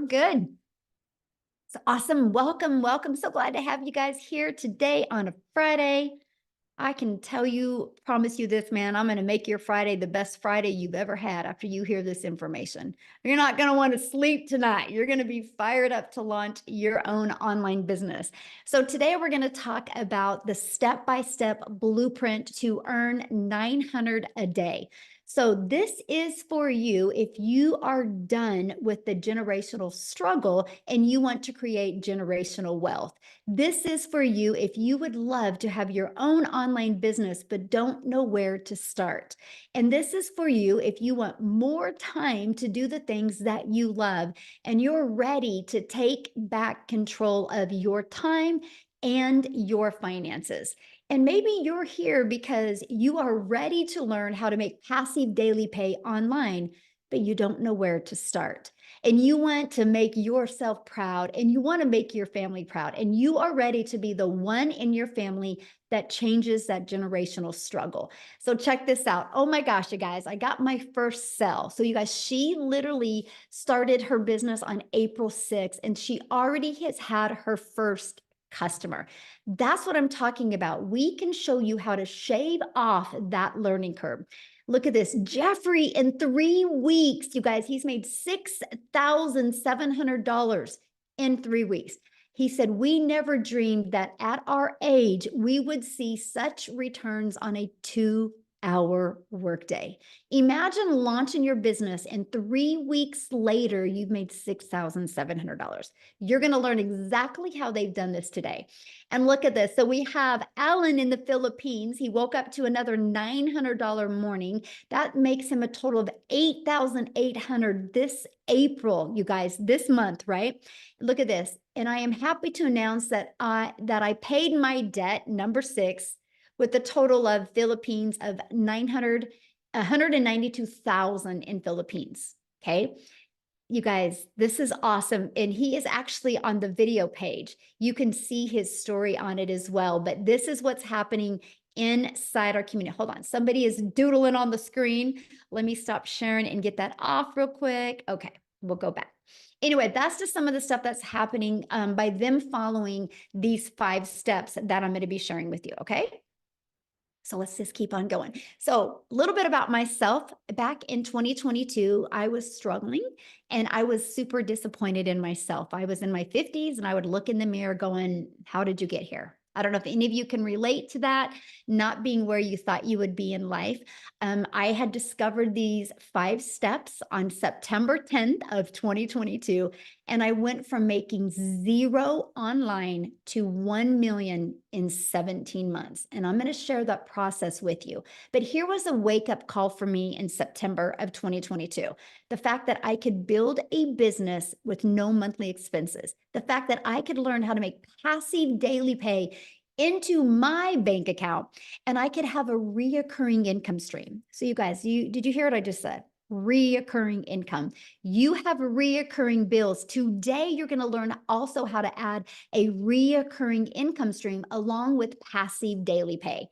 Good. It's awesome. Welcome, welcome. So glad to have you guys here today on a Friday. I can tell you, promise you this, man, I'm going to make your Friday the best Friday you've ever had after you hear this information. You're not going to want to sleep tonight. You're going to be fired up to launch your own online business. So today we're going to talk about the step-by-step blueprint to earn 900 a day. So this is for you if you are done with the generational struggle and you want to create generational wealth. This is for you if you would love to have your own online business but don't know where to start. And this is for you if you want more time to do the things that you love and you're ready to take back control of your time and your finances. And maybe you're here because you are ready to learn how to make passive daily pay online, but you don't know where to start. And you want to make yourself proud and you want to make your family proud. And you are ready to be the one in your family that changes that generational struggle. So check this out. Oh my gosh, you guys, I got my first sell. So you guys, she literally started her business on April 6th and she already has had her first customer. That's what I'm talking about. We can show you how to shave off that learning curve. Look at this. Jeffrey, in 3 weeks, you guys, he's made $6,700 in 3 weeks. He said, we never dreamed that at our age, we would see such returns on a 2-hour workday. Imagine launching your business and 3 weeks later, you've made $6,700. You're going to learn exactly how they've done this today. And look at this. So we have Alan in the Philippines. He woke up to another $900 morning. That makes him a total of $8,800 this April, you guys, this month, right? Look at this. And I am happy to announce that I paid my debt, number 6, with a total of Philippines of 192,000 in Philippines. Okay. You guys, this is awesome. And he is actually on the video page. You can see his story on it as well. But this is what's happening inside our community. Hold on. Somebody is doodling on the screen. Let me stop sharing and get that off real quick. Okay, we'll go back. Anyway, that's just some of the stuff that's happening by them following these 5 steps that I'm going to be sharing with you. Okay. So let's just keep on going. So a little bit about myself. Back in 2022, I was struggling and I was super disappointed in myself. I was in my 50s and I would look in the mirror going, how did you get here? I don't know if any of you can relate to that, not being where you thought you would be in life. I had discovered these 5 steps on September 10th of 2022, and I went from making 0 online to 1 million in 17 months. And I'm going to share that process with you. But here was a wake-up call for me in September of 2022. The fact that I could build a business with no monthly expenses. The fact that I could learn how to make passive daily pay into my bank account and I could have a reoccurring income stream. So you guys, did you hear what I just said? Reoccurring income. You have reoccurring bills. Today, you're going to learn also how to add a reoccurring income stream along with passive daily pay.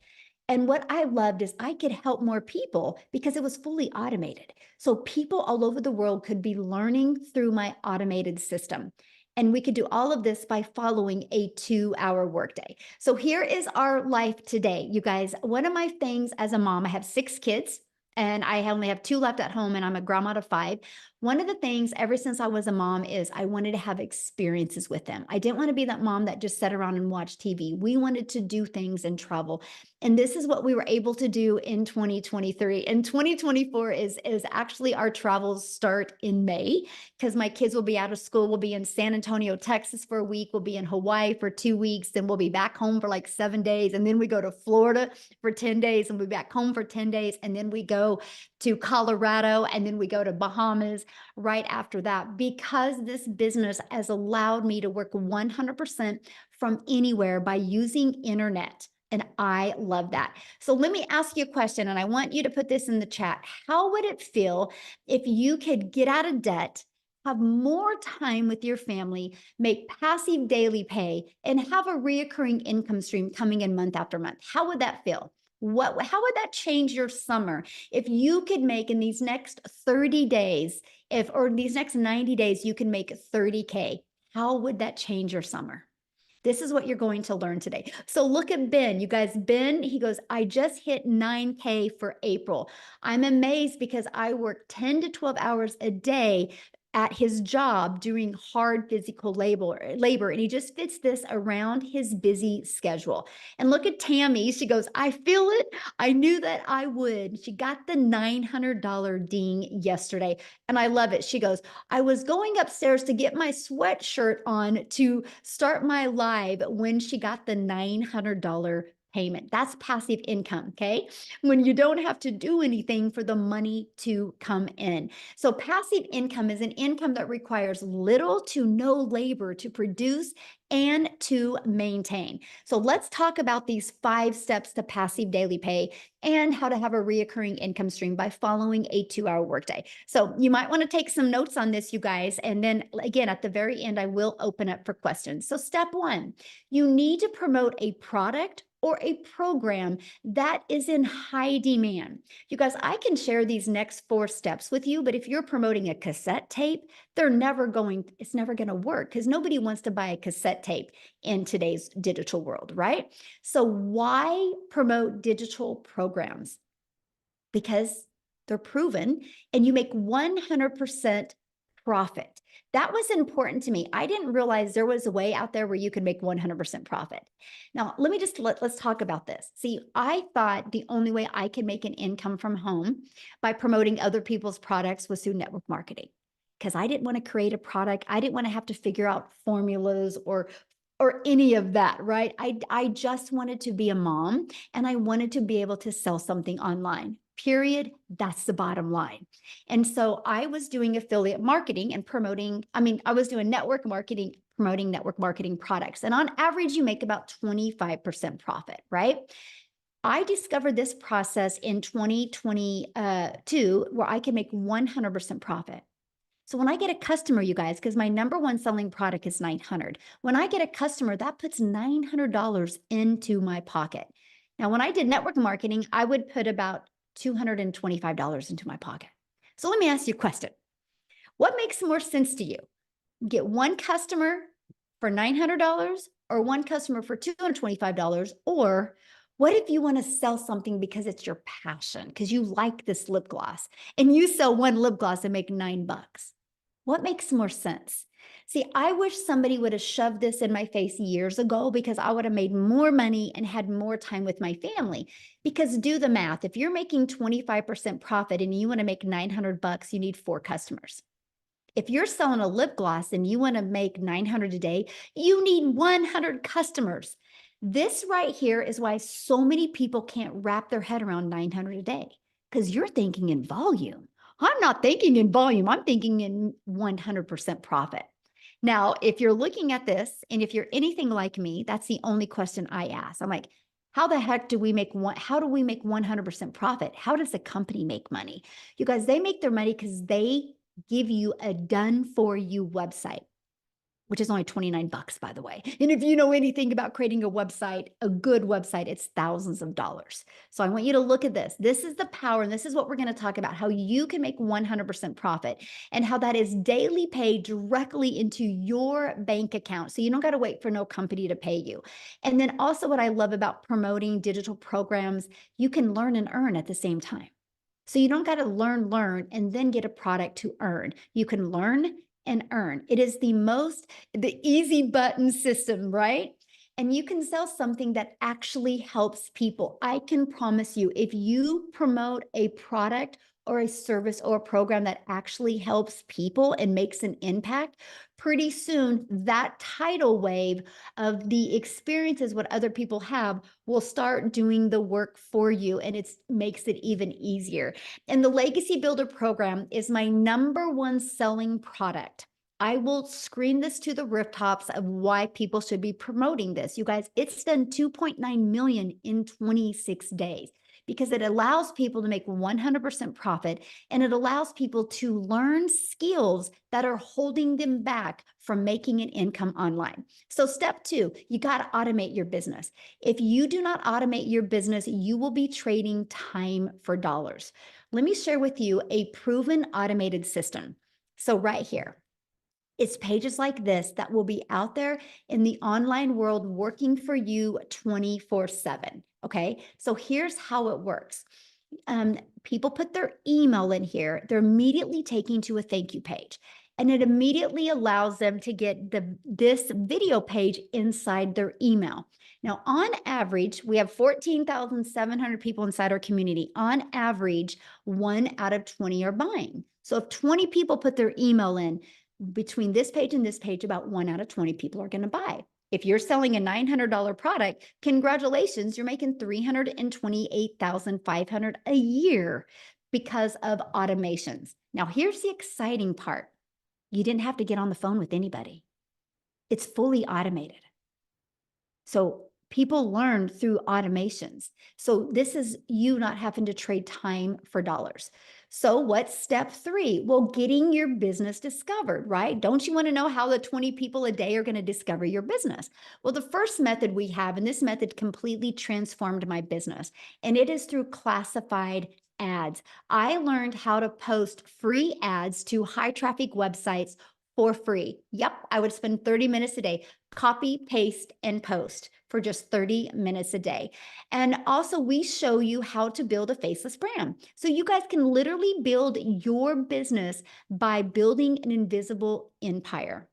And what I loved is I could help more people because it was fully automated. So people all over the world could be learning through my automated system. And we could do all of this by following a 2-hour workday. So here is our life today. You guys, one of my things as a mom, I have 6 kids. And I only have 2 left at home and I'm a grandma to 5. One of the things ever since I was a mom is I wanted to have experiences with them. I didn't want to be that mom that just sat around and watched TV. We wanted to do things and travel. And this is what we were able to do in 2023. And 2024 is actually our travels start in May because my kids will be out of school. We'll be in San Antonio, Texas for a week. We'll be in Hawaii for 2 weeks. Then we'll be back home for like 7 days. And then we go to Florida for 10 days and we'll be back home for 10 days. And then we go to Colorado and then we go to Bahamas right after that because this business has allowed me to work 100% from anywhere by using internet. And I love that. So let me ask you a question, and I want you to put this in the chat. How would it feel if you could get out of debt, have more time with your family, make passive daily pay, and have a reoccurring income stream coming in month after month? How would that feel? How would that change your summer? If you could make in these next 30 days, or these next 90 days, you can make 30K. How would that change your summer? This is what you're going to learn today. So look at Ben. You guys, Ben, he goes, I just hit 9K for April. I'm amazed because I work 10 to 12 hours a day at his job doing hard physical labor, and he just fits this around his busy schedule. And look at Tammy. She goes, I feel it. I knew that I would. She got the $900 ding yesterday, and I love it. She goes, I was going upstairs to get my sweatshirt on to start my live when she got the $900 payment. That's passive income, okay? When you don't have to do anything for the money to come in. So passive income is an income that requires little to no labor to produce and to maintain. So let's talk about these 5 steps to passive daily pay and how to have a reoccurring income stream by following a 2-hour workday. So you might want to take some notes on this, you guys. And then again, at the very end, I will open up for questions. So step 1, you need to promote a product or a program that is in high demand. You guys, I can share these next 4 steps with you, but if you're promoting a cassette tape, it's never going to work because nobody wants to buy a cassette tape in today's digital world, right? So why promote digital programs? Because they're proven and you make 100% profit. That was important to me. I didn't realize there was a way out there where you could make 100% profit. Now, let's talk about this. See, I thought the only way I could make an income from home by promoting other people's products was through network marketing. Because I didn't want to create a product. I didn't want to have to figure out formulas or any of that, right? I just wanted to be a mom and I wanted to be able to sell something online. Period. That's the bottom line. And so I was doing affiliate marketing and I was doing network marketing, promoting network marketing products. And on average, you make about 25% profit, right? I discovered this process in 2022 where I can make 100% profit. So when I get a customer, you guys, because my number one selling product is 900. When I get a customer, that puts $900 into my pocket. Now, when I did network marketing, I would put about $225 into my pocket. So let me ask you a question. What makes more sense to you? Get one customer for $900 or one customer for $225? Or what if you want to sell something because it's your passion, because you like this lip gloss and you sell one lip gloss and make $9? What makes more sense? See, I wish somebody would have shoved this in my face years ago because I would have made more money and had more time with my family. Because do the math. If you're making 25% profit and you want to make $900, you need 4 customers. If you're selling a lip gloss and you want to make $900 a day, you need 100 customers. This right here is why so many people can't wrap their head around $900 a day, because you're thinking in volume. I'm not thinking in volume. I'm thinking in 100% profit. Now, if you're looking at this and if you're anything like me, that's the only question I ask. I'm like, how the heck do we make 100% profit? How does a company make money? You guys, they make their money because they give you a done for you website, which is only $29, by the way. And if you know anything about creating a website, a good website, it's thousands of dollars. So I want you to look at this. This is the power, and this is what we're going to talk about, how you can make 100% profit and how that is daily paid directly into your bank account. So you don't got to wait for no company to pay you. And then also what I love about promoting digital programs, you can learn and earn at the same time. So you don't got to learn, and then get a product to earn. You can learn and earn. It is the easy button system, right? And you can sell something that actually helps people. I can promise you, if you promote a product or a service or a program that actually helps people and makes an impact, pretty soon that tidal wave of the experiences what other people have will start doing the work for you, and it makes it even easier. And the Legacy Builder program is my number one selling product. I will scream this to the rooftops of why people should be promoting this. You guys, it's done 2.9 million in 26 days. because it allows people to make 100% profit, and it allows people to learn skills that are holding them back from making an income online. So step 2, you got to automate your business. If you do not automate your business, you will be trading time for dollars. Let me share with you a proven automated system. So right here, it's pages like this that will be out there in the online world working for you 24/7. Okay. So here's how it works. People put their email in here, they're immediately taken to a thank you page. And it immediately allows them to get this video page inside their email. Now, on average, we have 14,700 people inside our community. On average, 1 out of 20 are buying. So if 20 people put their email in, between this page and this page, about 1 out of 20 people are going to buy. If you're selling a $900 product, congratulations, you're making $328,500 a year because of automations. Now, here's the exciting part. You didn't have to get on the phone with anybody. It's fully automated. So people learn through automations. So this is you not having to trade time for dollars. So what's step 3? Well, getting your business discovered, right? Don't you want to know how the 20 people a day are going to discover your business? Well, the first method we have, and this method completely transformed my business, and it is through classified ads. I learned how to post free ads to high traffic websites for free. Yep, I would spend 30 minutes a day, copy, paste, and post for just 30 minutes a day. And also, we show you how to build a faceless brand. So you guys can literally build your business by building an invisible empire.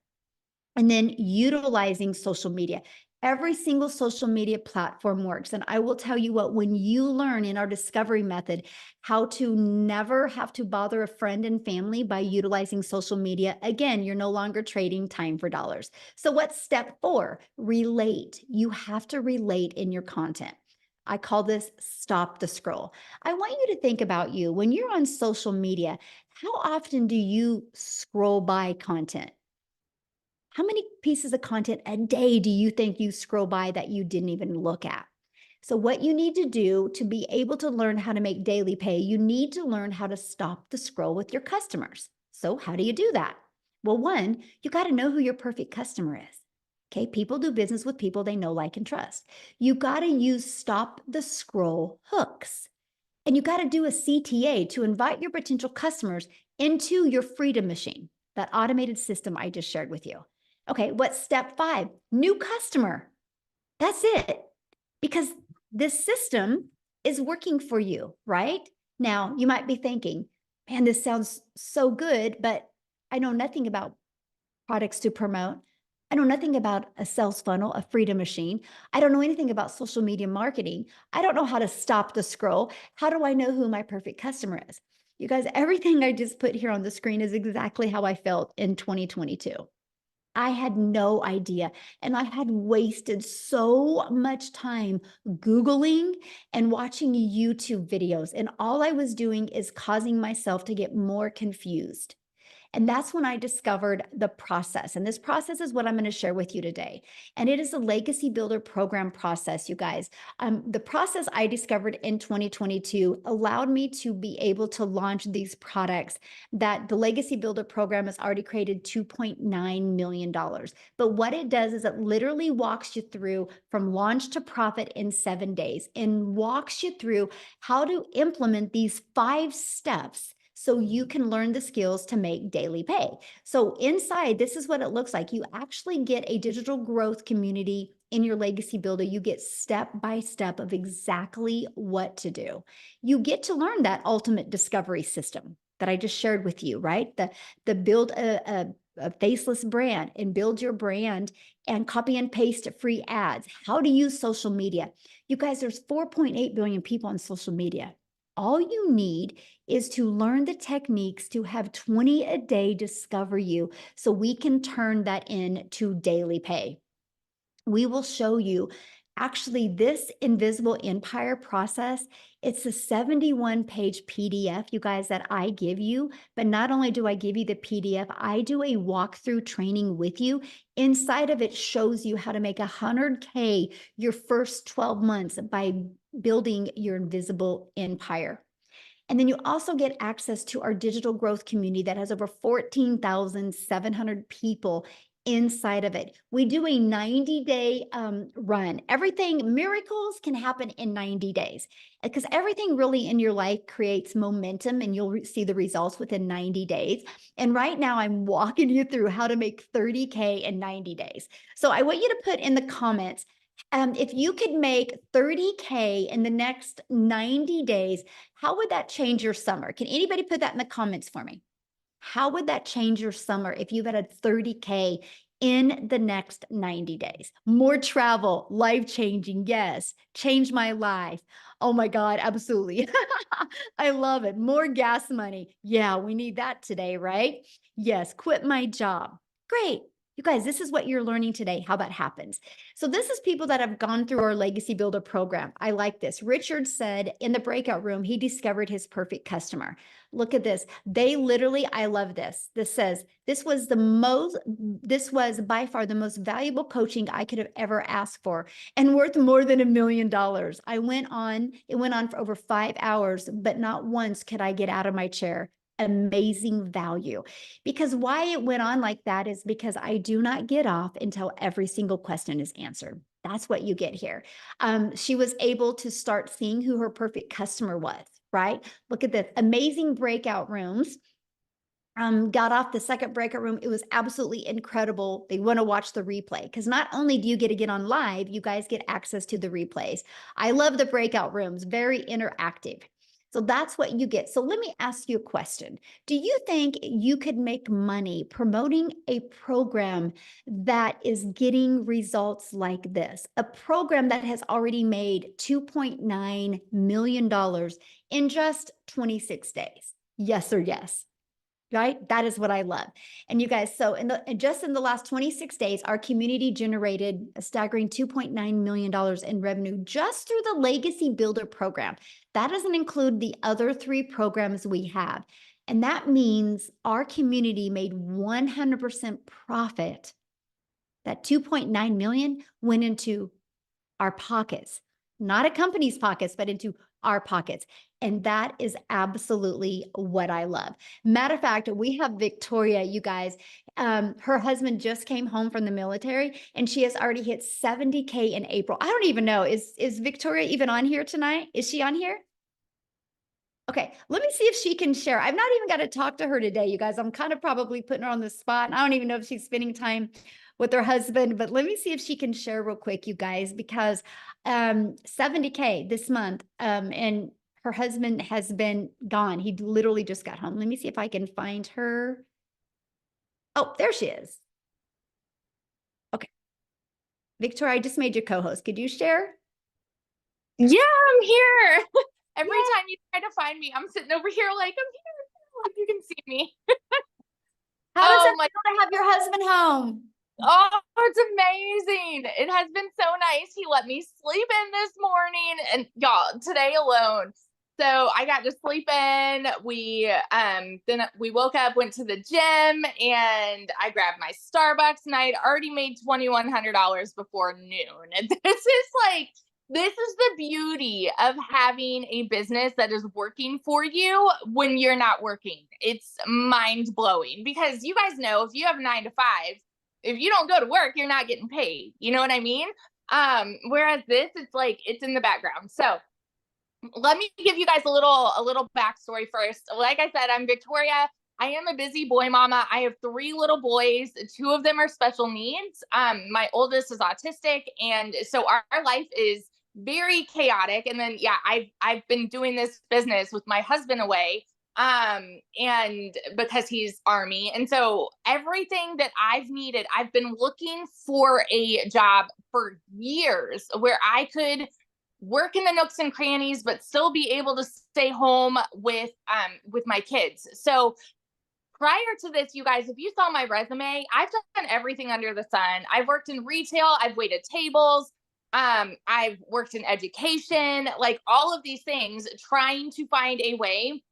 And then utilizing social media. Every single social media platform works. And I will tell you what, when you learn in our discovery method how to never have to bother a friend and family by utilizing social media, again, you're no longer trading time for dollars. So what's step 4? Relate. You have to relate in your content. I call this stop the scroll. I want you to think about you when you're on social media. How often do you scroll by content? How many pieces of content a day do you think you scroll by that you didn't even look at? So what you need to do to be able to learn how to make daily pay, you need to learn how to stop the scroll with your customers. So how do you do that? Well, one, you got to know who your perfect customer is. Okay, people do business with people they know, like, and trust. You got to use stop the scroll hooks. And you got to do a CTA to invite your potential customers into your freedom machine, that automated system I just shared with you. Okay, what's step 5? New customer. That's it. Because this system is working for you, right? Now, you might be thinking, man, this sounds so good, but I know nothing about products to promote. I know nothing about a sales funnel, a freedom machine. I don't know anything about social media marketing. I don't know how to stop the scroll. How do I know who my perfect customer is? You guys, everything I just put here on the screen is exactly how I felt in 2022. I had no idea. And I had wasted so much time Googling and watching YouTube videos. And all I was doing is causing myself to get more confused. And that's when I discovered the process. And this process is what I'm going to share with you today. And it is a legacy builder program process, you guys. The process I discovered in 2022 allowed me to be able to launch these products that the legacy builder program has already created $2.9 million. But what it does is it literally walks you through from launch to profit in 7 days and walks you through how to implement these 5 steps so you can learn the skills to make daily pay. So inside, this is what it looks like. You actually get a digital growth community in your legacy builder. You get step by step of exactly what to do. You get to learn that ultimate discovery system that I just shared with you, right? The build a faceless brand and build your brand and copy and paste free ads. How to use social media. You guys, there's 4.8 billion people on social media. All you need is to learn the techniques to have 20 a day discover you so we can turn that into daily pay. We will show you actually this invisible empire process. It's a 71-page PDF, you guys, that I give you. But not only do I give you the PDF, I do a walkthrough training with you. Inside of it shows you how to make 100K your first 12 months by building your invisible empire. And then you also get access to our digital growth community that has over 14,700 people inside of it. We do a 90-day run. Everything, miracles can happen in 90 days because everything really in your life creates momentum and you'll see the results within 90 days. And right now I'm walking you through how to make 30K in 90 days. So I want you to put in the comments, if you could make 30K in the next 90 days, how would that change your summer? Can anybody put that in the comments for me? How would that change your summer if you've had a 30K in the next 90 days? More travel, life-changing, yes. Change my life. Oh my God, absolutely. I love it. More gas money. Yeah, we need that today, right? Yes, quit my job. Great. You guys, this is what you're learning today, how that happens. So this is people that have gone through our Legacy Builder program. I like this. Richard said in the breakout room, he discovered his perfect customer. Look at this. They literally, I love this. This says, this was by far the most valuable coaching I could have ever asked for and worth more than $1 million. It went on for over 5 hours, but not once could I get out of my chair. Amazing value. Because why it went on like that is because I do not get off until every single question is answered. That's what you get here. She was able to start seeing who her perfect customer was, right? Look at this, amazing breakout rooms. Got off the second breakout room. It was absolutely incredible. They want to watch the replay because not only do you get to get on live, you guys get access to the replays. I love the breakout rooms, very interactive. So that's what you get. So let me ask you a question. Do you think you could make money promoting a program that is getting results like this? A program that has already made $2.9 million in just 26 days? Yes or yes? Right? That is what I love. And you guys, so just in the last 26 days, our community generated a staggering $2.9 million in revenue just through the Legacy Builder program. That doesn't include the other 3 programs we have. And that means our community made 100% profit. That 2.9 million went into our pockets, not a company's pockets, but into our pockets. And that is absolutely what I love. Matter of fact, we have Victoria, you guys. Her husband just came home from the military and she has already hit 70K in April. I don't even know. Is Victoria even on here tonight? Is she on here? Okay, let me see if she can share. I've not even got to talk to her today, you guys. I'm kind of probably putting her on the spot. I don't even know if she's spending time with her husband, but let me see if she can share real quick, you guys, because 70K this month, and her husband has been gone. He literally just got home. Let me see if I can find her. Oh, there she is. Okay. Victoria, I just made you co-host. Could you share? Yeah, I'm here. Every time you try to find me, I'm sitting over here like I'm here. Like you can see me. How does it feel to have your husband home? Oh, it's amazing. It has been so nice. He let me sleep in this morning and y'all today alone. So I got to sleep in. Then we woke up, went to the gym, and I grabbed my Starbucks, and I had already made $2,100 before noon. And this is the beauty of having a business that is working for you when you're not working. It's mind blowing because you guys know if you have 9 to 5, if you don't go to work, you're not getting paid. You know what I mean? Whereas this, it's like it's in the background. So let me give you guys a little backstory first. Like I said, I'm Victoria. I am a busy boy mama. I have 3 little boys. 2 of them are special needs. My oldest is autistic, and so our life is very chaotic. And then I've been doing this business with my husband away, and because he's Army, and so everything that I've needed, I've been looking for a job for years where I could work in the nooks and crannies but still be able to stay home with my kids. So prior to this, you guys, if you saw my resume, I've done everything under the sun. I've worked in retail, I've waited tables, I've worked in education, like all of these things, trying to find a way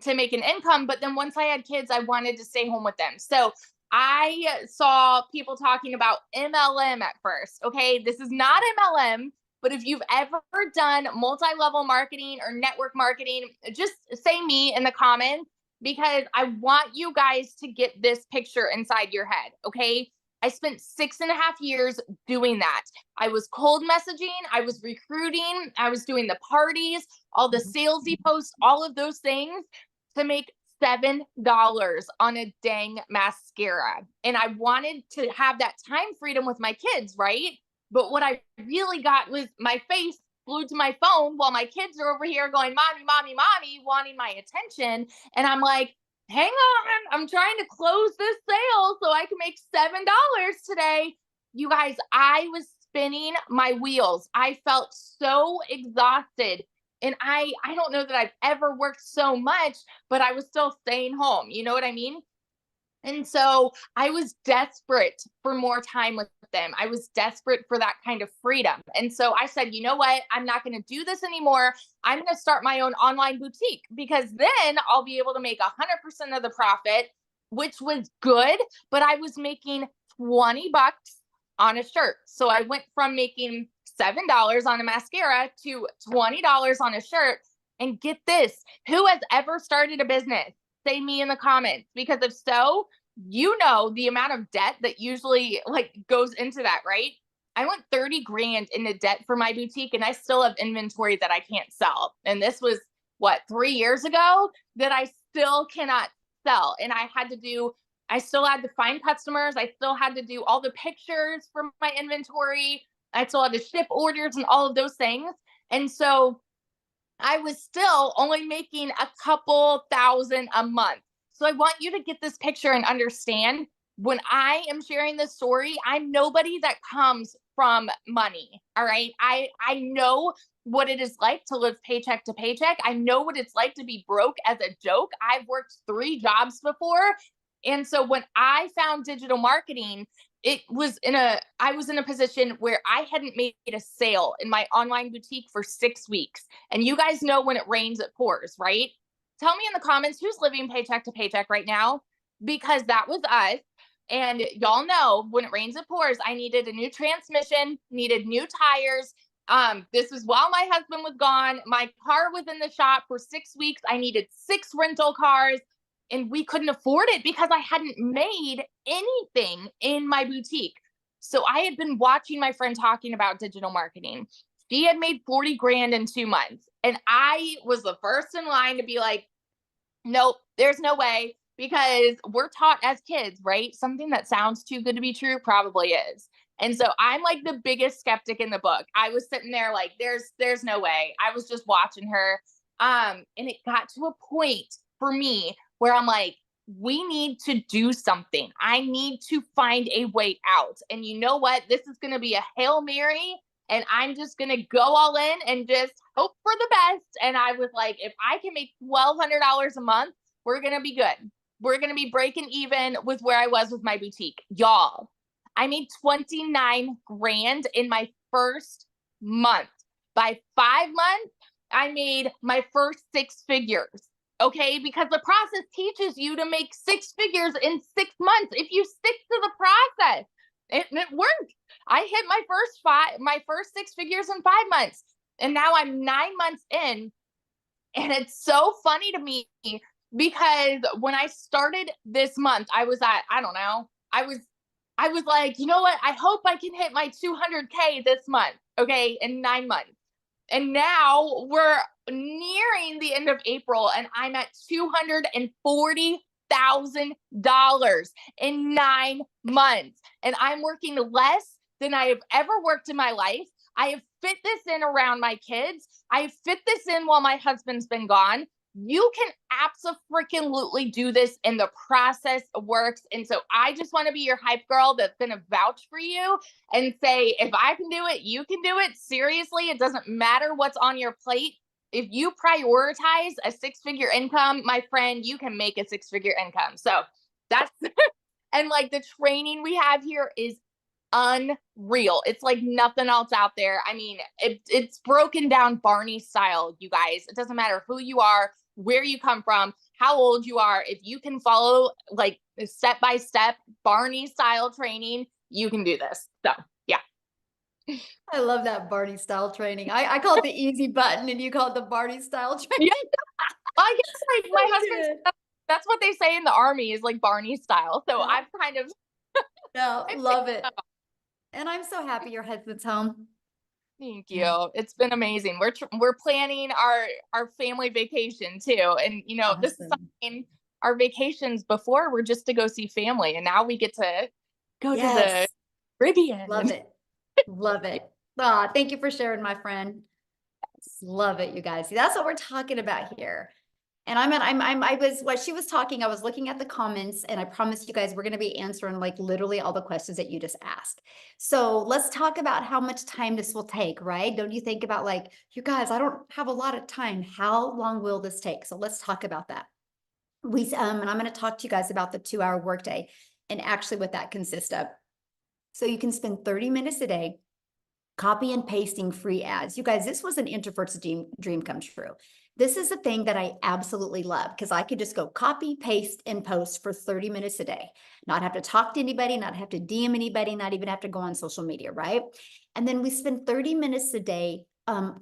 to make an income. But then once I had kids, I wanted to stay home with them. So I saw people talking about MLM at first. Okay, this is not MLM. But if you've ever done multi-level marketing or network marketing, just say me in the comments, because I want you guys to get this picture inside your head. Okay. I spent 6.5 years doing that. I was cold messaging, I was recruiting, I was doing the parties, all the salesy posts, all of those things to make $7 on a dang mascara. And I wanted to have that time freedom with my kids, right? But what I really got was my face glued to my phone while my kids are over here going, mommy, mommy, mommy, wanting my attention. And I'm like, hang on, I'm trying to close this sale so I can make $7 today. You guys, I was spinning my wheels. I felt so exhausted. And I don't know that I've ever worked so much, but I was still staying home. You know what I mean? And so I was desperate for more time with them. I was desperate for that kind of freedom. And so I said, you know what? I'm not going to do this anymore. I'm going to start my own online boutique, because then I'll be able to make 100% of the profit, which was good. But I was making 20 bucks on a shirt. So I went from making $7 on a mascara to $20 on a shirt. And get this, who has ever started a business? Say me in the comments, because if so, you know the amount of debt that usually like goes into that, right? I went 30 grand into debt for my boutique, and I still have inventory that I can't sell. And this was what, 3 years ago, that I still cannot sell. And I still had to find customers. I still had to do all the pictures for my inventory. I still had to ship orders and all of those things. And so I was still only making a couple thousand a month. So I want you to get this picture and understand, when I am sharing this story, I'm nobody that comes from money. All right. I know what it is like to live paycheck to paycheck. I know what it's like to be broke as a joke. I've worked 3 jobs before. And so when I found digital marketing, I was in a position where I hadn't made a sale in my online boutique for 6 weeks. And you guys know when it rains, it pours, right? Tell me in the comments who's living paycheck to paycheck right now, because that was us. And y'all know when it rains, it pours. I needed a new transmission, needed new tires. This was while my husband was gone. My car was in the shop for 6 weeks. I needed 6 rental cars, and we couldn't afford it because I hadn't made anything in my boutique. So I had been watching my friend talking about digital marketing. She had made 40 grand in 2 months. And I was the first in line to be like, nope, there's no way, because we're taught as kids, right? Something that sounds too good to be true probably is. And so I'm like the biggest skeptic in the book. I was sitting there like, there's no way. I was just watching her. And it got to a point for me where I'm like, we need to do something. I need to find a way out. And you know what? This is going to be a Hail Mary, and I'm just going to go all in and just hope for the best. And I was like, if I can make $1,200 a month, we're going to be good. We're going to be breaking even with where I was with my boutique. Y'all, I made 29 grand in my first month. By 5 months, I made my first 6 figures. Okay, because the process teaches you to make 6 figures in 6 months if you stick to the process. It worked. I hit my first 6 figures in 5 months, and now I'm 9 months in. And it's so funny to me, because when I started this month, I was at, I don't know, I was like, you know what? I hope I can hit my 200K this month. Okay, in 9 months. And now we're nearing the end of April, and I'm at $240,000 in 9 months. And I'm working less than I have ever worked in my life. I have fit this in around my kids. I have fit this in while my husband's been gone. You can absolutely do this, and the process works. And so I just want to be your hype girl that's going to vouch for you and say, if I can do it, you can do it. Seriously, it doesn't matter what's on your plate. If you prioritize a 6-figure income, my friend, you can make a 6-figure income. So that's, and like the training we have here is unreal. It's like nothing else out there. I mean, it's broken down Barney style, you guys. It doesn't matter who you are, where you come from, how old you are. If you can follow like step by step Barney style training, you can do this. So yeah. I love that Barney style training. I call it the easy button and you call it the Barney style Yeah, training. I guess like my So husband good. said that's what they say in the army is like Barney style. So Yeah. I've kind of No, I picked love it it. up. And I'm so happy your husband's home. Thank Yeah. you. It's been amazing. We're planning our family vacation too, and this is Awesome. something. Our vacations before were just to go see family, and now we get to go to the Yes. Caribbean. Love And it. Love it. Ah, thank you for sharing, my friend. Love it, you guys. See, that's what we're talking about here. And I was, while she was talking, I was looking at the comments and I promise you guys, we're going to be answering like literally all the questions that you just asked. So let's talk about how much time this will take, right? Don't you think about like, you guys, I don't have a lot of time. How long will this take? So let's talk about that. And I'm going to talk to you guys about the 2-hour workday and actually what that consists of. So you can spend 30 minutes a day copy and pasting free ads. You guys, this was an introvert's dream come true. This is the thing that I absolutely love because I could just go copy, paste, and post for 30 minutes a day, not have to talk to anybody, not have to DM anybody, not even have to go on social media, right? And then we spend 30 minutes a day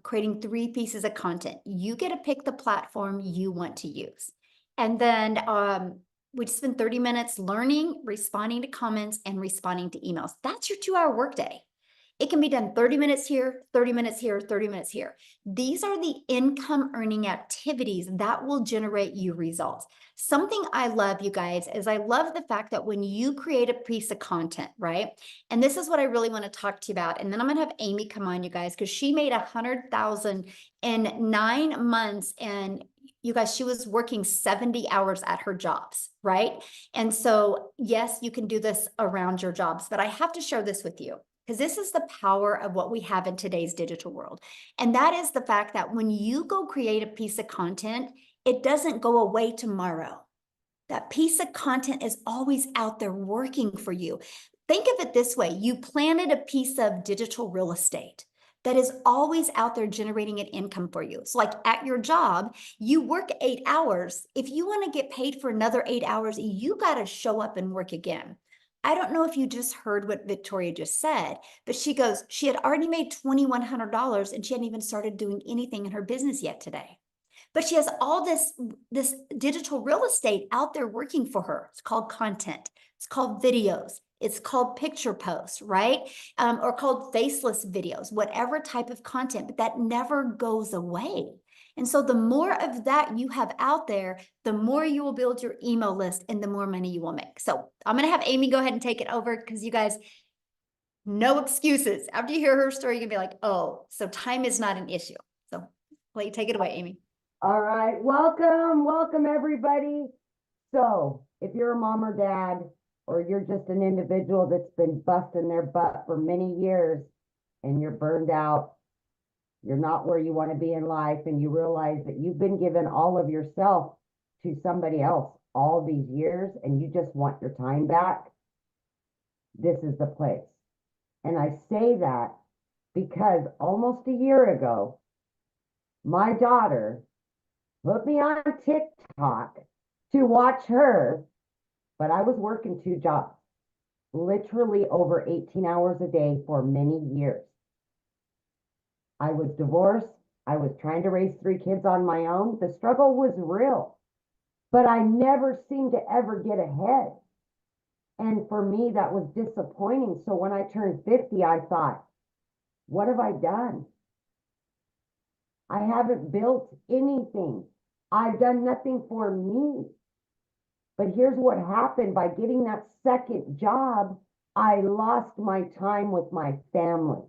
creating 3 pieces of content. You get to pick the platform you want to use. And then we spend 30 minutes learning, responding to comments, and responding to emails. That's your 2-hour workday. It can be done 30 minutes here, 30 minutes here, 30 minutes here. These are the income earning activities that will generate you results. Something I love, you guys, is I love the fact that when you create a piece of content, right? And this is what I really want to talk to you about. And then I'm going to have Amy come on, you guys, because she made 100,000 in 9 months. And you guys, she was working 70 hours at her jobs, right? And so, yes, you can do this around your jobs, but I have to share this with you because this is the power of what we have in today's digital world. And that is the fact that when you go create a piece of content, it doesn't go away tomorrow. That piece of content is always out there working for you. Think of it this way. You planted a piece of digital real estate that is always out there generating an income for you. So like at your job, you work 8 hours. If you want to get paid for another 8 hours, you got to show up and work again. I don't know if you just heard what Victoria just said, but she goes, she had already made $2,100 and she hadn't even started doing anything in her business yet today. But she has all this digital real estate out there working for her. It's called content. It's called videos. It's called picture posts, right? Or called faceless videos, whatever type of content, but that never goes away. And so the more of that you have out there, the more you will build your email list and the more money you will make. So I'm going to have Amy go ahead and take it over because you guys, no excuses. After you hear her story, you're going to be like, oh, so time is not an issue. So take it away, Amy. All right, welcome everybody. So if you're a mom or dad, or you're just an individual that's been busting their butt for many years and you're burned out, you're not where you want to be in life, and you realize that you've been given all of yourself to somebody else all these years and you just want your time back, this is the place. And I say that because almost a year ago, my daughter put me on TikTok to watch her, but I was working 2 jobs, literally over 18 hours a day for many years. I was divorced. I was trying to raise 3 kids on my own. The struggle was real, but I never seemed to ever get ahead. And for me, that was disappointing. So when I turned 50, I thought, what have I done? I haven't built anything. I've done nothing for me. But here's what happened. By getting that second job, I lost my time with my family.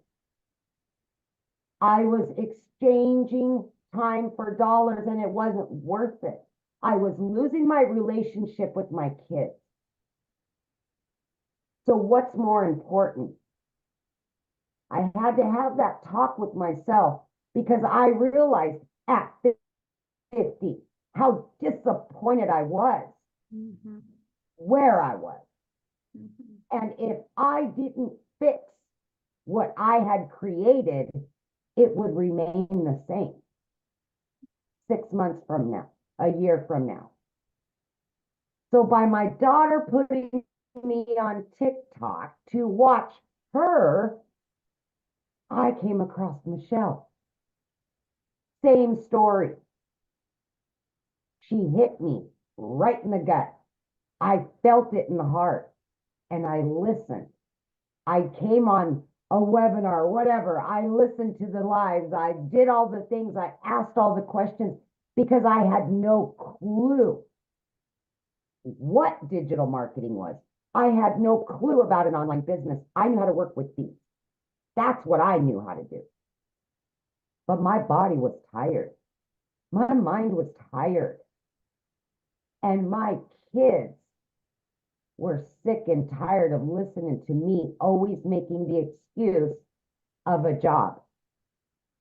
I was exchanging time for dollars and it wasn't worth it. I was losing my relationship with my kids. So what's more important? I had to have that talk with myself because I realized at 50 how disappointed I was where I was. And if I didn't fix what I had created, it would remain the same 6 months from now, a year from now. So by my daughter putting me on TikTok to watch her, I came across Michelle. Same story. She hit me right in the gut. I felt it in the heart and I listened. I came on a webinar, whatever. I listened to the lives. I did all the things. I asked all the questions because I had no clue what digital marketing was. I had no clue about an online business. I knew how to work with these. That's what I knew how to do. But my body was tired. My mind was tired. And my kids were sick and tired of listening to me always making the excuse of a job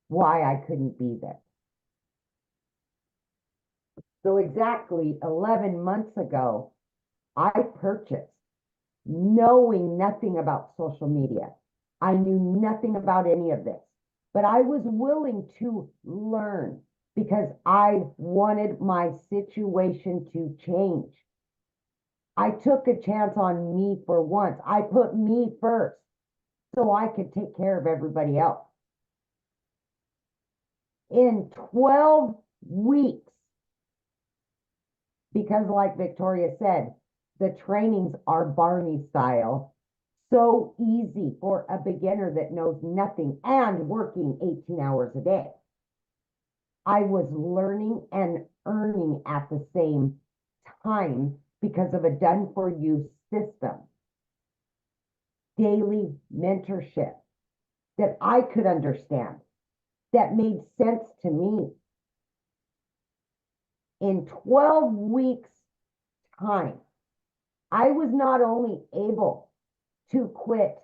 why I couldn't be there. So exactly 11 months ago, I purchased knowing nothing about social media. I knew nothing about any of this, but I was willing to learn because I wanted my situation to change. I took a chance on me for once. I put me first so I could take care of everybody else. In 12 weeks, because like Victoria said, the trainings are Barney style, so easy for a beginner that knows nothing and working 18 hours a day. I was learning and earning at the same time because of a done-for-you system. Daily mentorship that I could understand, that made sense to me. In 12 weeks' time, I was not only able to quit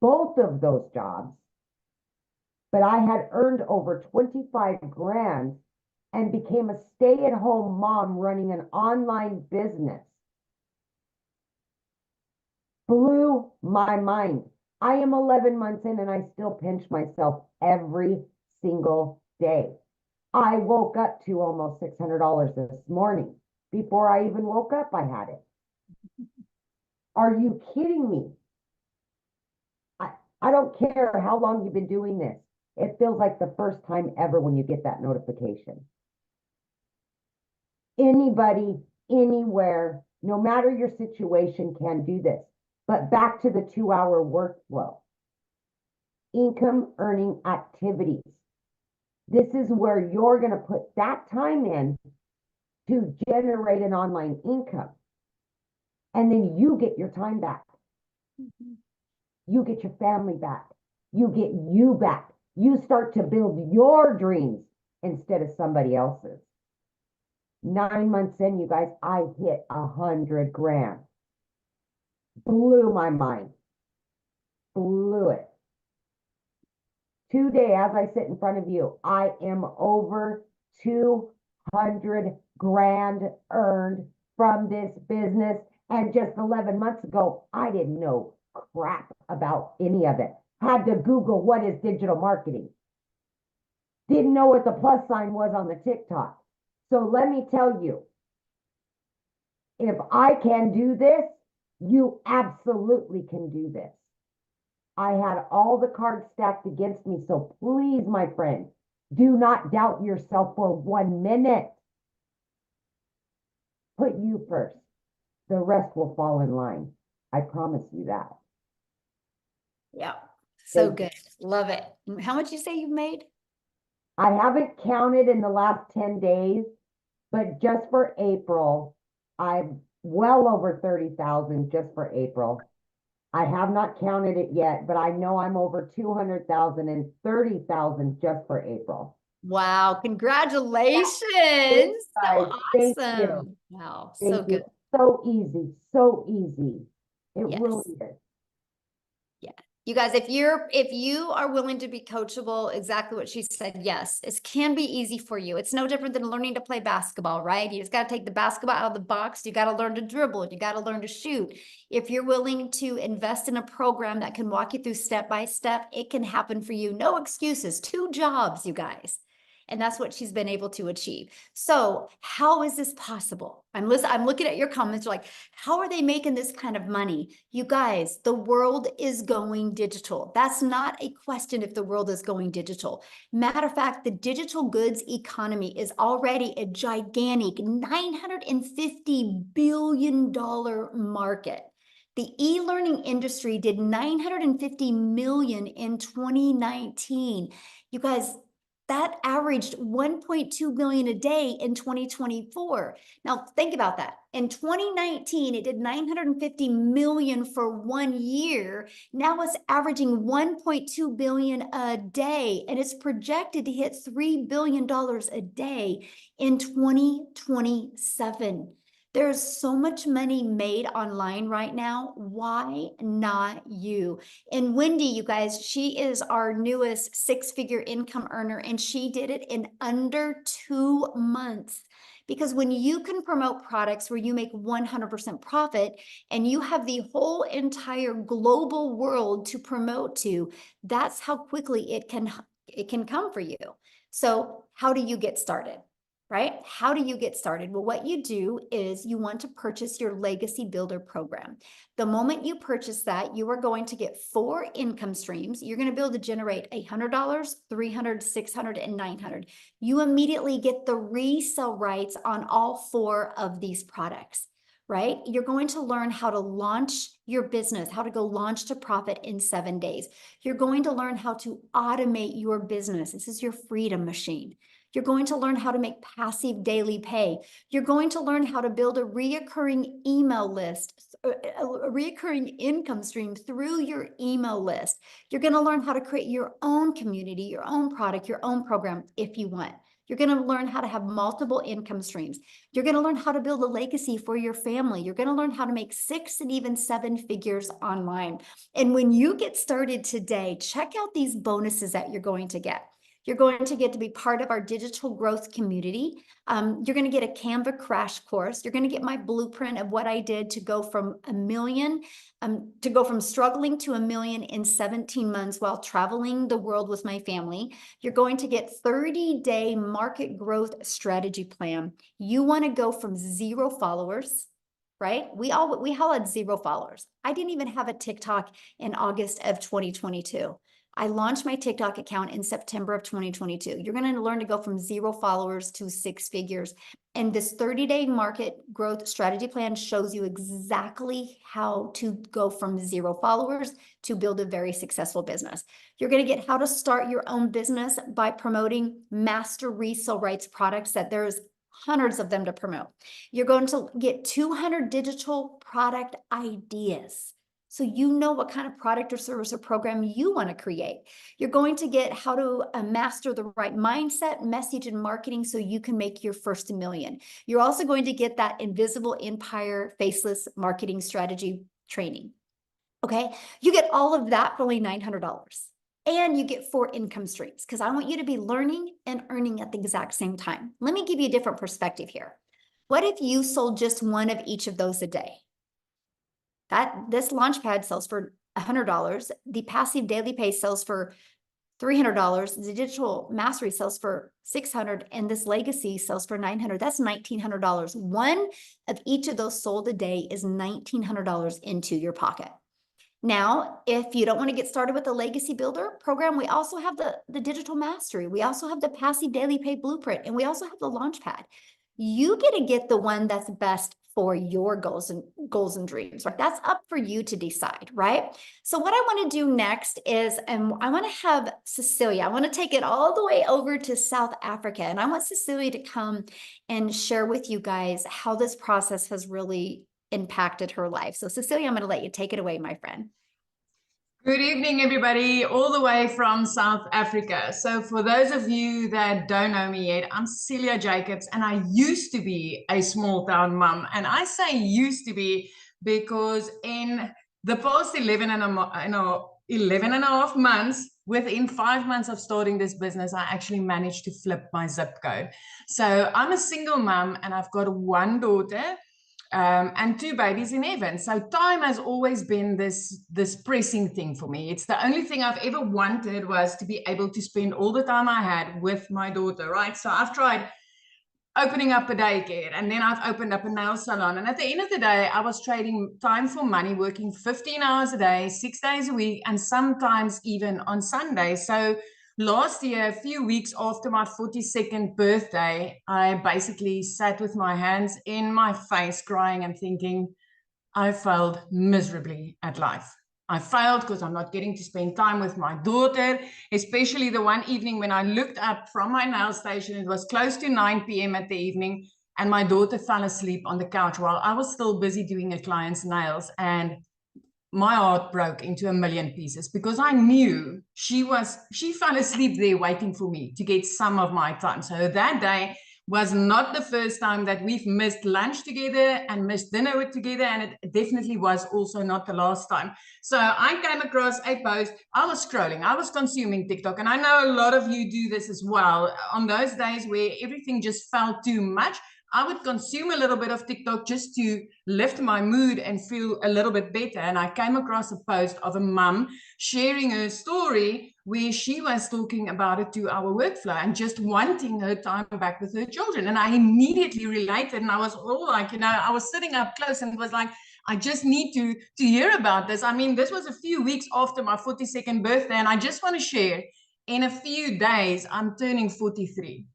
both of those jobs, but I had earned over 25 grand and became a stay-at-home mom running an online business. Blew my mind. I am 11 months in and I still pinch myself every single day. I woke up to almost $600 this morning. Before I even woke up, I had it. Are you kidding me? I don't care how long you've been doing this. It feels like the first time ever when you get that notification. Anybody, anywhere, no matter your situation, can do this. But back to the 2-hour workflow. Income earning activities. This is where you're going to put that time in to generate an online income. And then you get your time back. You get your family back. You get you back. You start to build your dreams instead of somebody else's. 9 months in, you guys, I hit 100 grand. Blew my mind. Blew it. Today, as I sit in front of you, I am over 200 grand earned from this business. And just 11 months ago, I didn't know crap about any of it. Had to Google what is digital marketing. Didn't know what the plus sign was on the TikTok. So let me tell you, if I can do this, you absolutely can do this. I had all the cards stacked against me. So please, my friend, do not doubt yourself for 1 minute. Put you first. The rest will fall in line. I promise you that. Yeah. So good. Love it. How much you say you've made? I haven't counted in the last 10 days, but just for April, I'm well over 30,000 just for April. I have not counted it yet, but I know I'm over 200,000 and 30,000 just for April. Wow. Congratulations. Guys, So thank awesome. you. Wow. Thank So you. good. So easy. So easy. It Yes. really is. Yeah. You guys, if you are willing to be coachable, exactly what she said, yes, it can be easy for you. It's no different than learning to play basketball, right? You just got to take the basketball out of the box. You got to learn to dribble. You got to learn to shoot. If you're willing to invest in a program that can walk you through step by step, it can happen for you. No excuses. 2 jobs, you guys. And that's what she's been able to achieve. So how is this possible? I'm looking at your comments, you're like, how are they making this kind of money? You guys, the world is going digital. That's not a question if the world is going digital. Matter of fact, the digital goods economy is already a gigantic $950 billion market. The e-learning industry did 950 million in 2019. You guys, that averaged 1.2 billion a day in 2024. Now think about that. In 2019, it did 950 million for 1 year. Now it's averaging 1.2 billion a day, and it's projected to hit $3 billion a day in 2027. There's so much money made online right now. Why not you? And Wendy, you guys, she is our newest 6-figure income earner, and she did it in under 2 months. Because when you can promote products where you make 100% profit and you have the whole entire global world to promote to, that's how quickly it can come for you. So how do you get started? Right? How do you get started? Well, what you do is you want to purchase your Legacy Builder program. The moment you purchase that, you are going to get 4 income streams. You're going to be able to generate $100, $300, $600, and $900. You immediately get the resale rights on all 4 of these products, right? You're going to learn how to launch your business, how to go launch to profit in 7 days. You're going to learn how to automate your business. This is your freedom machine. You're going to learn how to make passive daily pay. You're going to learn how to build a reoccurring email list, a reoccurring income stream through your email list. You're going to learn how to create your own community, your own product, your own program if you want. You're going to learn how to have multiple income streams. You're going to learn how to build a legacy for your family. You're going to learn how to make 6 and even 7 figures online. And when you get started today, check out these bonuses that you're going to get. You're going to get to be part of our digital growth community. You're going to get a Canva crash course. You're going to get my blueprint of what I did to go from $1 million, to go from struggling to $1 million in 17 months while traveling the world with my family. You're going to get 30-day market growth strategy plan. You want to go from 0 followers, right? We all had 0 followers. I didn't even have a TikTok in August of 2022. I launched my TikTok account in September of 2022. You're going to learn to go from 0 followers to 6 figures. And this 30-day market growth strategy plan shows you exactly how to go from 0 followers to build a very successful business. You're going to get how to start your own business by promoting master resale rights products that there's hundreds of them to promote. You're going to get 200 digital product ideas, so you know what kind of product or service or program you want to create. You're going to get how to master the right mindset, message, and marketing so you can make your first $1 million. You're also going to get that invisible empire faceless marketing strategy training. Okay, you get all of that for only $900. And you get 4 income streams because I want you to be learning and earning at the exact same time. Let me give you a different perspective here. What if you sold just one of each of those a day? This Launchpad sells for $100. The passive daily pay sells for $300. The digital mastery sells for $600, and this legacy sells for $900. That's $1,900. One of each of those sold a day is $1,900 into your pocket. Now, if you don't want to get started with the Legacy Builder program, we also have the digital mastery. We also have the passive daily pay blueprint, and we also have the Launchpad. You get to get the one that's best for your goals and dreams, right? That's up for you to decide, right? So what I want to do next is, I want to have Cecilia, I want to take it all the way over to South Africa, and I want Cecilia to come and share with you guys how this process has really impacted her life. So Cecilia, I'm going to let you take it away, my friend. Good evening, everybody, all the way from South Africa. So for those of you that don't know me yet, I'm Cecilia Jacobs, and I used to be a small town mom. And I say used to be because in the past 11 and a half months, within 5 months of starting this business, I actually managed to flip my zip code. So I'm a single mom, and I've got 1 daughter. and 2 babies in heaven. So time has always been this pressing thing for me. It's the only thing I've ever wanted, was to be able to spend all the time I had with my daughter, right? So I've tried opening up a daycare, and then I've opened up a nail salon. And at the end of the day, I was trading time for money, working 15 hours a day, 6 days a week, and sometimes even on Sundays. So last year, a few weeks after my 42nd birthday, I basically sat with my hands in my face, crying and thinking, I failed miserably at life. I failed because I'm not getting to spend time with my daughter, especially the one evening when I looked up from my nail station. It was close to 9 p.m. at the evening, and my daughter fell asleep on the couch while I was still busy doing a client's nails. And my heart broke into a million pieces, because I knew she fell asleep there waiting for me to get some of my time. So that day was not the first time that we've missed lunch together and missed dinner together, and it definitely was also not the last time. So I came across a post. I was scrolling, I was consuming TikTok, and I know a lot of you do this as well. On those days where everything just felt too much, I would consume a little bit of TikTok just to lift my mood and feel a little bit better. And I came across a post of a mum sharing her story where she was talking about a 2-hour workflow and just wanting her time back with her children. And I immediately related, and I was all like, I was sitting up close and was like, I just need to hear about this. I mean, this was a few weeks after my 42nd birthday, and I just want to share, in a few days, I'm turning 43.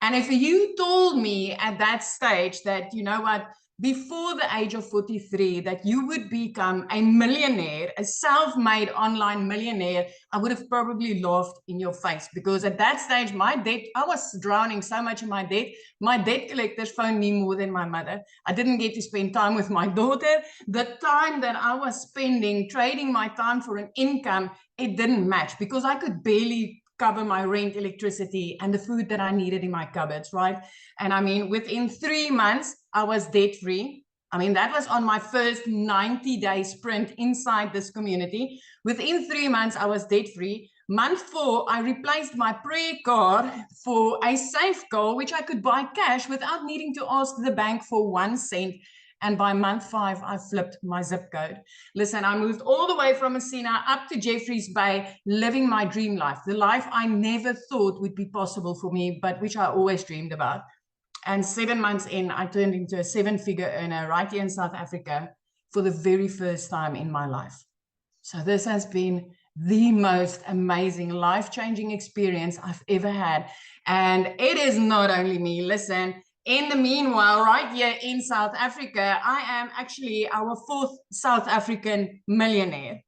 And if you told me at that stage that, you know what, before the age of 43, that you would become a millionaire, a self-made online millionaire, I would have probably laughed in your face, because at that stage, my debt, I was drowning so much in my debt. My debt collectors phoned me more than my mother. I didn't get to spend time with my daughter. The time that I was spending trading my time for an income, it didn't match, because I could barely cover my rent, electricity, and the food that I needed in my cupboards, right? And I mean, within 3 months, I was debt-free. I mean, that was on my first 90-day sprint inside this community. Within 3 months, I was debt-free. Month 4, I replaced my prayer card for a safe call, which I could buy cash without needing to ask the bank for 1 cent. And by month 5, I flipped my zip code. Listen, I moved all the way from Messina up to Jeffreys Bay, living my dream life, the life I never thought would be possible for me, but which I always dreamed about. And 7 months in, I turned into a 7-figure earner right here in South Africa for the very first time in my life. So this has been the most amazing, life-changing experience I've ever had. And it is not only me. Listen, in the meanwhile, right here in South Africa, I am actually our 4th South African millionaire,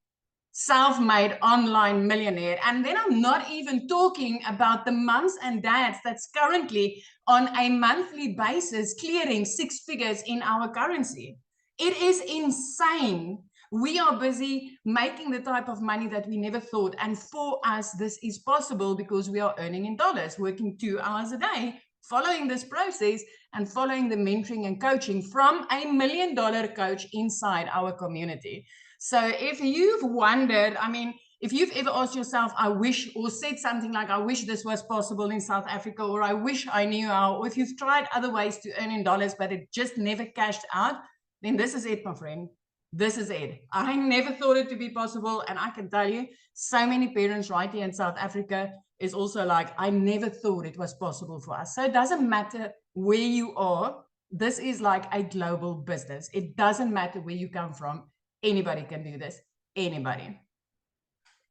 self-made online millionaire. And then I'm not even talking about the moms and dads that's currently on a monthly basis clearing 6 figures in our currency. It is insane. We are busy making the type of money that we never thought. And for us, this is possible because we are earning in dollars, working 2 hours a day, following this process and following the mentoring and coaching from a $1 million coach inside our community. So if you've wondered, I mean, if you've ever asked yourself, I wish, or said something like, I wish this was possible in South Africa, or I wish I knew how, or if you've tried other ways to earn in dollars, but it just never cashed out, then this is it, my friend. This is it. I never thought it to be possible. And I can tell you, so many parents right here in South Africa is also like, I never thought it was possible for us. So it doesn't matter where you are. This is like a global business. It doesn't matter where you come from. Anybody can do this. Anybody.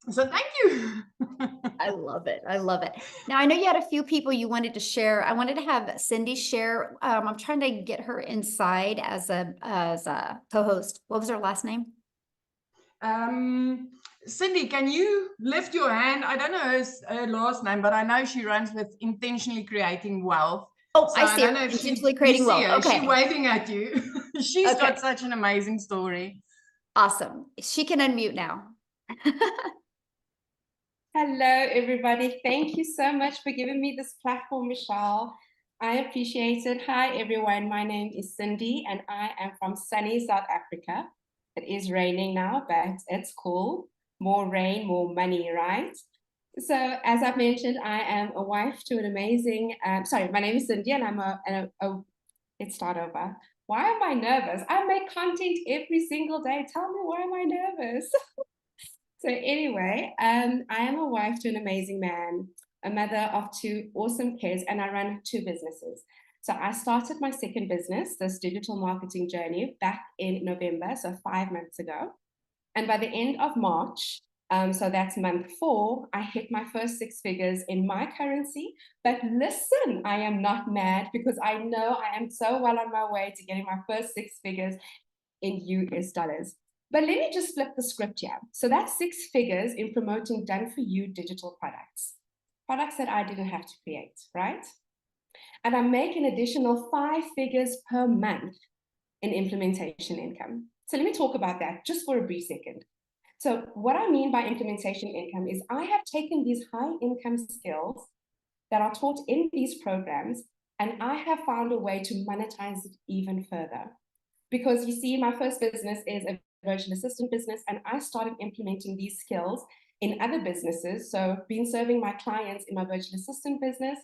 So thank you. I love it. I love it. Now, I know you had a few people you wanted to share. I wanted to have Cindy share. I'm trying to get her inside as a co-host. What was her last name? Cindy, can you lift your hand? I don't know her last name, but I know she runs with Intentionally Creating Wealth. Oh, So I see her. Intentionally Creating Wealth. Okay. She's waving at you. She's Okay. got such an amazing story. Awesome. She can unmute now. Hello, everybody. Thank you so much for giving me this platform, Michelle. I appreciate it. Hi, everyone. My name is Cindy, and I am from sunny South Africa. It is raining now, but it's cool. More rain, more money, right? So, as I've mentioned, I am a wife to an amazing, my name is Cindy, and I'm let's start over. Why am I nervous? I make content every single day. Tell me, why am I nervous? So anyway, I am a wife to an amazing man, a mother of 2 awesome kids, and I run 2 businesses. So I started my second business, this digital marketing journey, back in November, so 5 months ago. And by the end of March, so that's month 4, I hit my first 6 figures in my currency. But listen, I am not mad because I know I am so well on my way to getting my first 6 figures in US dollars. But let me just flip the script here. So that's 6 figures in promoting done for you digital products that I didn't have to create, right? And I make an additional 5 figures per month in implementation income. So let me talk about that just for a brief second. So what I mean by implementation income is I have taken these high income skills that are taught in these programs, and I have found a way to monetize it even further. Because you see, my first business is a virtual assistant business, and I started implementing these skills in other businesses. So been serving my clients in my virtual assistant business,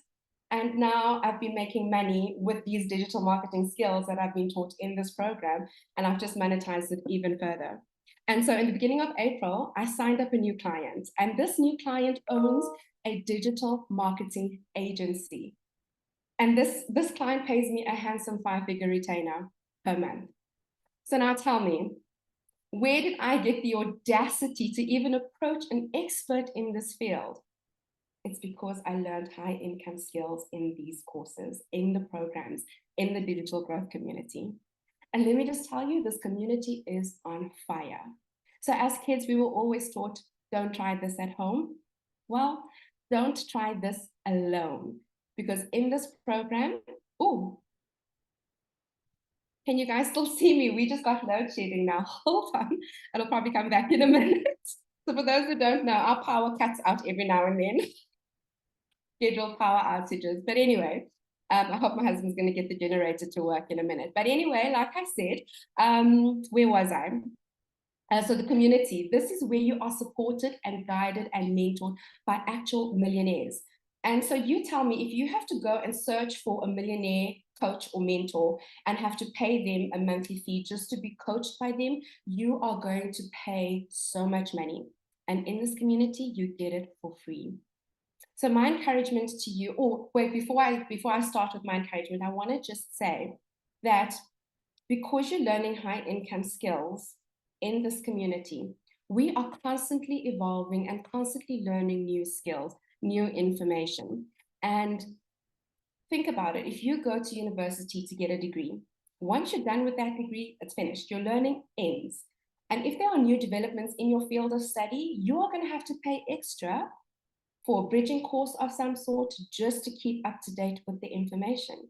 and now I've been making money with these digital marketing skills that I've been taught in this program, and I've just monetized it even further. And so in the beginning of April, I signed up a new client, and this new client owns a digital marketing agency. And this client pays me a handsome 5-figure retainer per month. So now tell me, where did I get the audacity to even approach an expert in this field? It's because I learned high income skills in these courses, in the programs, in the digital growth community. And let me just tell you, this community is on fire. So as kids, we were always taught, don't try this at home. Well, don't try this alone. Because in this program, ooh, can you guys still see me? We just got load shedding now. Hold on. It'll probably come back in a minute. So for those who don't know, our power cuts out every now and then. Scheduled power outages. But anyway, I hope my husband's going to get the generator to work in a minute. But anyway, like I said, where was I? So the community, this is where you are supported and guided and mentored by actual millionaires. And so you tell me, if you have to go and search for a millionaire coach or mentor and have to pay them a monthly fee just to be coached by them, you are going to pay so much money. And in this community, you get it for free. So my encouragement to you, or wait, before I start with my encouragement, I want to just say that because you're learning high income skills in this community, we are constantly evolving and constantly learning new skills, new information. And think about it. If you go to university to get a degree, once you're done with that degree, it's finished. Your learning ends. And if there are new developments in your field of study, you are going to have to pay extra for a bridging course of some sort just to keep up to date with the information.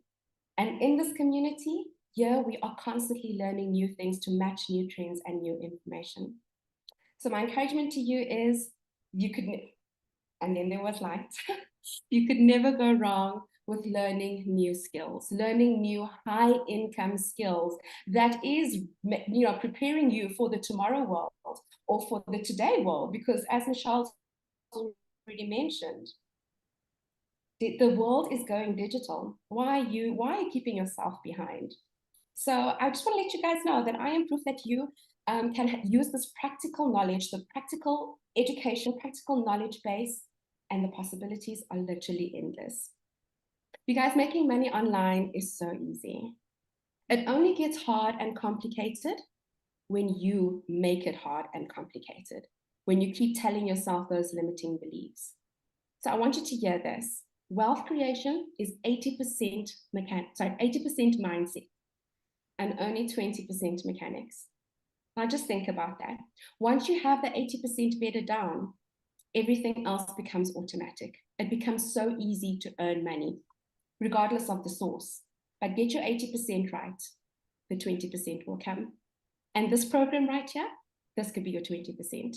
And in this community, here we are constantly learning new things to match new trends and new information. So my encouragement to you is and then there was light, you could never go wrong with learning new skills, learning new high income skills that is, preparing you for the tomorrow world or for the today world. Because as Michelle already mentioned, the world is going digital. Why are you keeping yourself behind? So I just want to let you guys know that I am proof that you can use this practical knowledge, the practical education, practical knowledge base, and the possibilities are literally endless. You guys, making money online is so easy. It only gets hard and complicated when you make it hard and complicated, when you keep telling yourself those limiting beliefs. So I want you to hear this. Wealth creation is 80% mindset and only 20% mechanics. Now just think about that. Once you have the 80% bedded down, everything else becomes automatic. It becomes so easy to earn money, regardless of the source. But get your 80% right, the 20% will come. And this program right here, this could be your 20%.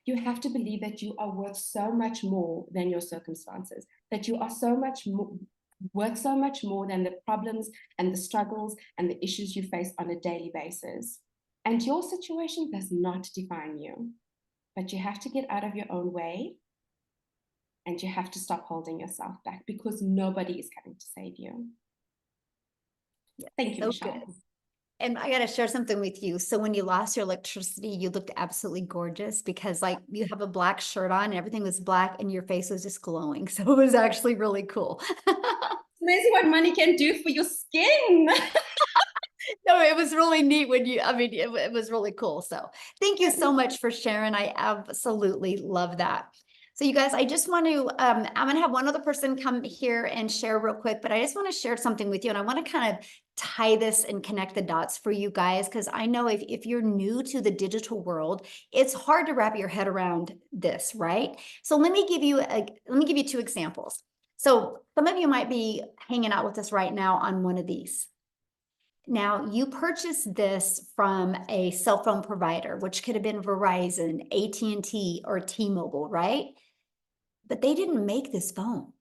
You have to believe that you are worth so much more than your circumstances, that you are so much more, worth so much more than the problems and the struggles and the issues you face on a daily basis. And your situation does not define you, but you have to get out of your own way and you have to stop holding yourself back because nobody is coming to save you. Yes, Thank you, so Michelle. good. And I got to share something with you. So when you lost your electricity, you looked absolutely gorgeous because like you have a black shirt on and everything was black and your face was just glowing. So it was actually really cool. Amazing what money can do for your skin. No, it was really neat when you, I mean, it was really cool. So thank you so much for sharing. I absolutely love that. So you guys, I just want to, I'm going to have one other person come here and share real quick, but I just want to share something with you. And I want to kind of tie this and connect the dots for you guys, because I know if you're new to the digital world, it's hard to wrap your head around this, right? So let me give you two examples. So some of you might be hanging out with us right now on one of these. Now, you purchased this from a cell phone provider, which could have been Verizon, AT&T, or T-Mobile, right? But they didn't make this phone.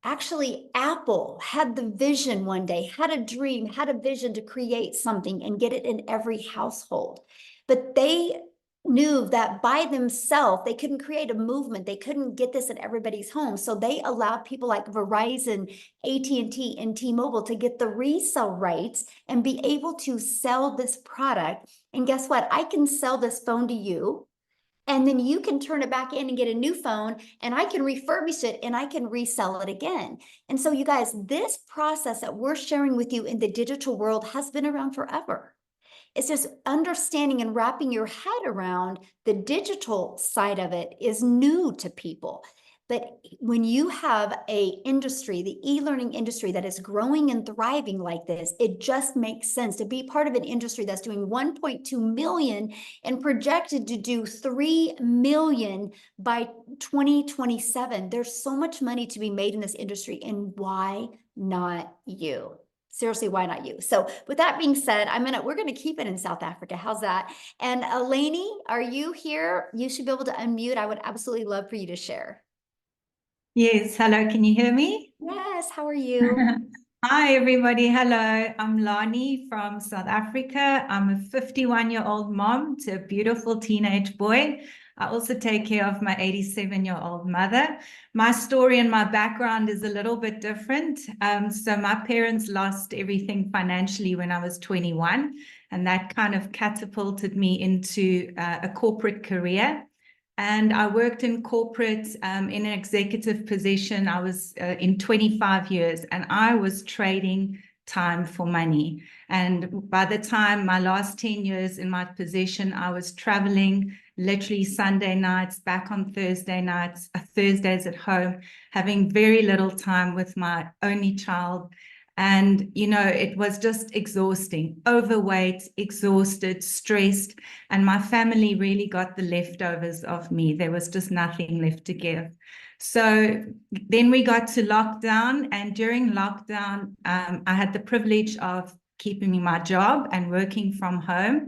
Actually, Apple had the vision one day, had a dream, had a vision to create something and get it in every household. But they knew that by themselves, they couldn't create a movement. They couldn't get this in everybody's home. So they allowed people like Verizon, AT&T, and T-Mobile to get the resale rights and be able to sell this product. And guess what? I can sell this phone to you. And then you can turn it back in and get a new phone, and I can refurbish it and I can resell it again. And so you guys, this process that we're sharing with you in the digital world has been around forever. It's just understanding and wrapping your head around the digital side of it is new to people. But when you have a industry, the e-learning industry that is growing and thriving like this, it just makes sense to be part of an industry that's doing 1.2 million and projected to do 3 million by 2027. There's so much money to be made in this industry, and why not you? Seriously, why not you? So with that being said, we're gonna keep it in South Africa. How's that? And Eleni, are you here? You should be able to unmute. I would absolutely love for you to share. Yes, hello, can you hear me? Yes, how are you? Hi, everybody. Hello, I'm Lani from South Africa. I'm a 51-year-old mom to a beautiful teenage boy. I also take care of my 87-year-old mother. My story and my background is a little bit different. So my parents lost everything financially when I was 21, and that kind of catapulted me into a corporate career. And I worked in corporate in an executive position. I was in 25 years, and I was trading time for money. And by the time my last 10 years in my position, I was traveling literally Sunday nights, back on Thursday nights, Thursdays at home, having very little time with my only child. And, you know, it was just exhausting, overweight, exhausted, stressed. And my family really got the leftovers of me. There was just nothing left to give. So then we got to lockdown. And during lockdown, I had the privilege of keeping my job and working from home.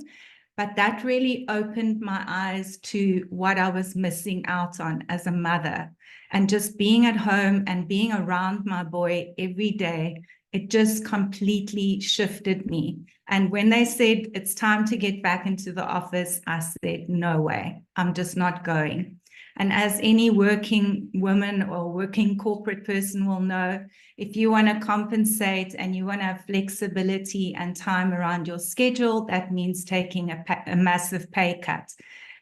But that really opened my eyes to what I was missing out on as a mother. And just being at home and being around my boy every day, it just completely shifted me. And when they said it's time to get back into the office, I said, no way, I'm just not going. And as any working woman or working corporate person will know, if you want to compensate and you want to have flexibility and time around your schedule, that means taking a massive pay cut.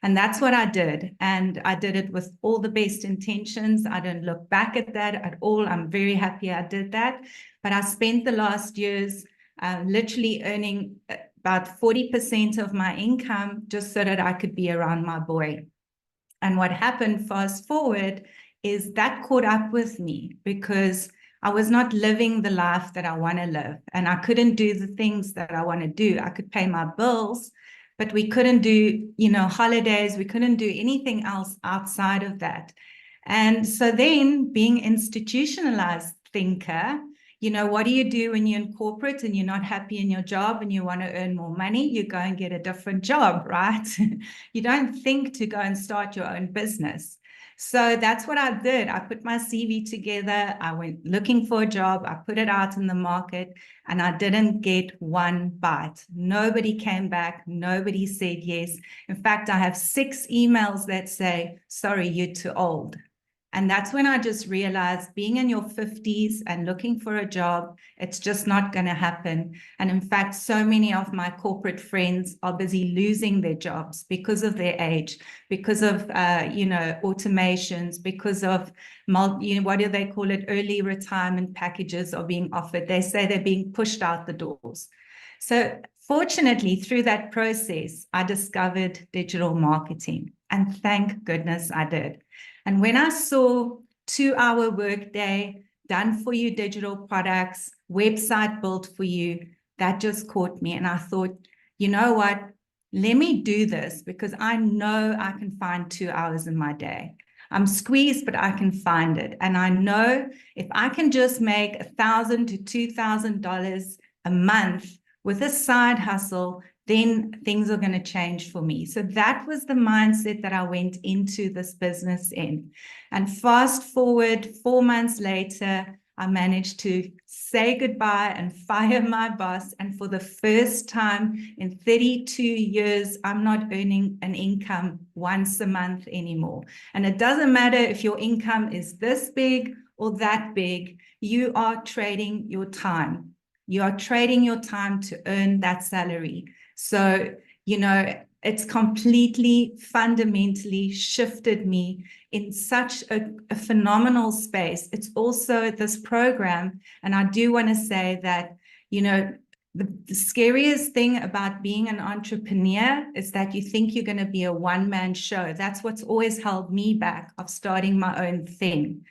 And that's what I did. And I did it with all the best intentions. I don't look back at that at all. I'm very happy I did that. But I spent the last years literally earning about 40% of my income just so that I could be around my boy. And what happened, fast forward, is that caught up with me because I was not living the life that I want to live. And I couldn't do the things that I want to do. I could pay my bills, but we couldn't do, you know, holidays. We couldn't do anything else outside of that. And so then, being institutionalized thinker, you know, what do you do when you're in corporate and you're not happy in your job and you want to earn more money? You go and get a different job, right? You don't think to go and start your own business. So that's what I did. I put my CV together. I went looking for a job. I put it out in the market, and I didn't get one bite. Nobody came back. Nobody said yes. In fact, I have 6 emails that say, sorry, you're too old. And that's when I just realized being in your 50s and looking for a job, it's just not going to happen. And in fact, so many of my corporate friends are busy losing their jobs because of their age, because of, automations, because of, what do they call it? Early retirement packages are being offered. They say they're being pushed out the doors. So fortunately, through that process, I discovered digital marketing. And thank goodness I did. And when I saw 2-hour workday, done for you digital products, website built for you, that just caught me. And I thought, you know what? Let me do this because I know I can find 2 hours in my day. I'm squeezed, but I can find it. And I know if I can just make $1,000 to $2,000 a month with a side hustle, then things are going to change for me. So that was the mindset that I went into this business in. And fast forward 4 months later, I managed to say goodbye and fire my boss. And for the first time in 32 years, I'm not earning an income once a month anymore. And it doesn't matter if your income is this big or that big, you are trading your time. You are trading your time to earn that salary. So, it's completely fundamentally shifted me in such a phenomenal space. It's also this program, and I do want to say that, the scariest thing about being an entrepreneur is that you think you're going to be a one-man show. That's what's always held me back of starting my own thing.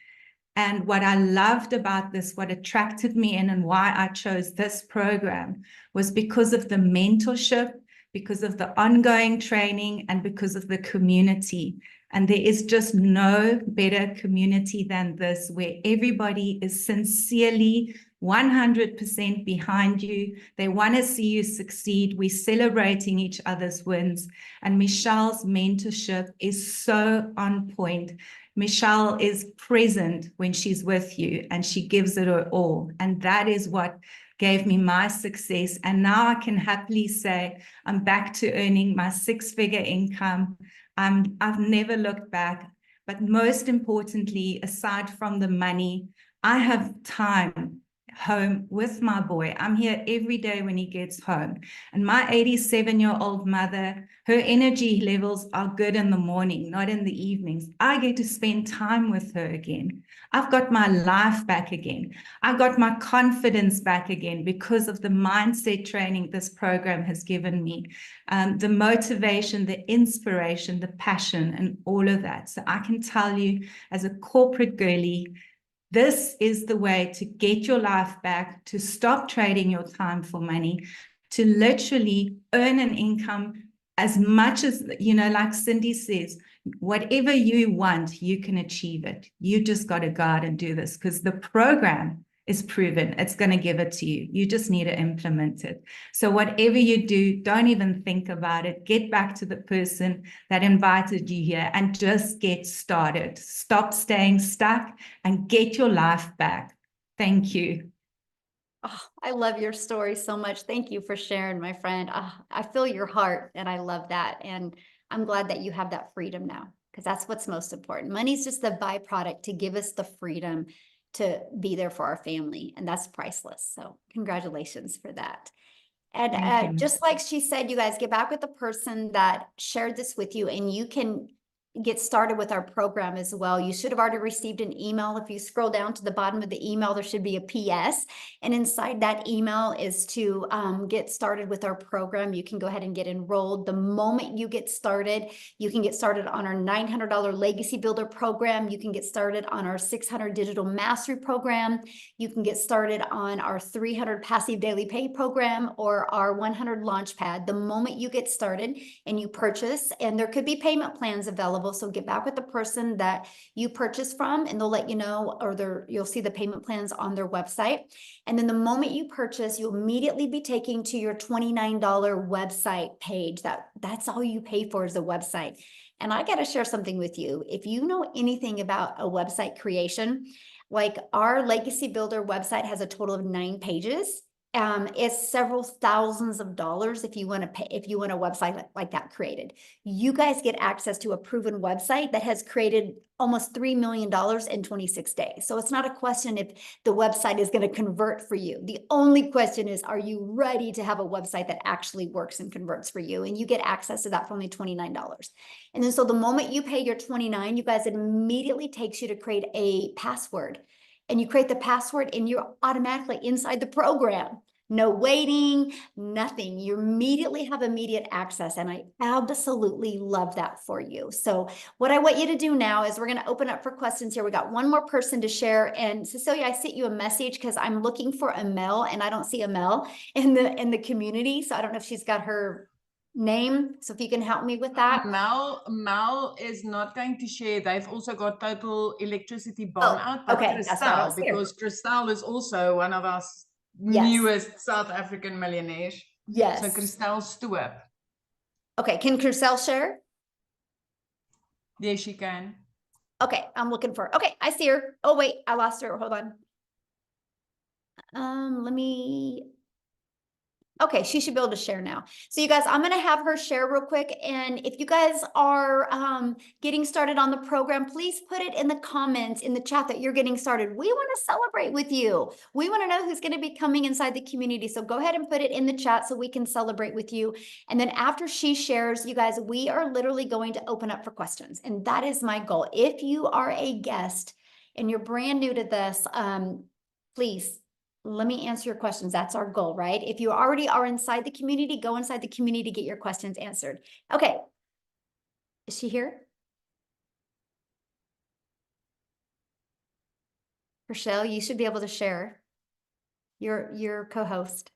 And what I loved about this, what attracted me in and why I chose this program was because of the mentorship, because of the ongoing training, and because of the community. And there is just no better community than this, where everybody is sincerely 100% behind you. They want to see you succeed. We're celebrating each other's wins. And Michelle's mentorship is so on point. Michelle is present when she's with you and she gives it her all. And that is what gave me my success. And now I can happily say I'm back to earning my 6-figure income. I've never looked back. But most importantly, aside from the money, I have time home with my boy. I'm here every day when he gets home. And my 87-year-old mother, her energy levels are good in the morning, not in the evenings. I get to spend time with her again. I've got my life back again. I got my confidence back again because of the mindset training this program has given me, the motivation, the inspiration, the passion, and all of that. So I can tell you, as a corporate girly, this is the way to get your life back, to stop trading your time for money, to literally earn an income as much as, like Cindy says, whatever you want, you can achieve it. You just got to go out and do this because the program is proven. It's going to give it to you. You just need to implement it. So whatever you do, don't even think about it. Get back to the person that invited you here and just get started. Stop staying stuck and get your life back. Thank you. Oh, I love your story so much. Thank you for sharing, my friend. I feel your heart and I love that. And I'm glad that you have that freedom now because that's what's most important. Money's just the byproduct to give us the freedom to be there for our family. And that's priceless. So congratulations for that. And just like she said, you guys get back with the person that shared this with you and you can get started with our program as well. You should have already received an email. If you scroll down to the bottom of the email, there should be a PS. And inside that email is to get started with our program. You can go ahead and get enrolled. The moment you get started, you can get started on our $900 Legacy Builder program. You can get started on our 600 Digital Mastery program. You can get started on our 300 Passive Daily Pay program or our 100 Launchpad. The moment you get started and you purchase, and there could be payment plans available. So get back with the person that you purchased from and they'll let you know, or you'll see the payment plans on their website. And then the moment you purchase, you'll immediately be taken to your $29 website page. That's all you pay for is a website. And I got to share something with you. If you know anything about a website creation, like our Legacy Builder website has a total of 9 pages. It's several thousands of dollars if you want to pay, if you want a website like that created. You guys get access to a proven website that has created almost $3 million in 26 days. So it's not a question if the website is going to convert for you. The only question is, are you ready to have a website that actually works and converts for you? And you get access to that for only $29. And then so the moment you pay your $29, you guys, it immediately takes you to create a password. And you create the password and you're automatically inside the program. No waiting, nothing. You immediately have immediate access. And I absolutely love that for you. So what I want you to do now is we're going to open up for questions here. We got one more person to share. And Cecilia, I sent you a message because I'm looking for Amel and I don't see Amel in the community. So I don't know if she's got her name. So if you can help me with that. Mel is not going to share. They've also got total electricity bomb out, but okay, that's what I was here. because Christelle is also one of our Yes. newest South African millionaires. Yes. So Christelle Stoop. Okay, can Christelle share? Yes, she can. Okay, I'm looking for her. Okay, I see her. Oh wait, I lost her. Hold on. Let me. Okay, she should be able to share now. So you guys, I'm going to have her share real quick. And if you guys are getting started on the program, please put it in the comments in the chat that you're getting started. We want to celebrate with you. We want to know who's going to be coming inside the community. So go ahead and put it in the chat so we can celebrate with you. And then after she shares, you guys, we are literally going to open up for questions. And that is my goal. If you are a guest and you're brand new to this, please, let me answer your questions. That's our goal, right? If you already are inside the community, go inside the community to get your questions answered. Okay. Is she here? Rochelle, you should be able to share your co-host.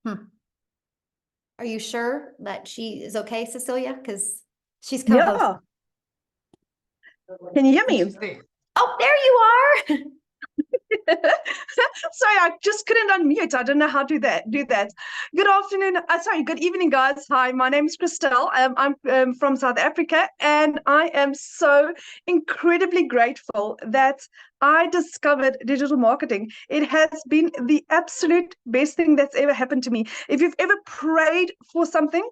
Are you sure that she is okay, Cecilia? Because she's co-host. Yeah. Can you hear me? Oh, there you are. Sorry, I just couldn't unmute. I don't know how to do that. Good afternoon. Sorry, good evening, guys. Hi, my name is Christelle. I'm from South Africa, and I am so incredibly grateful that I discovered digital marketing. It has been the absolute best thing that's ever happened to me. If you've ever prayed for something,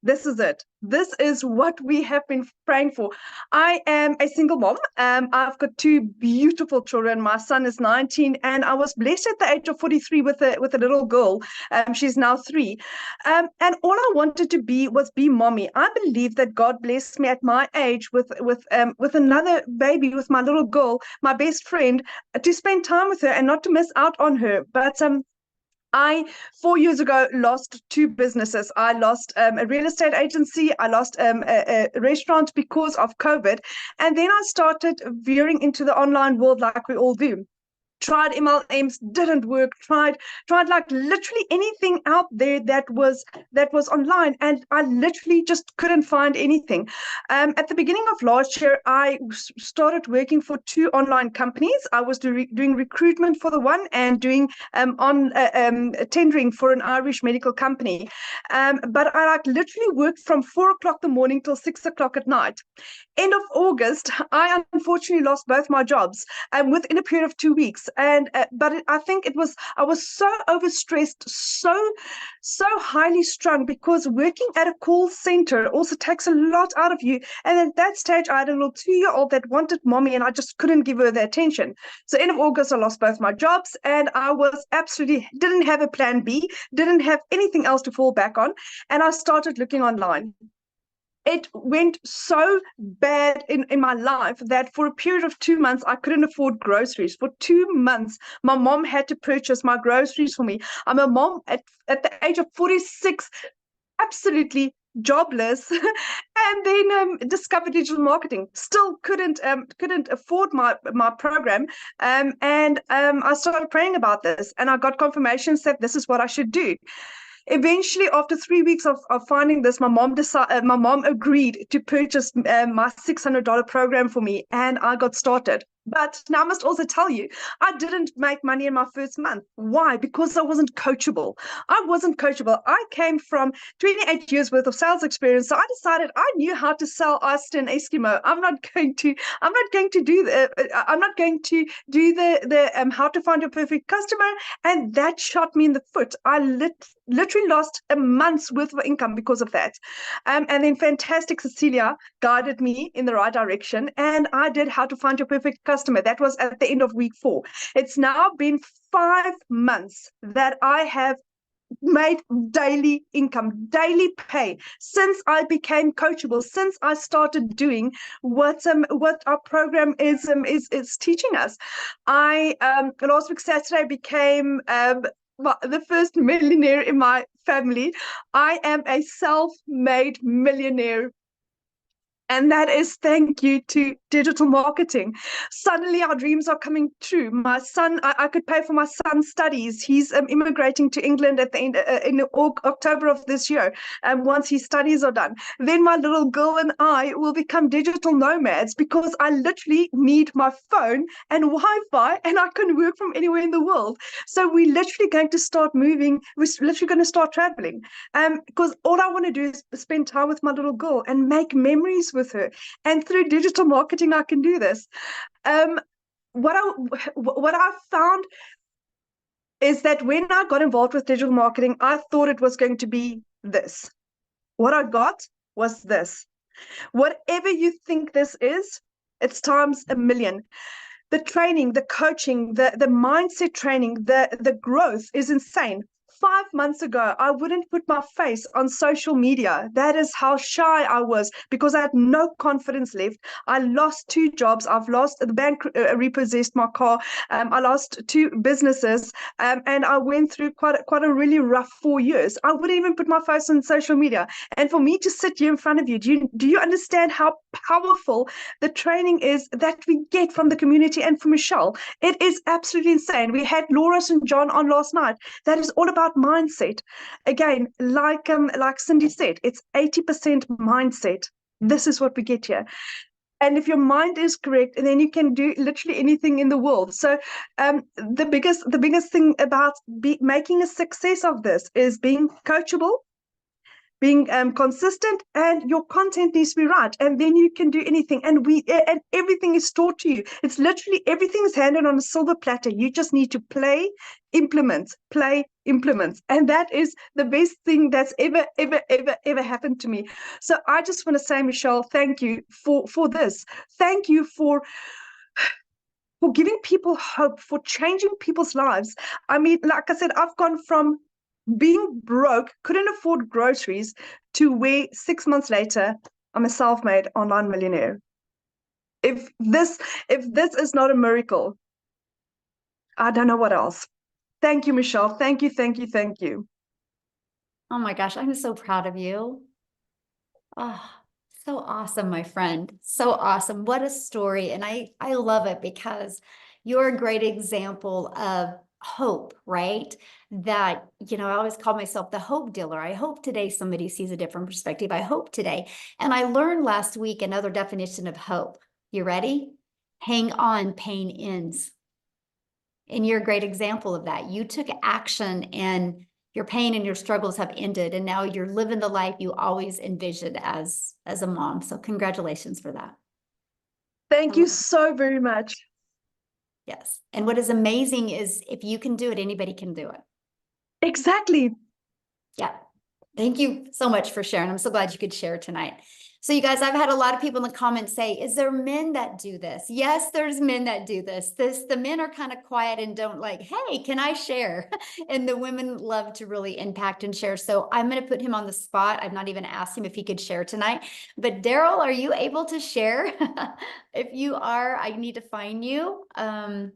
this is it. This is what we have been praying for. I am a single mom. I've got two beautiful children. My son is 19, and I was blessed at the age of 43 with a little girl. She's now 3. And all I wanted to be was be mommy. I believe that God blessed me at my age with another baby, with my little girl, my best friend, to spend time with her and not to miss out on her. But I, 4 years ago, lost 2 businesses. I lost a real estate agency. I lost a restaurant because of COVID. And then I started veering into the online world like we all do. Tried MLMs, didn't work, tried like literally anything out there that was online, and I literally just couldn't find anything. At the beginning of last year, I started working for 2 online companies. I was doing recruitment for the one and doing tendering for an Irish medical company. But I like literally worked from 4 o'clock in the morning till 6 o'clock at night. End of August, I unfortunately lost both my jobs within a period of 2 weeks. And but I think I was so overstressed, so highly strung, because working at a call center also takes a lot out of you. And at that stage, I had a little 2-year-old that wanted mommy, and I just couldn't give her the attention. So end of August, I lost both my jobs, and I was absolutely didn't have a plan B, didn't have anything else to fall back on, and I started looking online. It went so bad in my life that for a period of 2 months, I couldn't afford groceries. For 2 months, my mom had to purchase my groceries for me. I'm a mom at the age of 46, absolutely jobless, and then discovered digital marketing. Still couldn't afford my program, and I started praying about this, and I got confirmations that this is what I should do. Eventually, after 3 weeks of finding this, my mom agreed to purchase my $600 program for me, and I got started. But now I must also tell you, I didn't make money in my first month. Why? Because I wasn't coachable. I wasn't coachable. I came from 28 years worth of sales experience. So I decided I knew how to sell oyster and Eskimo. I'm not going to do the how to find your perfect customer. And that shot me in the foot. I literally lost a month's worth of income because of that. And then fantastic Cecilia guided me in the right direction, and I did how to find your perfect customer. That was at the end of week 4. It's now been 5 months that I have made daily income, daily pay, since I became coachable, since I started doing what our program is teaching us. I last week Saturday became the first millionaire in my family. I am a self-made millionaire. And that is thank you to digital marketing. Suddenly our dreams are coming true. My son, I could pay for my son's studies. He's immigrating to England at the end in October of this year. Once his studies are done, then my little girl and I will become digital nomads because I literally need my phone and Wi-Fi, and I can work from anywhere in the world. So we're literally going to start moving. We're literally going to start traveling. Because all I want to do is spend time with my little girl and make memories with her. And through digital marketing, I can do this. What I found is that when I got involved with digital marketing, I thought it was going to be this. What I got was this. Whatever you think this is, it's times a million. The training, the coaching, the mindset training, the growth is insane. 5 months ago, I wouldn't put my face on social media. That is how shy I was because I had no confidence left. I lost 2 jobs. I've lost the bank, repossessed my car. I lost 2 businesses, and I went through quite a really rough 4 years. I wouldn't even put my face on social media. And for me to sit here in front of you, do you understand how powerful the training is that we get from the community and from Michelle? It is absolutely insane. We had Laura and John on last night. That is all about mindset. Again, like Cindy said, it's 80% mindset. This is what we get here. And if your mind is correct, then you can do literally anything in the world. So the biggest thing about making a success of this is being coachable, being consistent, and your content needs to be right, and then you can do anything. And everything is taught to you. It's literally everything is handed on a silver platter. You just need to play, implement, and that is the best thing that's ever happened to me. So I just want to say, Michelle, thank you for this. Thank you for giving people hope, for changing people's lives. I mean, like I said, I've gone from being broke, couldn't afford groceries, to where 6 months later, I'm a self-made online millionaire. If this is not a miracle, I don't know what else. Thank you, Michelle. Thank you. Oh my gosh, I'm so proud of you. Oh, so awesome, my friend. So awesome. What a story. And I love it because you're a great example of hope, right? That, I always call myself the hope dealer. I hope today somebody sees a different perspective. I hope today. And I learned last week another definition of hope. You ready? Hang on, pain ends. And you're a great example of that. You took action and your pain and your struggles have ended. And now you're living the life you always envisioned as a mom. So congratulations for that. Thank you so very much. Yes. And what is amazing is if you can do it, anybody can do it. Exactly. Yeah. Thank you so much for sharing. I'm so glad you could share tonight. So you guys, I've had a lot of people in the comments say, is there men that do this? Yes, there's men that do this. The men are kind of quiet and don't like, hey, can I share? And the women love to really impact and share. So I'm going to put him on the spot. I've not even asked him if he could share tonight. But Daryl, are you able to share? If you are, I need to find you. Do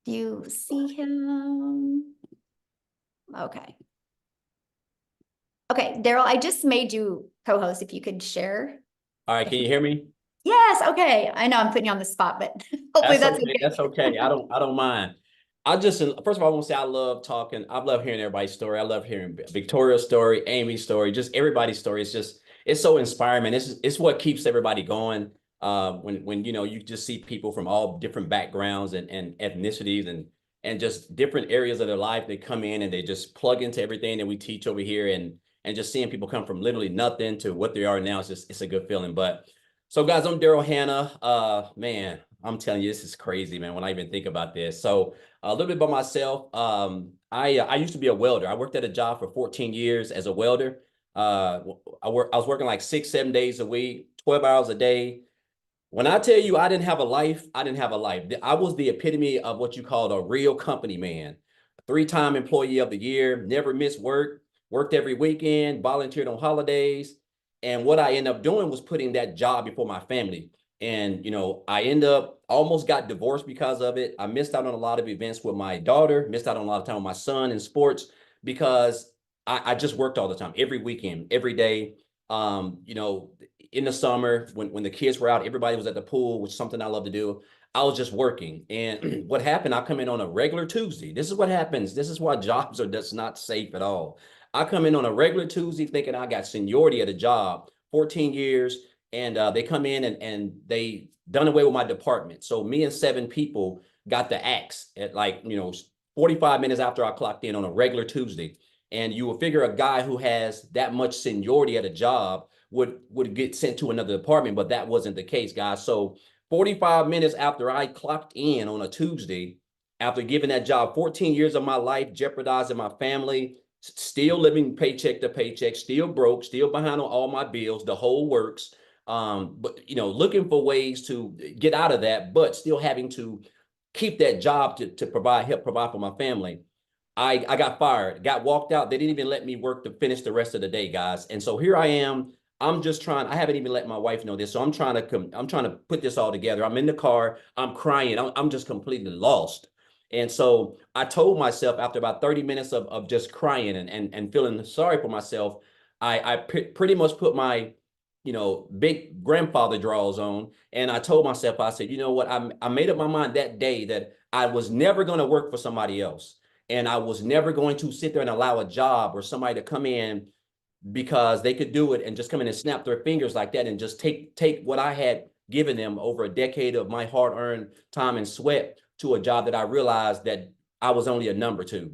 you see him? Okay. Okay, Daryl, I just made you co-host if you could share. All right, can you hear me? Yes, okay. I know I'm putting you on the spot, but hopefully that's okay. That's okay. I don't mind. First of all, I want to say I love talking. I love hearing everybody's story. I love hearing Victoria's story, Amy's story, just everybody's story. It's so inspiring, man. It's what keeps everybody going. when you know, you just see people from all different backgrounds and ethnicities and just different areas of their life. They come in and they just plug into everything that we teach over here, and just seeing people come from literally nothing to what they are now, it's a good feeling. But so guys, I'm Daryl Hannah. Man, I'm telling you, this is crazy, man, when I even think about this. So a little bit about myself. I used to be a welder. I worked at a job for 14 years as a welder. I was working like 6, 7 days a week, 12 hours a day. When I tell you I didn't have a life, I didn't have a life. I was the epitome of what you called a real company man. 3-time employee of the year, never missed work, worked every weekend, volunteered on holidays. And what I ended up doing was putting that job before my family. And, you know, I end up almost got divorced because of it. I missed out on a lot of events with my daughter, missed out on a lot of time with my son in sports because I just worked all the time, every weekend, every day. You know, in the summer when the kids were out, everybody was at the pool, which is something I love to do. I was just working. And what happened, I come in on a regular Tuesday. This is what happens. This is why jobs are just not safe at all. I come in on a regular Tuesday thinking I got seniority at a job, 14 years, and they come in and they done away with my department. So me and 7 people got the axe at, like, you know, 45 minutes after I clocked in on a regular Tuesday. And you will figure a guy who has that much seniority at a job would get sent to another department, but that wasn't the case, guys. So 45 minutes after I clocked in on a Tuesday, after giving that job 14 years of my life, jeopardizing my family, still living paycheck to paycheck, still broke, still behind on all my bills, the whole works. But you know, looking for ways to get out of that, but still having to keep that job to help provide for my family. I got fired, got walked out. They didn't even let me work to finish the rest of the day, guys. And so here I am. I'm just trying. I haven't even let my wife know this, so I'm trying to put this all together. I'm in the car. I'm crying. I'm just completely lost. And so I told myself after about 30 minutes of just crying and feeling sorry for myself, I pretty much put my, you know, big grandfather draws on, and I told myself, I said, you know what? I made up my mind that day that I was never going to work for somebody else. And I was never going to sit there and allow a job or somebody to come in because they could do it and just come in and snap their fingers like that and just take what I had given them over a decade of my hard-earned time and sweat to a job that I realized that I was only a number to.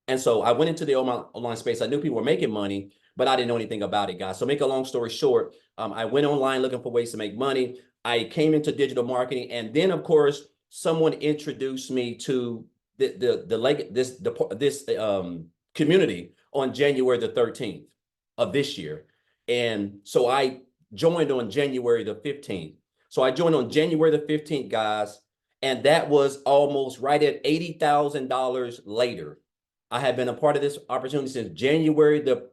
And so I went into the online space. I knew people were making money, but I didn't know anything about it, guys. So make a long story short, I went online looking for ways to make money. I came into digital marketing, and then of course someone introduced me to this community on January the 13th of this year. And so I joined on January the 15th. So I joined on January the 15th, guys, and that was almost right at $80,000 later. I have been a part of this opportunity since January the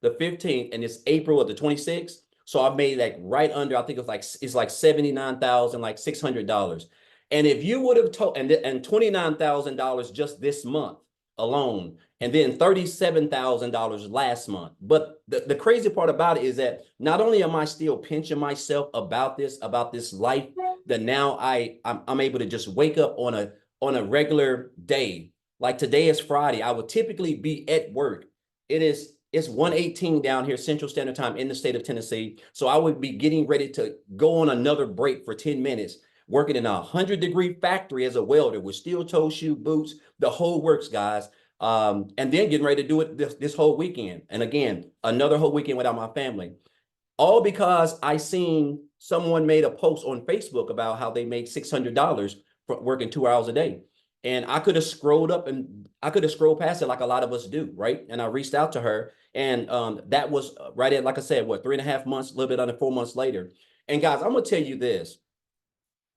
15th, and it's April of the 26th. So I made like right under, I think it's like $79,000, like $600. And if you would have told, and $29,000 just this month alone, and then $37,000 last month. But the crazy part about it is that not only am I still pinching myself about this life, that now I'm able to just wake up on a regular day. Like today is Friday. I would typically be at work. It's 1:18 down here Central Standard Time in the state of Tennessee. So I would be getting ready to go on another break for 10 minutes, working in a 100-degree factory as a welder with steel toe shoe boots, the whole works, guys. And then getting ready to do it this whole weekend. And again, another whole weekend without my family. All because I seen someone made a post on Facebook about how they made $600 for working 2 hours a day. And I could have scrolled up and I could have scrolled past it like a lot of us do, right? And I reached out to her, and that was right at, like I said, what, 3.5 months, a little bit under 4 months later. And guys, I'm gonna tell you this.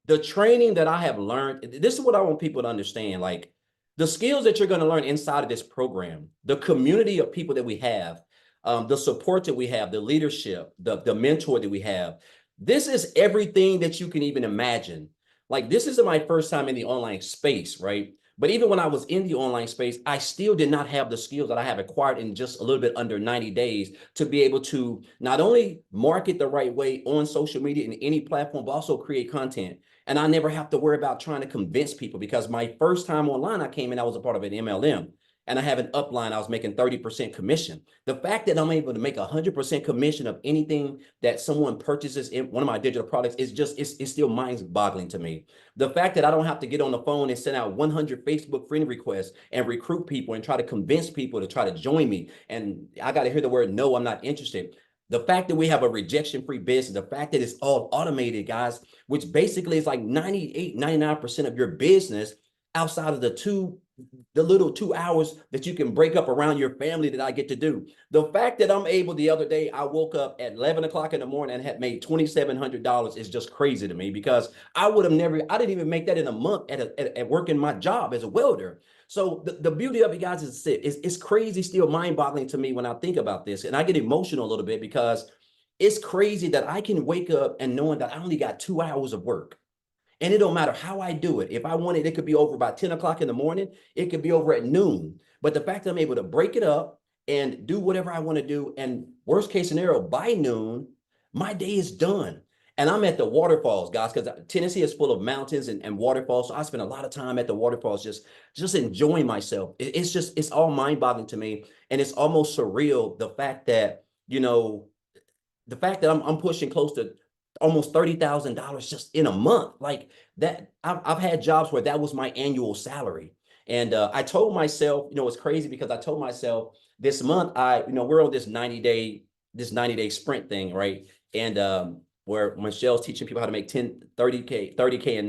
The training that I have learned, this is what I want people to understand. Like the skills that you're going to learn inside of this program, the community of people that we have, the support that we have, the leadership, the mentor that we have. This is everything that you can even imagine. Like this isn't my first time in the online space, right? But even when I was in the online space, I still did not have the skills that I have acquired in just a little bit under 90 days to be able to not only market the right way on social media in any platform, but also create content. And I never have to worry about trying to convince people, because my first time online, I came in, I was a part of an MLM. and I have an upline, I was making 30% commission. The fact that I'm able to make 100% commission of anything that someone purchases in one of my digital products is just, it's still mind-boggling to me. The fact that I don't have to get on the phone and send out 100 Facebook friend requests and recruit people and try to convince people to try to join me. And I got to hear the word, no, I'm not interested. The fact that we have a rejection-free business, the fact that it's all automated, guys, which basically is like 98, 99% of your business outside of the little 2 hours that you can break up around your family that I get to do. The fact that I'm able, the other day, I woke up at 11 o'clock in the morning and had made $2,700 is just crazy to me, because I didn't even make that in a month at working my job as a welder. So the beauty of it, guys, is it's crazy, still mind-boggling to me when I think about this. And I get emotional a little bit, because it's crazy that I can wake up and knowing that I only got 2 hours of work. And it don't matter how I do it. If I want it, it could be over by 10 o'clock in the morning. It could be over at noon. But the fact that I'm able to break it up and do whatever I want to do, and worst case scenario, by noon, my day is done. And I'm at the waterfalls, guys, because Tennessee is full of mountains and waterfalls. So I spend a lot of time at the waterfalls, just enjoying myself. It's all mind-boggling to me. And it's almost surreal, the fact that, I'm pushing close to almost $30,000 just in a month. Like that, I've had jobs where that was my annual salary. And I told myself, it's crazy, because I told myself this month, we're on this 90-day sprint thing, right? And where Michelle's teaching people how to make 30K in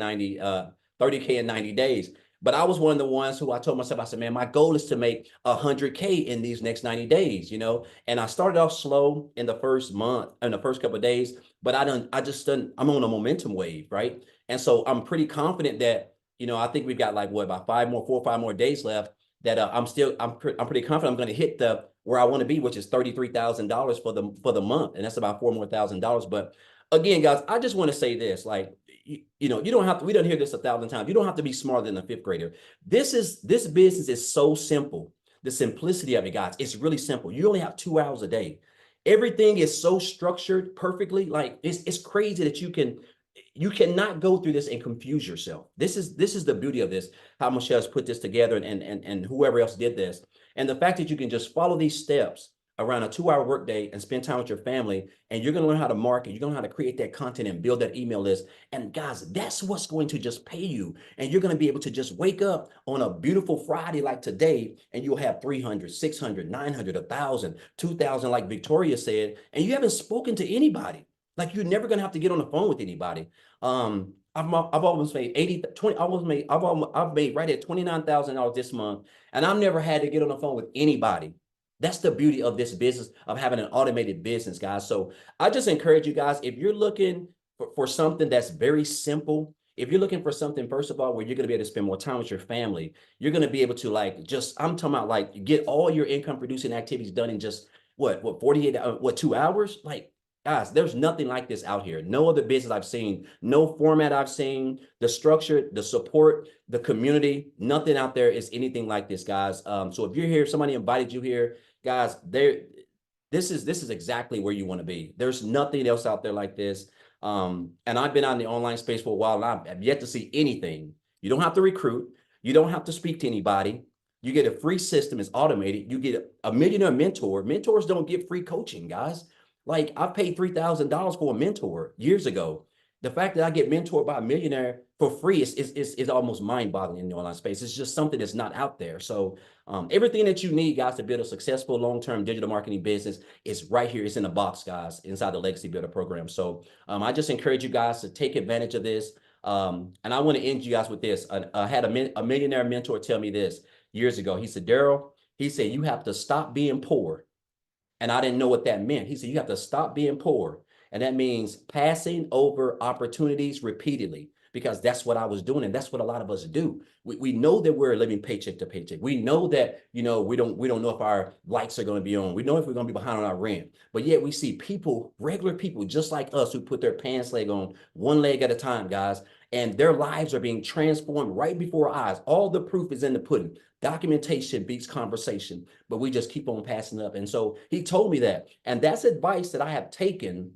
90 days. But I was one of the ones who I told myself, I said, man, my goal is to make 100K in these next 90 days, and I started off slow in the first month, in the first couple of days, but I'm on a momentum wave, right? And so I'm pretty confident that, I think we've got like about 4 or 5 more days left, that I'm pretty confident I'm going to hit where I want to be, which is $33,000 for the month. And that's about $4,000 more. But again, guys, I just want to say this, like, you don't have to, we don't hear this 1,000 times. You don't have to be smarter than a 5th grader. This business is so simple. The simplicity of it, guys, it's really simple. You only have 2 hours a day. Everything is so structured perfectly. Like it's crazy that you cannot go through this and confuse yourself. This is the beauty of this, how Michelle's put this together, and whoever else did this. And the fact that you can just follow these steps around a 2-hour workday and spend time with your family, and you're going to learn how to market, you're going to learn how to create that content and build that email list. And guys, that's what's going to just pay you. And you're going to be able to just wake up on a beautiful Friday like today, and you'll have 300, 600, 900, 1,000, 2,000, like Victoria said, and you haven't spoken to anybody. Like, you're never going to have to get on the phone with anybody. I've almost made I've made right at $29,000 this month, and I've never had to get on the phone with anybody. That's the beauty of this business, of having an automated business, guys. So I just encourage you guys, if you're looking for something that's very simple, if you're looking for something, first of all, where you're going to be able to spend more time with your family, you're going to be able to I'm talking about like get all your income producing activities done in just what 48, 2 hours? Like, guys, there's nothing like this out here. No other business I've seen, no format I've seen, the structure, the support, the community, nothing out there is anything like this, guys. So if you're here, somebody invited you here, guys, this is exactly where you want to be. There's nothing else out there like this. And I've been out in the online space for a while, and I've yet to see anything. You don't have to recruit. You don't have to speak to anybody. You get a free system. It's automated. You get a millionaire mentor. Mentors don't give free coaching, guys. Like, I paid $3,000 for a mentor years ago. The fact that I get mentored by a millionaire for free is almost mind-boggling in the online space. It's just something that's not out there. So everything that you need, guys, to build a successful long-term digital marketing business is right here. It's in the box, guys, inside the Legacy Builder program. So I just encourage you guys to take advantage of this. And I want to end you guys with this. I had a millionaire mentor tell me this years ago. He said, Daryl, he said, you have to stop being poor. And I didn't know what that meant. He said, you have to stop being poor. And that means passing over opportunities repeatedly, because that's what I was doing. And that's what a lot of us do. We know that we're living paycheck to paycheck. We know that, we don't know if our lights are going to be on. We know if we're going to be behind on our rent. But yet we see people, regular people just like us, who put their pants leg on one leg at a time, guys. And their lives are being transformed right before our eyes. All the proof is in the pudding. Documentation beats conversation, but we just keep on passing up. And so he told me that. And that's advice that I have taken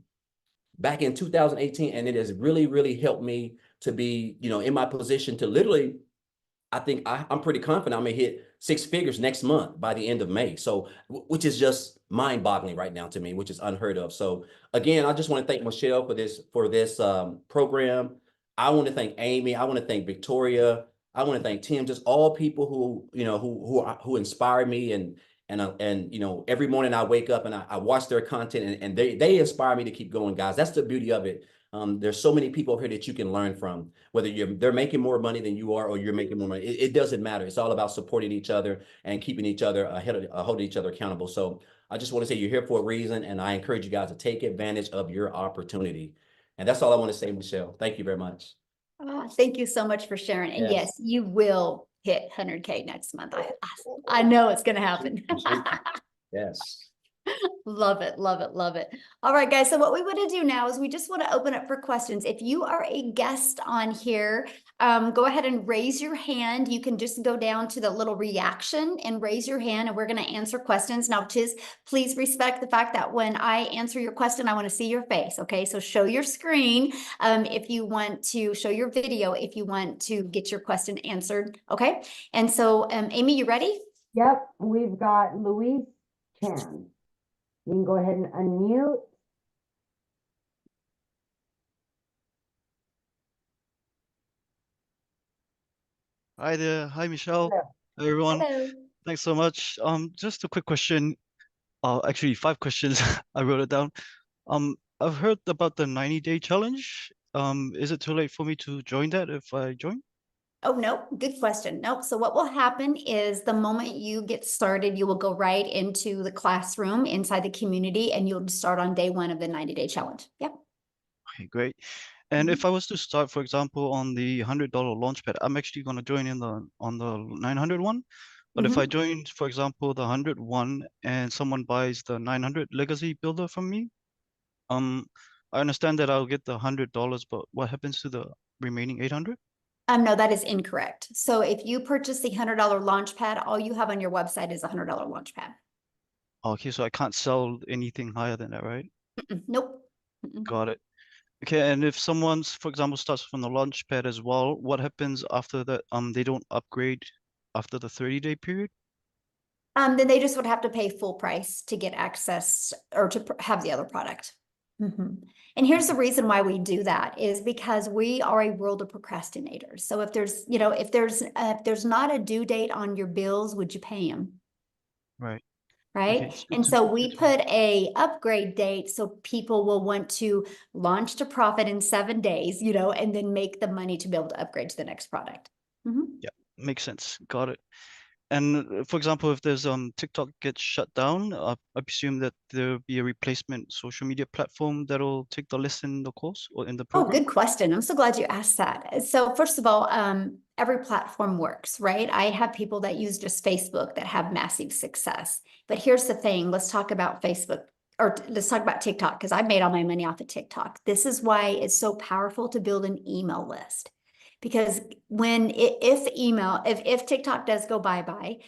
back in 2018. And it has really, really helped me to be, in my position to literally, I think I'm pretty confident I'm gonna hit 6 figures next month by the end of May. So, which is just mind boggling right now to me, which is unheard of. So again, I just want to thank Michelle for this program. I want to thank Amy. I want to thank Victoria. I want to thank Tim, just all people who, who inspire me and every morning I wake up and I watch their content and they inspire me to keep going, guys. That's the beauty of it. There's so many people here that you can learn from, whether they're making more money than you are or you're making more money. It doesn't matter. It's all about supporting each other and keeping each other holding each other accountable. So I just want to say you're here for a reason, and I encourage you guys to take advantage of your opportunity. And that's all I want to say, Michelle. Thank you very much. Oh, thank you so much for sharing. And yes, you will hit 100K next month. I know it's going to happen. Yes. Love it, love it, love it. All right, guys. So what we want to do now is we just want to open up for questions. If you are a guest on here, go ahead and raise your hand. You can just go down to the little reaction and raise your hand, and we're going to answer questions. Now, please respect the fact that when I answer your question, I want to see your face. Okay, so show your screen if you want to show your video, if you want to get your question answered. Okay, and so Amy, you ready? Yep, we've got Louise Chan. You can go ahead and unmute. Hi there. Hi, Michelle. Hello. Hi, everyone. Hello. Thanks so much. Just a quick question. Actually, 5 questions. I wrote it down. I've heard about the 90-day challenge. Is it too late for me to join that if I join? Oh, no, good question. Nope. So what will happen is the moment you get started, you will go right into the classroom inside the community and you'll start on day 1 of the 90-day challenge. Yep. Okay, great. And if I was to start, for example, on the $100 launchpad, I'm actually going to join in on the 900 one. But if I join, for example, the 100 one and someone buys the 900 legacy builder from me, I understand that I'll get the $100, but what happens to the remaining 800? No, that is incorrect. So if you purchase the $100 launch pad, all you have on your website is a $100 launch pad. Okay, so I can't sell anything higher than that, right? Nope. Got it. Okay, and if someone's, for example, starts from the launch pad as well, what happens after that? They don't upgrade after the 30-day period? Then they just would have to pay full price to get access or to have the other product. And here's the reason why we do that is because we are a world of procrastinators. So if there's, if there's not a due date on your bills, would you pay them? Right. Right. Okay, And so we put a upgrade date so people will want to launch to profit in 7 days, and then make the money to be able to upgrade to the next product. Yeah, makes sense. Got it. And for example, if there's TikTok gets shut down, I presume that there'll be a replacement social media platform that'll take the lesson in the course or in the Oh, program. good question. I'm so glad you asked that. So first of all, every platform works, right? I have people that use just Facebook that have massive success. But here's the thing. Let's talk about Facebook, or let's talk about TikTok, because I made all my money off of TikTok. This is why it's so powerful to build an email list. Because if TikTok does go bye-bye,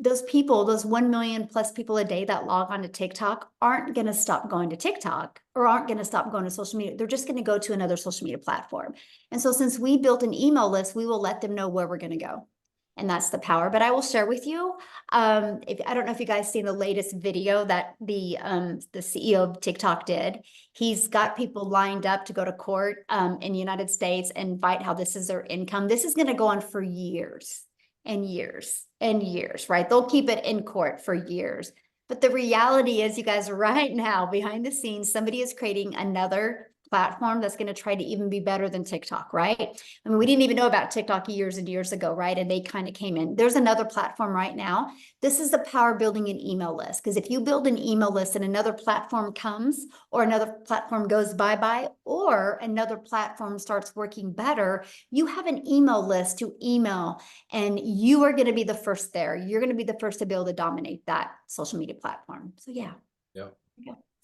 those 1 million plus people a day that log on to TikTok aren't going to stop going to TikTok or aren't going to stop going to social media. They're just going to go to another social media platform. And so since we built an email list, we will let them know where we're going to go. And that's the power. But I will share with you, I don't know if you guys seen the latest video that the CEO of TikTok did. He's got people lined up to go to court in the United States and fight how this is their income. This is going to go on for years and years and years, right? They'll keep it in court for years. But the reality is, you guys, right now, behind the scenes, somebody is creating another platform that's going to try to even be better than TikTok, right? I mean, we didn't even know about TikTok years and years ago, right? And they kind of came in. There's another platform right now. This is the power of building an email list. Because if you build an email list and another platform comes, or another platform goes bye-bye, or another platform starts working better, you have an email list to email, and you are going to be the first there. You're going to be the first to be able to dominate that social media platform. So yeah. Yeah.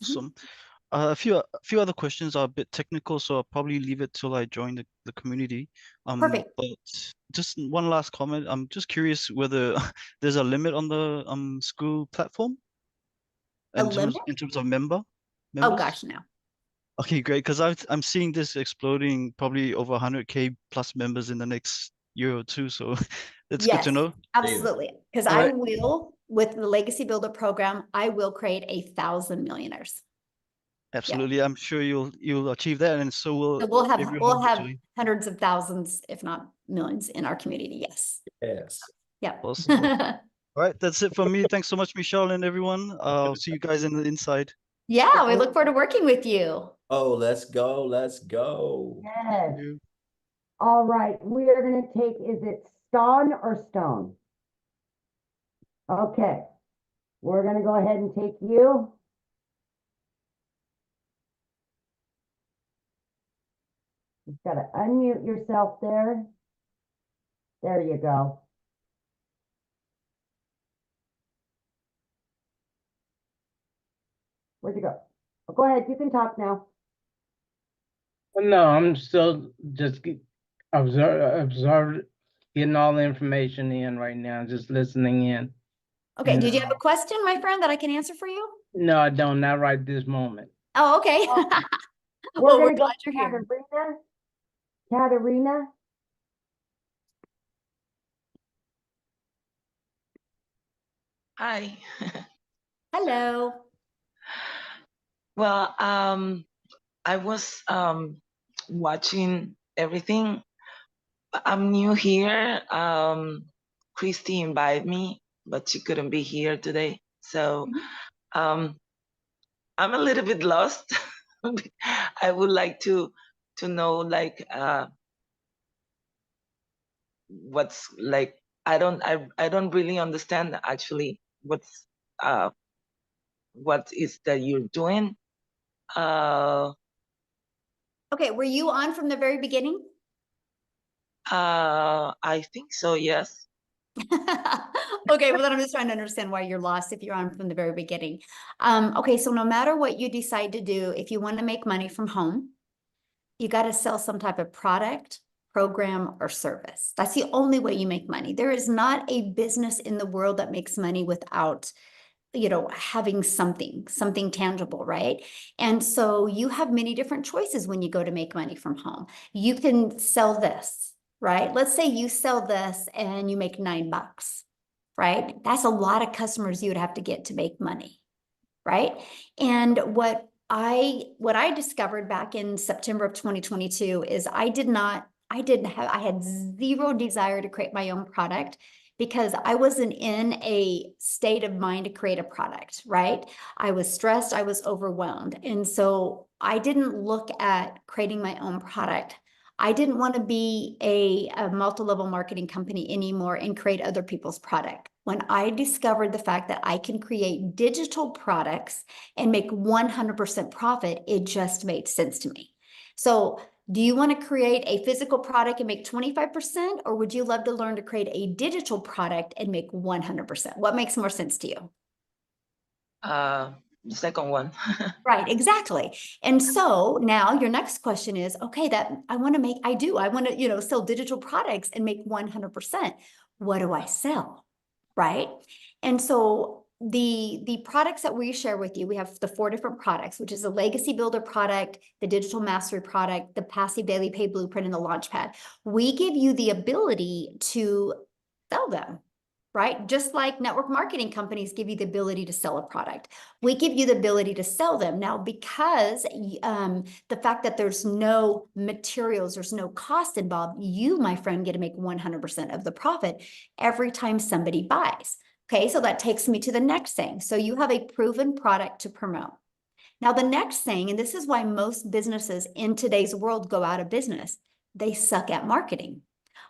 Awesome. A few other questions are a bit technical, so I'll probably leave it till I join the community. Perfect. But just one last comment. I'm just curious whether there's a limit on the school platform in terms of members. Oh gosh, no. Okay, great. Because I'm seeing this exploding, probably over 100K plus members in the next euro too. So that's good Yes, to know. absolutely. Because All I right. will, with the Legacy Builder program, I will create 1,000 millionaires. Absolutely. I'm sure you'll achieve that, and so will So we'll everyone who have joins. hundreds of thousands, if not millions, in our community. Yes. Yes. Yeah. Awesome. All right, that's it from me. Thanks so much, Michelle, and everyone. I'll see you guys in the inside. Yeah, we look forward to working with you. Oh, let's go. Let's go. Yes. Thank you. All right, we are going to take, is it Stone or Stone? Okay, we're going to go ahead and take you. You've got to unmute yourself there. There you go. Where'd you go? Oh, go ahead, you can talk now. No, I'm still just observe, getting all the information in right now, just listening in. Okay, And, did you have a question, my friend, that I can answer for you? No, I don't, not right this moment. Oh, okay. We're Well, going we're to go glad you're here. Katarina. Katarina. Hi. Hello. Well, I was watching everything. I'm new here. Christy invited me, but she couldn't be here today. So I'm a little bit lost. I would like to know like what's like I don't really understand actually what is that you're doing. Okay, were you on from the very beginning? I think so, yes. Okay, well then I'm just trying to understand why you're lost if you're on from the very beginning. Okay, so no matter what you decide to do, if you want to make money from home, you got to sell some type of product, program, or service. That's the only way you make money. There is not a business in the world that makes money without, you know, having something tangible, right? And so you have many different choices when you go to make money from home. You can sell this, right? Let's say you sell this and you make $9, right? That's a lot of customers you would have to get to make money, right? And what I discovered back in September of 2022 is I had zero desire to create my own product because I wasn't in a state of mind to create a product, right? I was stressed, I was overwhelmed. And so I didn't look at creating my own product. I didn't want to be a multi-level marketing company anymore and create other people's product. When I discovered the fact that I can create digital products and make 100% profit, it just made sense to me. So do you want to create a physical product and make 25%, or would you love to learn to create a digital product and make 100%? What makes more sense to you? The second one. Right, exactly. And so now your next question is, okay, that I want to, you know, sell digital products and make 100%. What do I sell? Right? And so the products that we share with you, we have the 4 different products, which is the Legacy Builder product, the Digital Mastery product, the Passive Daily Pay Blueprint, and the Launchpad. We give you the ability to sell them, right? Just like network marketing companies give you the ability to sell a product. We give you the ability to sell them. Now, because the fact that there's no materials, there's no cost involved, you, my friend, get to make 100% of the profit every time somebody buys. Okay, so that takes me to the next thing. So you have a proven product to promote. Now, the next thing, and this is why most businesses in today's world go out of business, they suck at marketing.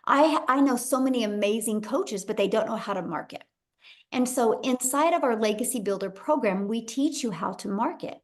I know so many amazing coaches, but they don't know how to market. And so inside of our Legacy Builder program, we teach you how to market.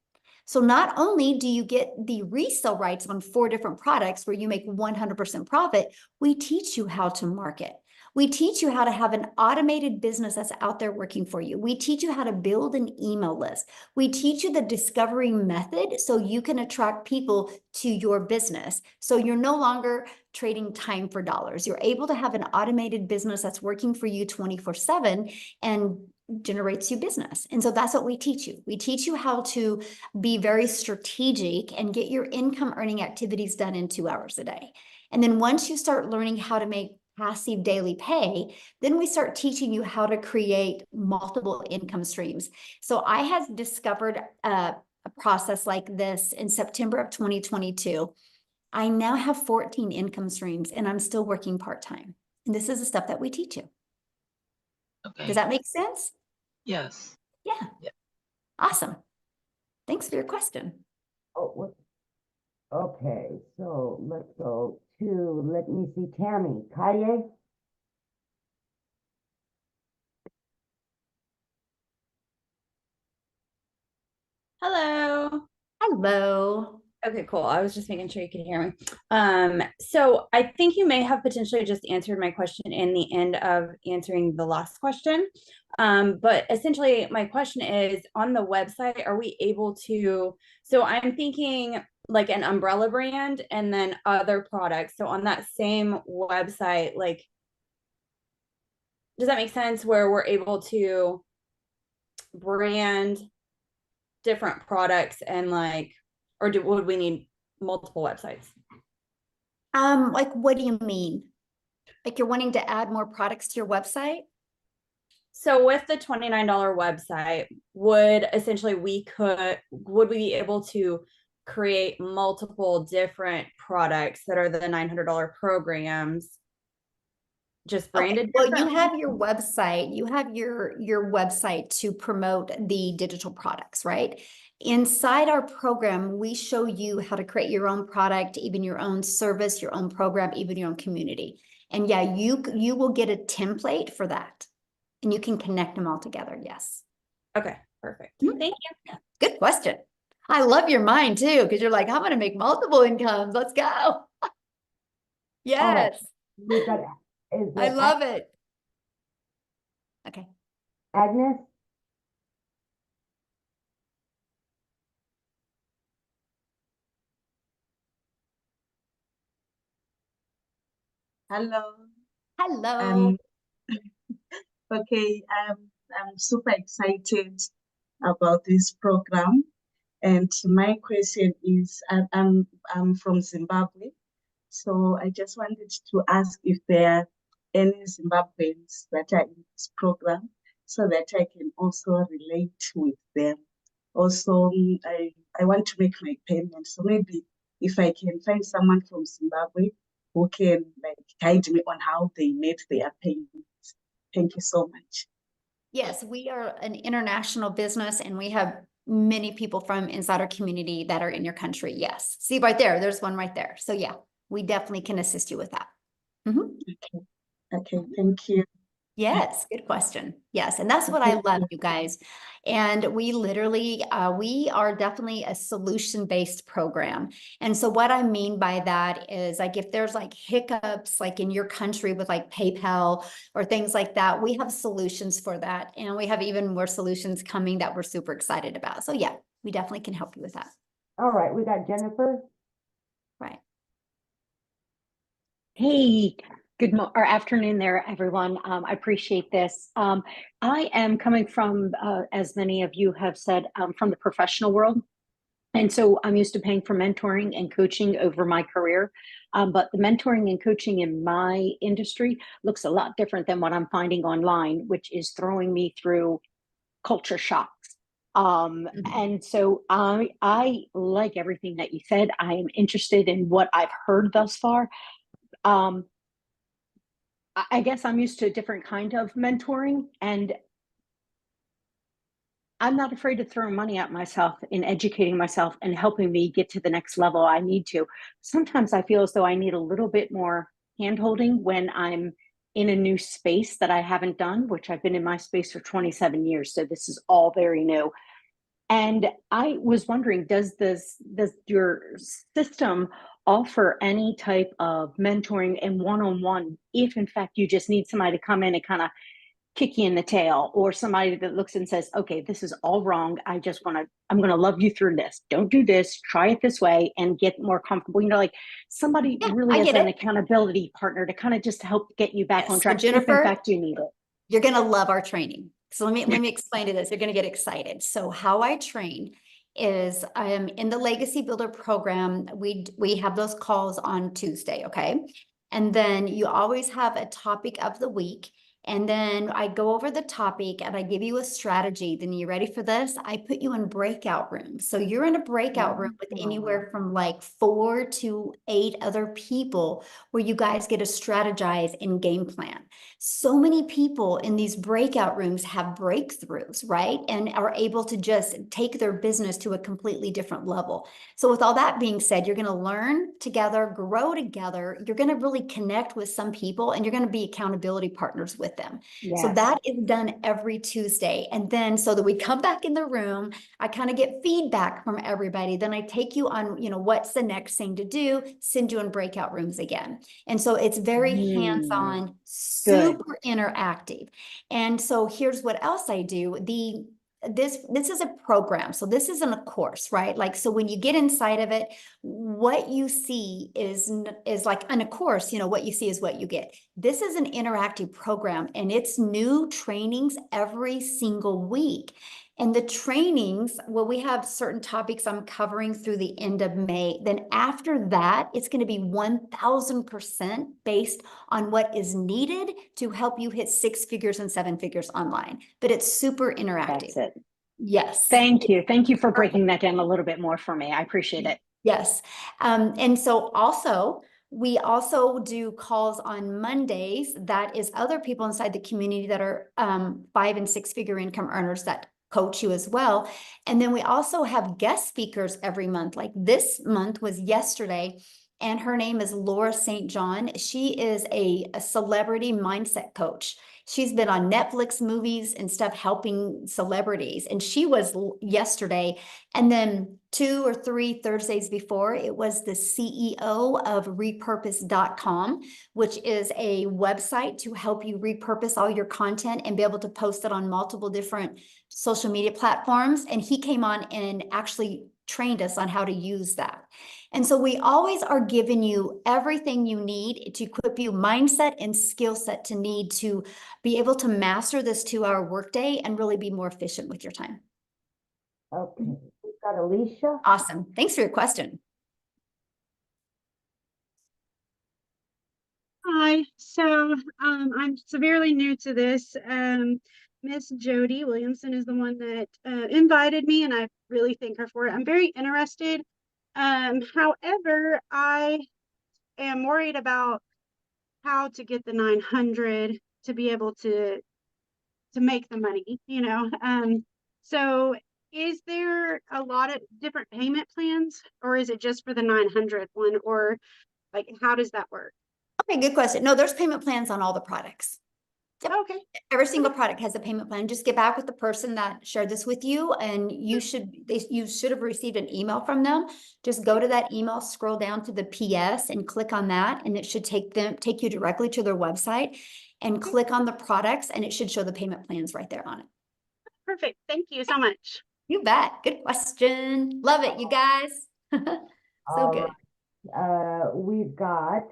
So not only do you get the resale rights on 4 different products where you make 100% profit, we teach you how to market. We teach you how to have an automated business that's out there working for you. We teach you how to build an email list. We teach you the discovery method so you can attract people to your business. So you're no longer trading time for dollars. You're able to have an automated business that's working for you 24/7 and generates you business. And so that's what we teach you. We teach you how to be very strategic and get your income earning activities done in 2 hours a day. And then once you start learning how to make passive daily pay, then we start teaching you how to create multiple income streams. So I have discovered a process like this in September of 2022. I now have 14 income streams and I'm still working part-time. And this is the stuff that we teach you. Okay. Does that make sense? Yes. Yeah. Yeah. Awesome. Thanks for your question. Oh, what? Okay, so let's go to, let me see, Tammy, Kaye. Hello. Hello. Okay, cool. I was just making sure you could hear me. So I think you may have potentially just answered my question in the end of answering the last question. But essentially my question is, on the website, are we able to, so I'm thinking like an umbrella brand and then other products. So on that same website, like, does that make sense where we're able to brand different products and like, or would we need multiple websites? Like, what do you mean? Like you're wanting to add more products to your website? So with the $29 website, would we be able to create multiple different products that are the $900 programs, just branded? Okay. Well, you have your website, your website to promote the digital products, right? Inside our program, we show you how to create your own product, even your own service, your own program, even your own community. And yeah, you will get a template for that. And you can connect them all together. Yes. Okay, perfect. Thank you. Good question. I love your mind too, because you're like, I'm going to make multiple incomes. Let's go. Yes. We've got, is I it love it. Okay. Agnes? Hello. Hello. Okay, I'm super excited about this program. And my question is, I'm from Zimbabwe. So I just wanted to ask if there are any Zimbabweans that are in this program so that I can also relate with them. Also, I want to make my payment. So maybe if I can find someone from Zimbabwe who can like guide me on how they made their payments. Thank you so much. Yes, we are an international business and we have many people from inside our community that are in your country. Yes. See right there, there's one right there. So yeah, we definitely can assist you with that. Okay, thank you. Yes, good question. Yes, and that's what I love, you guys. And we literally, we are definitely a solution-based program. And so what I mean by that is like, if there's like hiccups, like in your country with like PayPal or things like that, we have solutions for that. And we have even more solutions coming that we're super excited about. So yeah, we definitely can help you with that. All right, we got Jennifer. Right. Hey, or afternoon there, everyone. I appreciate this. I am coming from, as many of you have said, from the professional world. And so I'm used to paying for mentoring and coaching over my career. But the mentoring and coaching in my industry looks a lot different than what I'm finding online, which is throwing me through culture shocks. And so I like everything that you said. I am interested in what I've heard thus far. I guess I'm used to a different kind of mentoring, and I'm not afraid to throw money at myself in educating myself and helping me get to the next level I need to. Sometimes I feel as though I need a little bit more handholding when I'm in a new space that I haven't done, which I've been in my space for 27 years. So this is all very new. And I was wondering, does your system offer any type of mentoring and one-on-one if in fact you just need somebody to come in and kind of kick you in the tail, or somebody that looks and says, okay, this is all wrong. I'm going to love you through this. Don't do this. Try it this way and get more comfortable. You know, like somebody really as an accountability partner to kind of just help get you back on track. So Jennifer, if in fact you need it. You're going to love our training. So let me explain to this. You're going to get excited. So how I train is in the Legacy Builder program. We have those calls on Tuesday. Okay. And then you always have a topic of the week. And then I go over the topic and I give you a strategy. Then you ready for this? I put you in breakout rooms. So you're in a breakout room with anywhere from like 4 to 8 other people where you guys get to strategize and game plan. So many people in these breakout rooms have breakthroughs, right? And are able to just take their business to a completely different level. So with all that being said, you're going to learn together, grow together. You're going to really connect with some people and you're going to be accountability partners with them. Yes. So that is done every Tuesday. And then so that we come back in the room, I kind of get feedback from everybody. Then I take you on, what's the next thing to do, send you in breakout rooms again. And so it's very hands-on, super interactive. And so here's what else I do. This is a program. So this isn't a course, right? Like, so when you get inside of it, what you see is like in a course, what you see is what you get. This is an interactive program and it's new trainings every single week. And the trainings, well, we have certain topics I'm covering through the end of May. Then after that, it's going to be 1000% based on what is needed to help you hit 6 figures and 7 figures online. But it's super interactive. That's it. Yes. Thank you. Thank you for breaking that down a little bit more for me. I appreciate it. Yes. And so also, we also do calls on Mondays. That is other people inside the community that are 5 and 6 figure income earners that coach you as well. And then we also have guest speakers every month. Like this month was yesterday. And her name is Laura St. John. She is a celebrity mindset coach. She's been on Netflix movies and stuff helping celebrities. And she was yesterday. And then 2 or 3 Thursdays before, it was the CEO of repurpose.com, which is a website to help you repurpose all your content and be able to post it on multiple different social media platforms. And he came on and actually trained us on how to use that. And so we always are giving you everything you need to equip you mindset and skill set to need to be able to master this 2-hour workday and really be more efficient with your time. Okay, we've got Alicia. Awesome. Thanks for your question. Hi, so I'm severely new to this. Miss Jody Williamson is the one that invited me, and I really thank her for it. I'm very interested. However, I am worried about how to get the 900 to be able to make the money, So is there a lot of different payment plans, or is it just for the 900 one, or like how does that work? Okay, good question. No, there's payment plans on all the products. Yep. Okay. Every single product has a payment plan. Just get back with the person that shared this with you, and you should have received an email from them. Just go to that email, scroll down to the PS and click on that, and it should take you directly to their website and click on the products, and it should show the payment plans right there on it. Perfect. Thank you so much. You bet. Good question. Love it, you guys. So good. We've got,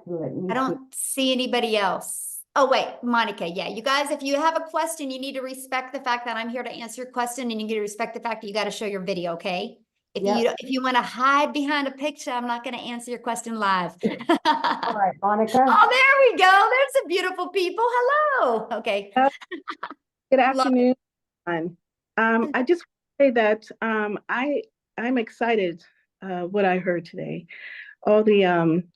I don't see anybody else. Oh, wait, Monica. Yeah, you guys, if you have a question, you need to respect the fact that I'm here to answer your question, and you need to respect the fact that you got to show your video, okay? If you want to hide behind a picture, I'm not going to answer your question live. All right, Monica. Oh, there we go. There's some beautiful people. Hello. Okay. Good afternoon. I just want to say that I'm excited what I heard today. All the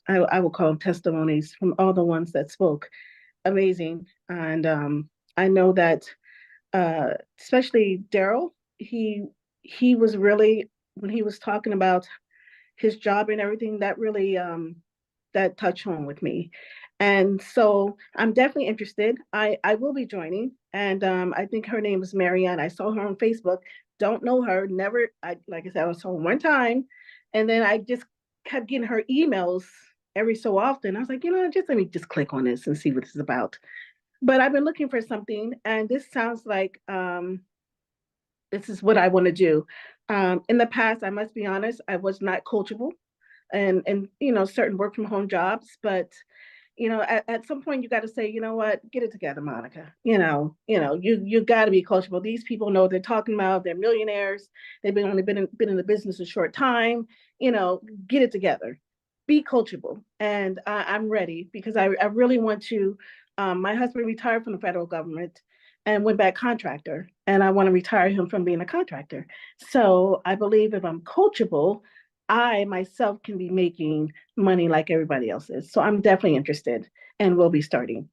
I will call them testimonies from all the ones that spoke. Amazing. And I know that especially Daryl, he was really, when he was talking about his job and everything, that really that touched home with me. And so I'm definitely interested. I will be joining. And I think her name is Marianne. I saw her on Facebook. Don't know her, never, like I said, I was home one time. And then I just kept getting her emails every so often. I was like, just let me just click on this and see what this is about. But I've been looking for something, and this sounds like this is what I want to do. In the past, I must be honest, I was not coachable and certain work from home jobs, but at some point you got to say, you know what, get it together, Monica. You got to be coachable. These people know what they're talking about. They're millionaires. They've only been in the business a short time. Get it together. be coachable. And I'm ready because I really want to. My husband retired from the federal government and went back contractor, and I want to retire him from being a contractor. So I believe if I'm coachable, I myself can be making money like everybody else is. So I'm definitely interested and will be starting.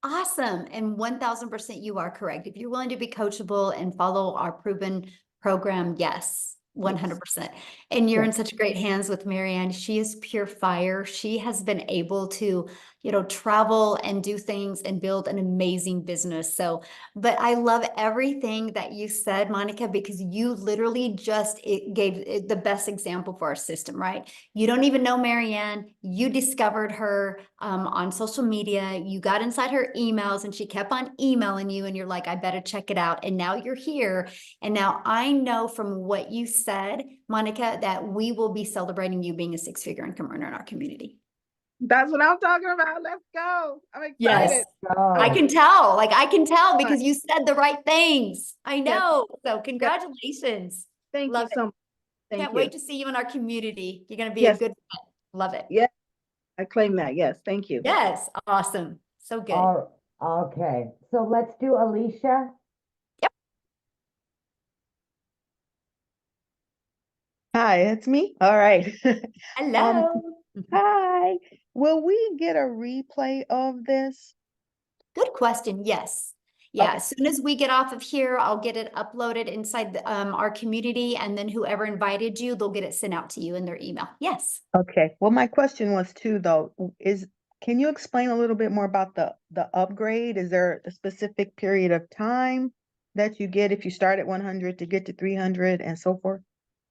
Awesome. And 1000% you are correct. If you're willing to be coachable and follow our proven program, yes, 100%. And you're in such great hands with Marianne. She is pure fire. She has been able to, travel and do things and build an amazing business. So, but I love everything that you said, Monica, because you literally just gave the best example for our system, right? You don't even know Marianne. You discovered her on social media. You got inside her emails and she kept on emailing you and you're like, I better check it out. And now you're here. And now I know from what you said, Monica, that we will be celebrating you being a six-figure income earner in our community. That's what I'm talking about. Let's go. I'm excited. Yes, I can tell. I can tell because you said the right things. I know. So congratulations. Thank Love you so much. Can't wait to see you in our community. You're going to be a Yes. good friend. Love it. Yeah, I claim that. Yes, thank you. Yes, awesome. So good. Okay, so let's do Alicia. Hi, it's me. All right. Hello. Hi. Will we get a replay of this? Good question. Yes. Yeah. Okay. As soon as we get off of here, I'll get it uploaded inside our community, and then whoever invited you, they'll get it sent out to you in their email. Yes. Okay. Well, my question was too, though, can you explain a little bit more about the upgrade? Is there a specific period of time that you get if you start at 100 to get to 300 and so forth?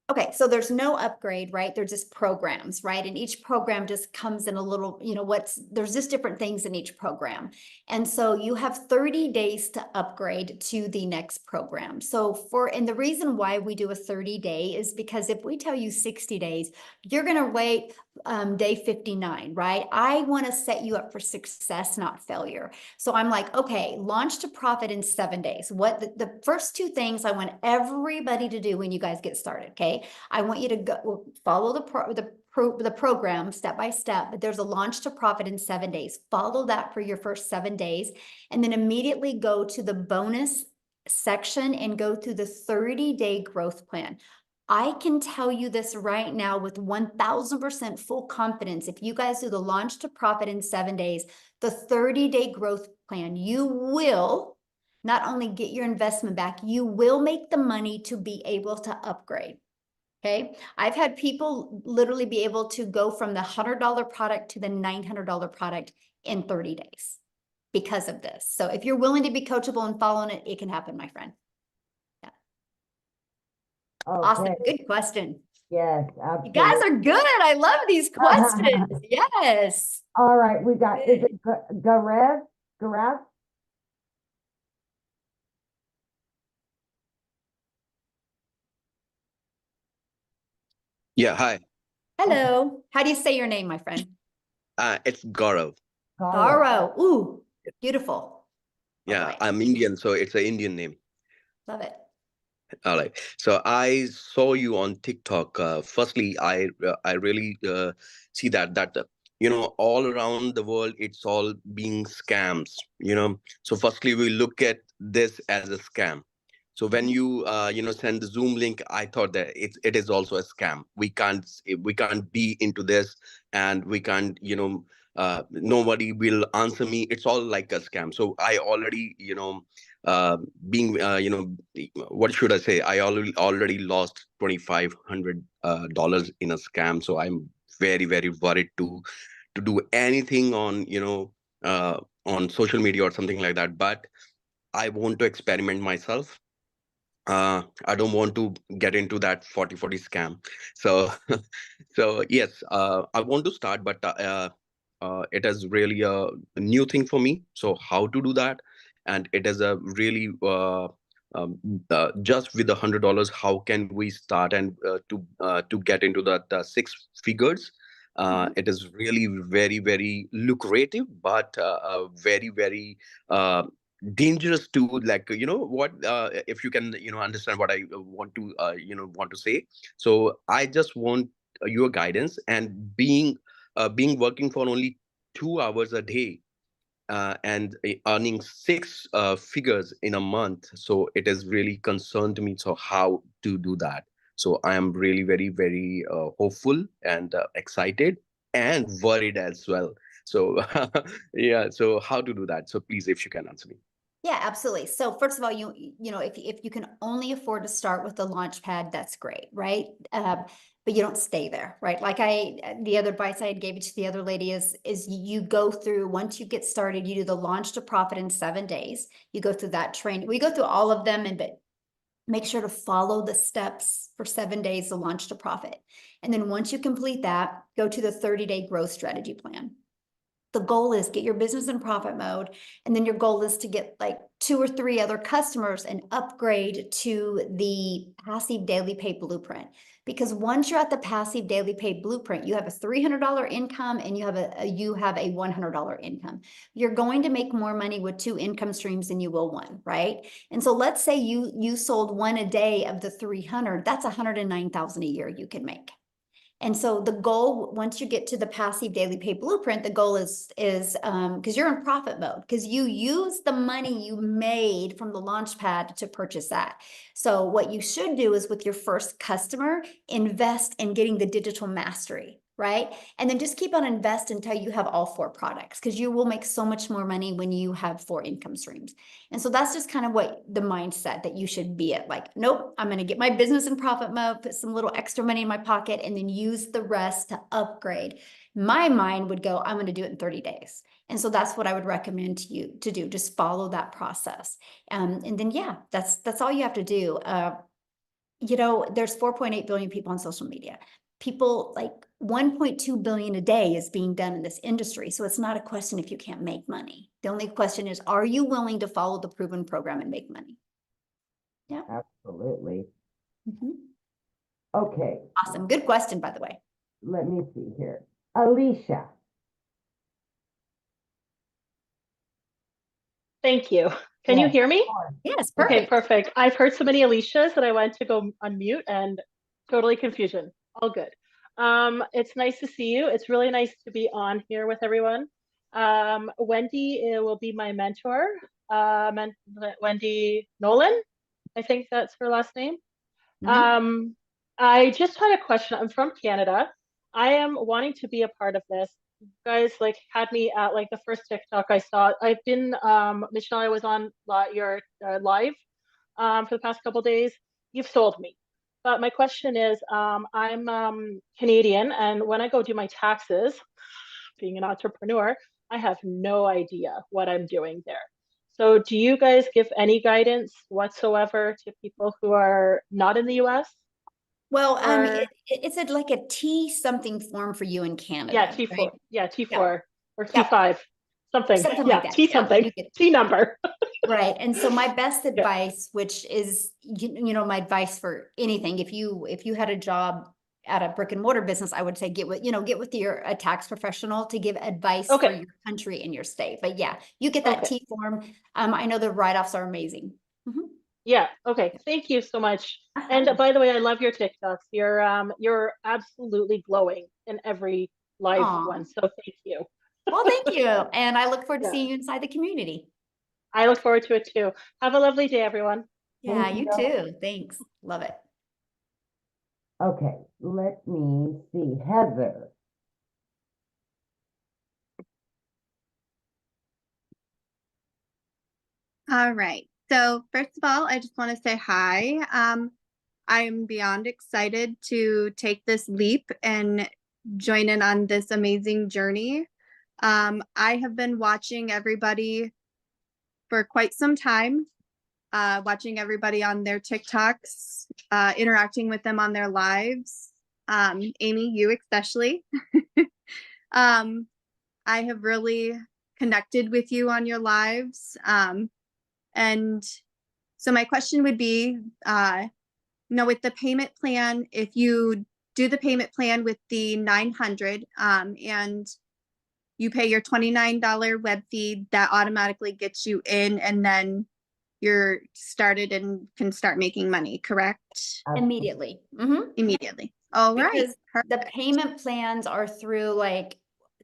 Okay, so there's no upgrade, right? They're just programs, right? And each program just comes in a little, there's just different things in each program. And so you have 30 days to upgrade to the next program. And the reason why we do a 30-day is because if we tell you 60 days, you're going to wait day 59, right? I want to set you up for success, not failure. So I'm like, okay, launch to profit in 7 days. What the first two things I want everybody to do when you guys get started, okay? I want you to go follow the program step by step, but there's a launch to profit in 7 days. Follow that for your first 7 days, and then immediately go to the bonus section and go through the 30-day growth plan. I can tell you this right now with 1000% full confidence. If you guys do the launch to profit in 7 days, the 30-day growth plan, you will not only get your investment back, you will make the money to be able to upgrade. Okay. I've had people literally be able to go from the $100 product to the $900 product in 30 days because of this. So if you're willing to be coachable and following it, it can happen, my friend. Yeah. Okay. Awesome. Good question. Yes, absolutely. You guys are good. I love these questions. Yes. All right. We got, is it Garev? Yeah, hi. Hello. How do you say your name, my friend? It's Gaurav. Gaurav. Ooh, beautiful. Yeah, I'm Indian, so it's an Indian name. Love it. All right. So I saw you on TikTok. Firstly, I really see that all around the world it's all being scams. So firstly, we look at this as a scam. So when you send the Zoom link, I thought that it is also a scam. We can't be into this, and we can't nobody will answer me. It's all like a scam. So I already being what should I say? I already lost $2,500 in a scam. So I'm very, very worried to do anything on social media or something like that. But I want to experiment myself. I don't want to get into that 40/40 scam. So so yes, I want to start, but it is really a new thing for me. So how to do that? And it is a really just with $100, how can we start and to get into the six figures? It is really very, very lucrative, but very, very dangerous to, like, what if you can understand what I want to say. So I just want your guidance, and being working for only 2 hours a day, and earning six figures in a month. So it has really concerned me. So how to do that? So I am really very, very hopeful and excited and worried as well. So yeah, so how to do that? So please, if you can answer me. Yeah, absolutely. So first of all, you know, if you can only afford to start with the launch pad, that's great, right? But you don't stay there, right? Like the other advice I had gave it to the other lady is you go through, once you get started, you do the launch to profit in 7 days. You go through that training. We go through all of them, but make sure to follow the steps for 7 days to launch to profit. And then once you complete that, go to the 30-day growth strategy plan. The goal is get your business in profit mode. And then your goal is to get like 2 or 3 other customers and upgrade to the passive daily pay blueprint. Because once you're at the passive daily pay blueprint, you have a $300 income and you have a $100 income. You're going to make more money with 2 income streams than you will 1, right? And so let's say you sold 1 a day of the 300, that's 109,000 a year you can make. And so the goal, once you get to the passive daily pay blueprint, the goal is because you're in profit mode, because you use the money you made from the launch pad to purchase that. So what you should do is with your first customer, invest in getting the digital mastery, right? And then just keep on investing until you have all 4 products, because you will make so much more money when you have 4 income streams. And so that's just kind of what the mindset that you should be at. Like, nope, I'm going to get my business in profit mode, put some little extra money in my pocket, and then use the rest to upgrade. My mind would go, I'm going to do it in 30 days. And so that's what I would recommend to you to do. Just follow that process. And then, yeah, that's all you have to do. You know, there's 4.8 billion people on social media. People, like 1.2 billion a day is being done in this industry. So it's not a question if you can't make money. The only question is, are you willing to follow the proven program and make money? Yeah. Absolutely. Mhm. Okay. Awesome. Good question, by the way. Let me see here. Alicia. Thank you. Can you hear me? Yes, Okay, perfect. perfect. I've heard so many Alicias that I went to go unmute and totally confusion. All good. It's nice to see you. It's really nice to be on here with everyone. Wendy will be my mentor. Wendy Nolan, I think that's her last name. I just had a question. I'm from Canada. I am wanting to be a part of this. You guys like had me at like the first TikTok I saw. I've been Michelle, I was on your live for the past couple days. You've sold me. But my question is, I'm Canadian, and when I go do my taxes, being an entrepreneur, I have no idea what I'm doing there. So do you guys give any guidance whatsoever to people who are not in the US? Well, Or it's like a T something form for you in Canada. yeah, T4. Right? Yeah, T4 Yeah. or Yeah. T5. Something. Something Yeah, like that. T Yeah, something. you get- T number. Right. And so my best advice, which is, you know, my advice for anything, if you had a job at a brick and mortar business, I would say get with a tax professional to give advice for your country and your state. But yeah, you get that T form. I know the write-offs are amazing. Mhm. Yeah. Okay. Thank you so much. And by the way, I love your TikToks. You're absolutely glowing in every live Aw. one. So thank you. Well, thank you. And I look forward to Yeah. seeing you inside the community. I look forward to it too. Have a lovely day, everyone. Yeah, you too. Thanks. Love it. Okay, let me see. Heather. All right. So first of all, I just want to say hi. I am beyond excited to take this leap and join in on this amazing journey. I have been watching everybody for quite some time, watching everybody on their TikToks, interacting with them on their lives. Amy, you especially. I have really connected with you on your lives. And so my question would be, with the payment plan, if you do the payment plan with the 900 and you pay your $29 web fee, that automatically gets you in, and then you're started and can start making money, correct? Immediately. Mm-hmm. Immediately. All right. Because the payment plans are through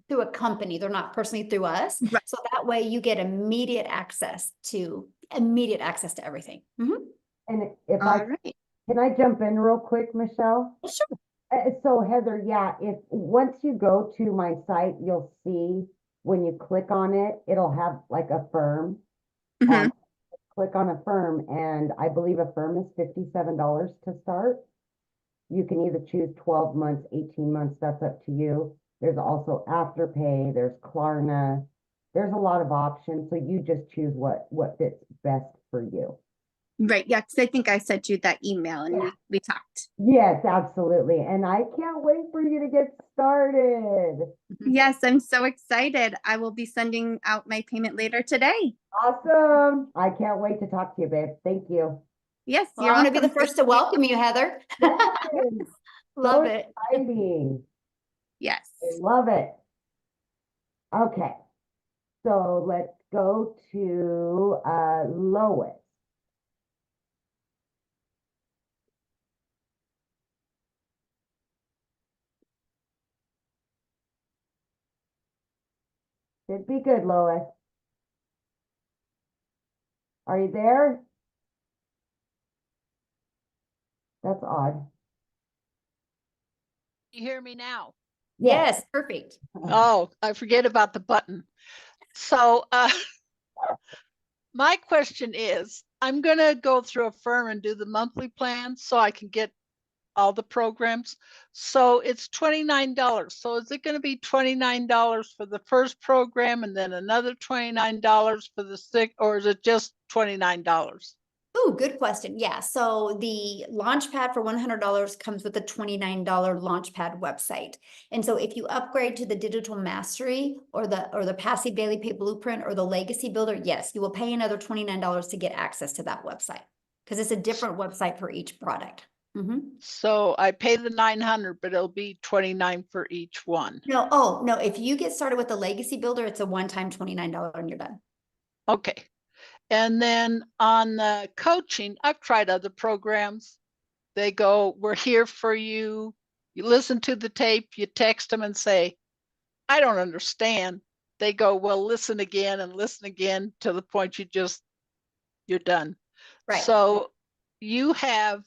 through a company. They're not personally through us. Right. So that way you get immediate access to everything. And if All right. can I jump in real quick, Michelle? Sure. So Heather, yeah, if once you go to my site, you'll see when you click on it, it'll have like a firm. Mhm. Click on a firm, and I believe a firm is $57 to start. You can either choose 12 months, 18 months, that's up to you. There's also Afterpay, there's Klarna. There's a lot of options, so you just choose what fits best for you. Right. Yeah. Because I think I sent you that email and we talked. Yes, absolutely. And I can't wait for you to get started. Yes, I'm so excited. I will be sending out my payment later today. Awesome. I can't wait to talk to you, babe. Thank you. Yes, Well, you're I want to be welcome. the first to welcome you, Heather. Love So it. exciting. Yes. I love it. Okay. So let's go to Lois. Should be good, Lois. Are you there? That's odd. You hear me now? Yes, perfect. Oh, I forget about the button. So my question is, I'm going to go through a firm and do the monthly plan so I can get all the programs. So it's $29. So is it going to be $29 for the first program and then another $29 for the sixth, or is it just $29? Oh, good question. Yeah. So the Launchpad for $100 comes with a $29 Launchpad website. And so if you upgrade to the Digital Mastery or the Passive Daily Pay Blueprint or the Legacy Builder, yes, you will pay another $29 to get access to that website because it's a different website for each product. So I pay the 900, but it'll be 29 for each one. No, oh, no. If you get started with the Legacy Builder, it's a one-time $29 and you're done. Okay. And then on the coaching, I've tried other programs. They go, we're here for you. You listen to the tape, you text them and say, I don't understand. They go, well, listen again and listen again to the point you're done. Right. So you have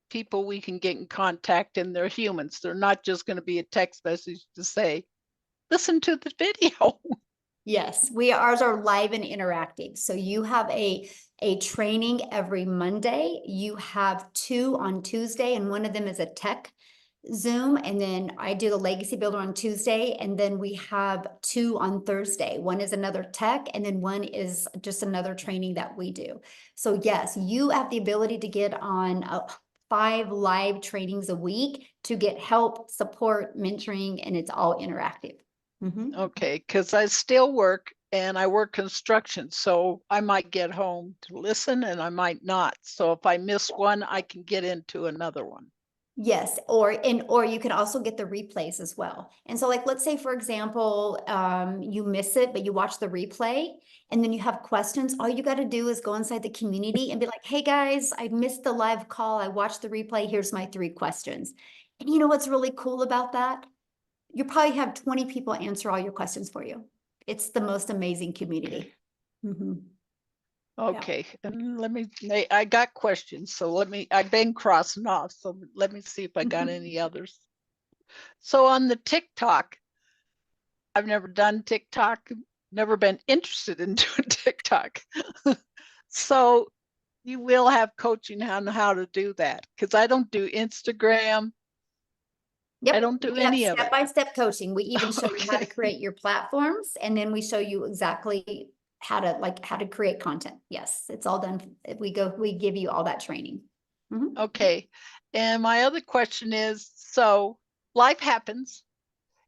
people we can get in contact and they're humans. They're not just going to be a text message to say, listen to the video. Yes, ours are live and interactive. So you have a training every Monday. You have 2 on Tuesday, and one of them is a tech Zoom. And then I do the Legacy Builder on Tuesday, and then we have 2 on Thursday. One is another tech, and then one is just another training that we do. So yes, you have the ability to get on 5 live trainings a week to get help, support, mentoring, and it's all interactive. Okay, because I still work and I work construction, so I might get home to listen and I might not. So if I miss one, I can get into another one. Yes, or you can also get the replays as well. And so let's say, for example, you miss it, but you watch the replay and then you have questions. All you got to do is go inside the community and be like, hey guys, I missed the live call. I watched the replay. Here's my 3 questions. And you know what's really cool about that? You probably have 20 people answer all your questions for you. It's the most amazing community. Okay, and I got questions, so I've been crossing off, so let me see if I got any others. So on the TikTok, I've never done TikTok, never been interested in doing TikTok. So you will have coaching on how to do that, because I don't do Instagram. Yep. I don't do We have any of it. step-by-step coaching. We even show you how to create your platforms, and then we show you exactly how to create content. Yes, it's all done. We give you all that training. Okay. And my other question is, so life happens.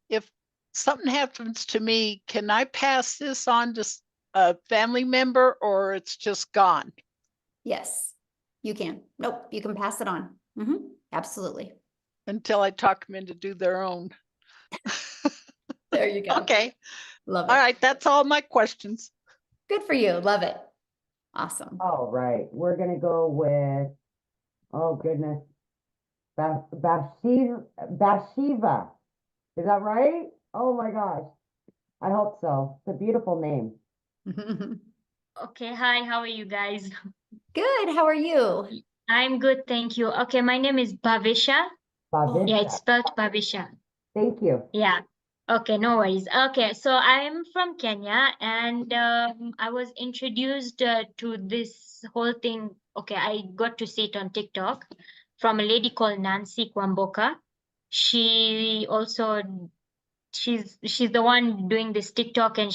If something happens to me, can I pass this on to a family member, or it's just gone? Yes, you can. Nope, you can pass it on. Absolutely. Until I talk them in to do their own. There you go. Okay. Love it. All right. That's all my questions. Good for you. Love it. Awesome. All right. We're going to go with, oh goodness. Bathsheba. Is that right? Oh my gosh. I hope so. It's a beautiful name. Okay, hi, how are you guys? Good, how are you? I'm good, thank you. Okay, my name is Bhavisha. Yeah, it's Bavisha. spelled Bhavisha. Thank you. Yeah. Okay, no worries. Okay, so I'm from Kenya and I was introduced to this whole thing. Okay, I got to see it on TikTok from a lady called Nancy Kwamboka. She also she's the one doing this TikTok and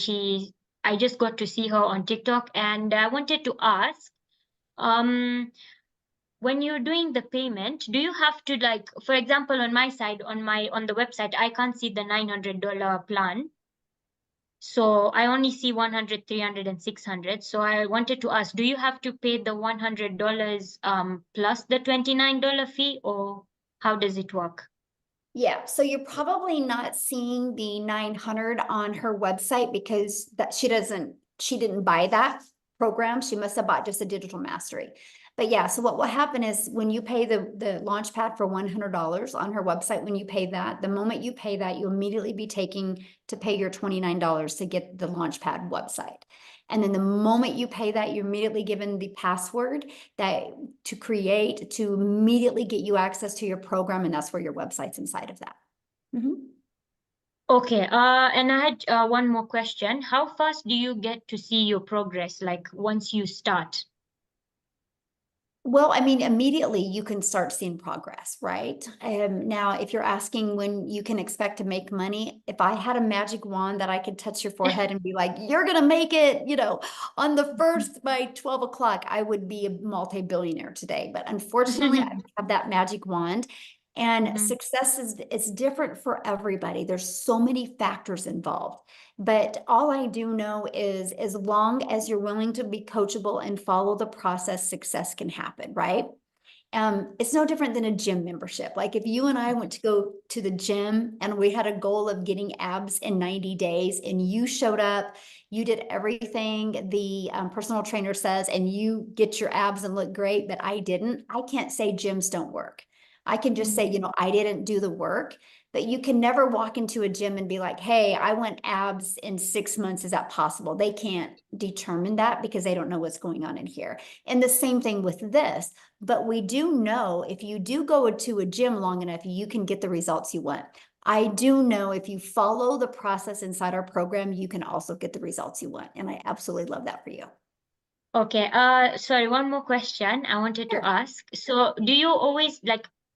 I just got to see her on TikTok and I wanted to ask um when you're doing the payment, do you have to like, for example, on my side, on the website, I can't see the $900 plan. So I only see 100, 300, and 600. So I wanted to ask, do you have to pay the $100 plus the $29 fee, or how does it work? Yeah, so you're probably not seeing the 900 on her website because that she didn't buy that program. She must have bought just a digital mastery. But yeah, so what will happen is when you pay the Launchpad for $100 on her website, when you pay that, the moment you pay that, you'll immediately be taking to pay your $29 to get the Launchpad website. And then the moment you pay that, you're immediately given the password that to create to immediately get you access to your program. And that's where your website's inside of that. Okay, and I had one more question. How fast do you get to see your progress, like once you start? Well, I mean, immediately you can start seeing progress, right? Now, if you're asking when you can expect to make money, if I had a magic wand that I could touch your forehead and be like, you're going to make it, on the first by 12 o'clock, I would be a multi-billionaire today. But unfortunately, I don't have that magic wand. And success is different for everybody. There's so many factors involved. But all I do know is as long as you're willing to be coachable and follow the process, success can happen, right? It's no different than a gym membership. Like if you and I went to go to the gym and we had a goal of getting abs in 90 days and you showed up, you did everything the personal trainer says and you get your abs and look great, but I didn't, I can't say gyms don't work. I can just say, I didn't do the work. But you can never walk into a gym and be like, hey, I want abs in 6 months. Is that possible? They can't determine that because they don't know what's going on in here. And the same thing with this. But we do know if you do go to a gym long enough, you can get the results you want. I do know if you follow the process inside our program, you can also get the results you want. And I absolutely love that for you. Okay, sorry, one more question I wanted to ask. So do you always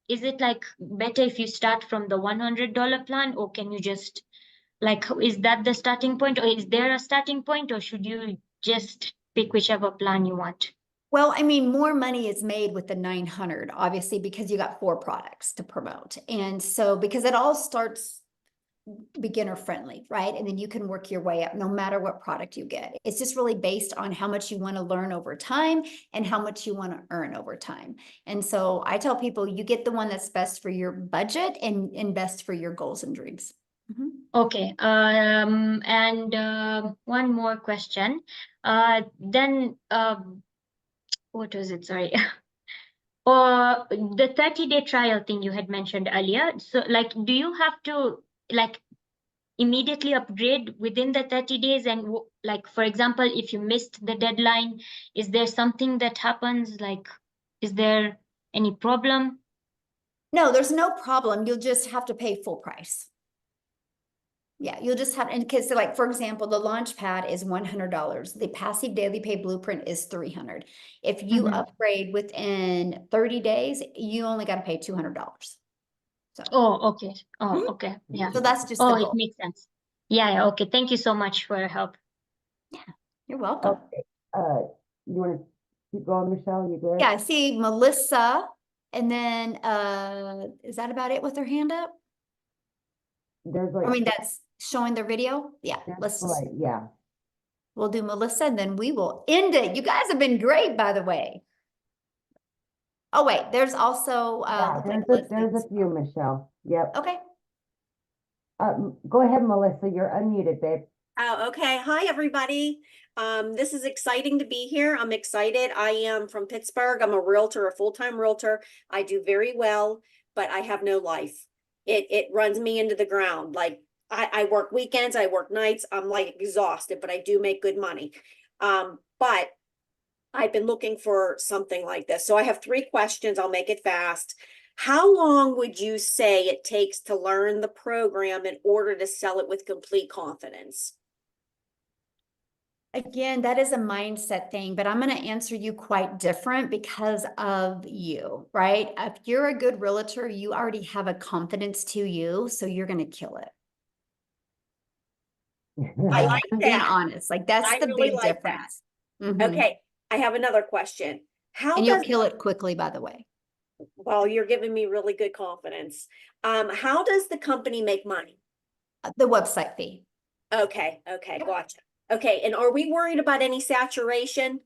is it like better if you start from the $100 plan, or can you just is that the starting point, or is there a starting point, or should you just pick whichever plan you want? Well, I mean, more money is made with the 900, obviously, because you got 4 products to promote. And so, because it all starts beginner friendly, right? And then you can work your way up no matter what product you get. It's just really based on how much you want to learn over time and how much you want to earn over time. And so I tell people you get the one that's best for your budget and best for your goals and dreams. Okay, and one more question. Then what was it? Sorry. Or the 30-day trial thing you had mentioned earlier. So do you have to immediately upgrade within the 30 days? And for example, if you missed the deadline, is there something that happens? Is there any problem? No, there's no problem. You'll just have to pay full price. Yeah, you'll just have, and because for example, the Launchpad is $100. The Passive Daily Pay Blueprint is $300. If you upgrade within 30 days, you only got to pay $200. So. Oh, okay. Oh, okay. Yeah. So that's just the goal. It makes sense. Yeah. Okay. Thank you so much for your help. Yeah, you're welcome. Okay. You want to keep going, Michelle? You good? Yeah, I see Melissa, and then is that about it with her hand up? There's that's showing their video. Yeah, yeah. We'll do Melissa, and then we will end it. You guys have been great, by the way. Oh wait, there's also there's a few, Michelle. Yep. Okay. Go ahead, Melissa. You're unmuted, babe. Oh, okay. Hi, everybody. This is exciting to be here. I'm excited. I am from Pittsburgh. I'm a realtor, a full-time realtor. I do very well but I have no life. It runs me into the ground. Like I work weekends, I work nights. I'm like exhausted, but I do make good money. But I've been looking for something like this. So I have 3 questions. I'll make it fast. How long would you say it takes to learn the program in order to sell it with complete confidence? Again, that is a mindset thing, but I'm going to answer you quite different because of you, right? If you're a good realtor, you already have a confidence to you, so you're going to kill it. I like I'm being that. honest. Like that's I the really big like difference. that. Mhm. Okay, I have another question. How And you'll does, kill it quickly, by the way. well, you're giving me really good confidence. How does the company make money? The website fee. Okay, gotcha. Okay, and are we worried about any saturation?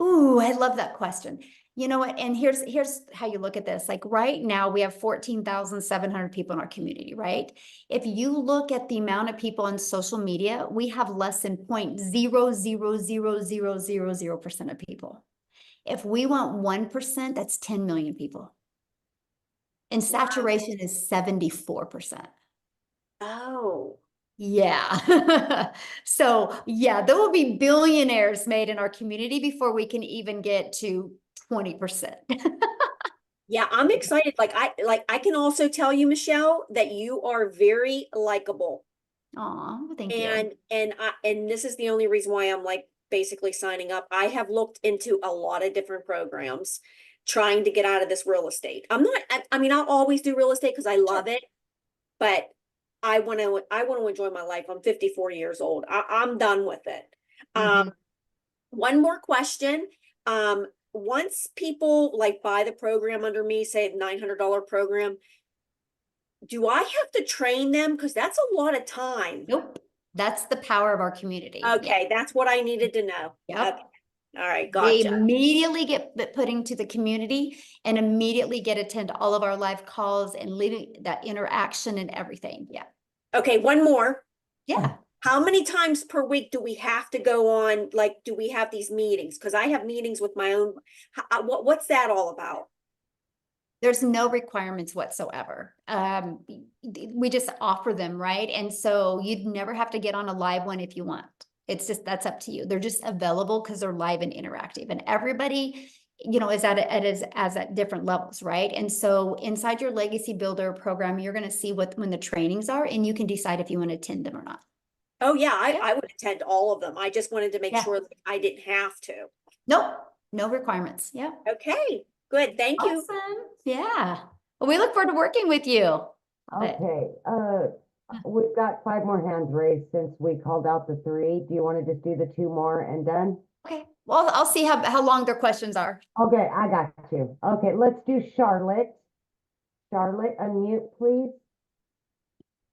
Ooh, I love that question. You know what? And here's how you look at this. Like right now, we have 14,700 people in our community, right? If you look at the amount of people on social media, we have less than 0.0000000% of people. If we want 1%, that's 10 million people. And saturation is 74%. Oh. Yeah. So yeah, there will be billionaires made in our community before we can even get to 20%. Yeah, I'm excited. Like I can also tell you, Michelle, that you are very likable. Aw, thank you. And this is the only reason why I'm like basically signing up. I have looked into a lot of different programs trying to get out of this real estate. I mean, I'll always do real estate because I love it, but I want to enjoy my life. I'm 54 years old. I'm done with it. One more question. Once people like buy the program under me, say a $900 program, do I have to train them? Because that's a lot of time. Nope. That's the power of our community. Okay, that's what I needed to know. Yep. Okay. All right, They gotcha. immediately get put into the community and immediately get attend all of our live calls and living that interaction and everything. Yeah. Okay, one more. Yeah. How many times per week do we have to go on? Like, do we have these meetings? Because I have meetings with my own. What's that all about? There's no requirements whatsoever. We just offer them, right? And so you'd never have to get on a live one if you want. It's just, that's up to you. They're just available because they're live and interactive, and everybody, you know, is at different levels, right? And so inside your Legacy Builder program, you're going to see when the trainings are, and you can decide if you want to attend them or not. Oh yeah, I would attend all of them. I just wanted to make Yeah. sure that I didn't have to. Nope, no requirements. Yeah. Okay, good. Thank you. Awesome. Yeah. Well, we look forward to working with you. Okay, we've got 5 more hands raised since we called out the 3. Do you want to just do the 2 more and done? Okay. Well, I'll see how long their questions are. Okay, I got you. Okay, let's do Charlotte. Charlotte, unmute, please.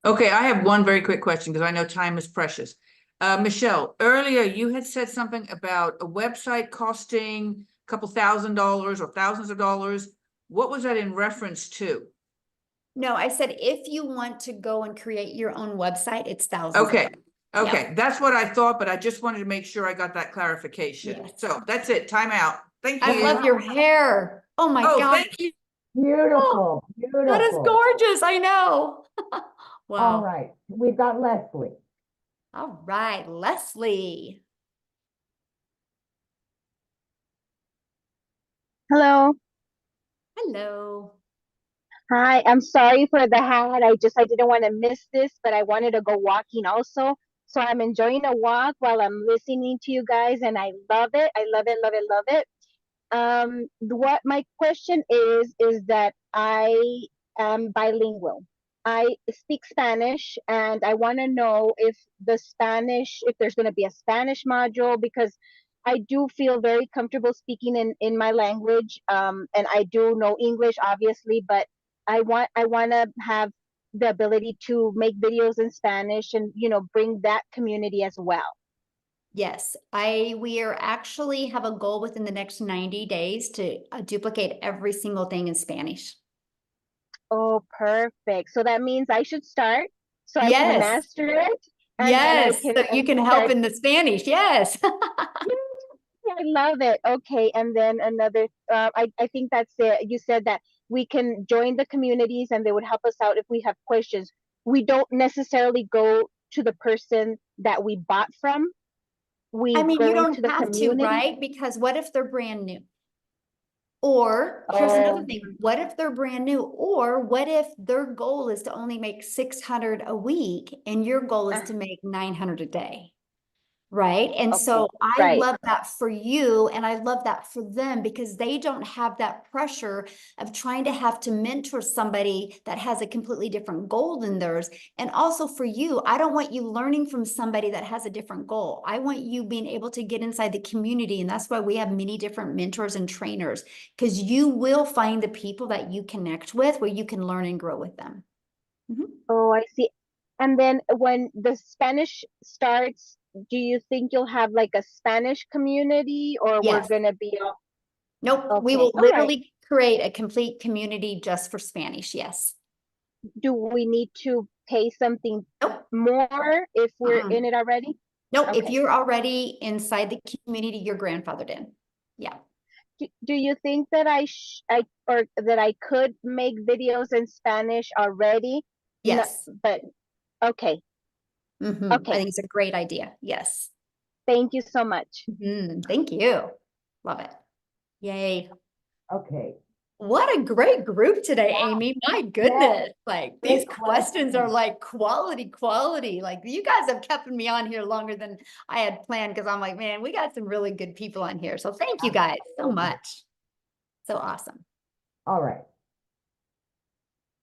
Okay, I have one very quick question because I know time is precious. Michelle, earlier you had said something about a website costing a couple $1,000s or thousands of dollars. What was that in reference to? No, I said if you want to go and create your own website, it's thousands. Okay. Yeah. Okay, that's what I thought, but I just wanted to make sure I got that clarification. Yes. So that's it. Time out. Thank you. I love your hair. Oh my God. Thank you. Beautiful, beautiful. That is gorgeous. I know. Wow. All right, we've got Leslie. All right, Leslie. Hello. Hello. Hi, I'm sorry for the hat. I didn't want to miss this, but I wanted to go walking also. So I'm enjoying a walk while I'm listening to you guys, and I love it. I love it, love it, love it. What my question is that I am bilingual. I speak Spanish, and I want to know if there's going to be a Spanish module, because I do feel very comfortable speaking in my language. And I do know English, obviously, but I want to have the ability to make videos in Spanish and, bring that community as well. Yes, we are actually have a goal within the next 90 days to duplicate every single thing in Spanish. Oh, perfect. So that means I should start so I can Yes. master it. And Yes, then so you can help in the Spanish. Yes. I love it. Okay, and then another. I think that's it. You said that we can join the communities and they would help us out if we have questions. We don't necessarily go to the person that we bought from. We I mean, go you into don't the have to, community. right? Because what if they're brand new? Or here's another thing. What if they're brand new? Or what if their goal is to only make 600 a week and your goal is to make 900 a day? Right. And so I right. love that for you. And I love that for them because they don't have that pressure of trying to have to mentor somebody that has a completely different goal than theirs. And also for you, I don't want you learning from somebody that has a different goal. I want you being able to get inside the community. And that's why we have many different mentors and trainers, because you will find the people that you connect with where you can learn and grow with them. Oh, I see. And then when the Spanish starts, do you think you'll have like a Spanish community, or we're Yes. gonna be all? Nope. We Okay, will all right. literally create a complete community just for Spanish. Yes. Do we need to pay something more if we're in it already? Nope. If Okay. you're already inside the community, you're grandfathered in. Yeah. Do you think that or that I could make videos in Spanish already? Yes. But okay. I Okay. think it's a great idea. Yes. Thank you so much. Thank you. Love it. Yay. Okay. What a great group today, Amy. My goodness. Like these Great questions are like quality. Like you guys have kept me on here longer than I had planned because I'm like, man, we got some really good people on here. So thank you guys so much. So awesome. All right.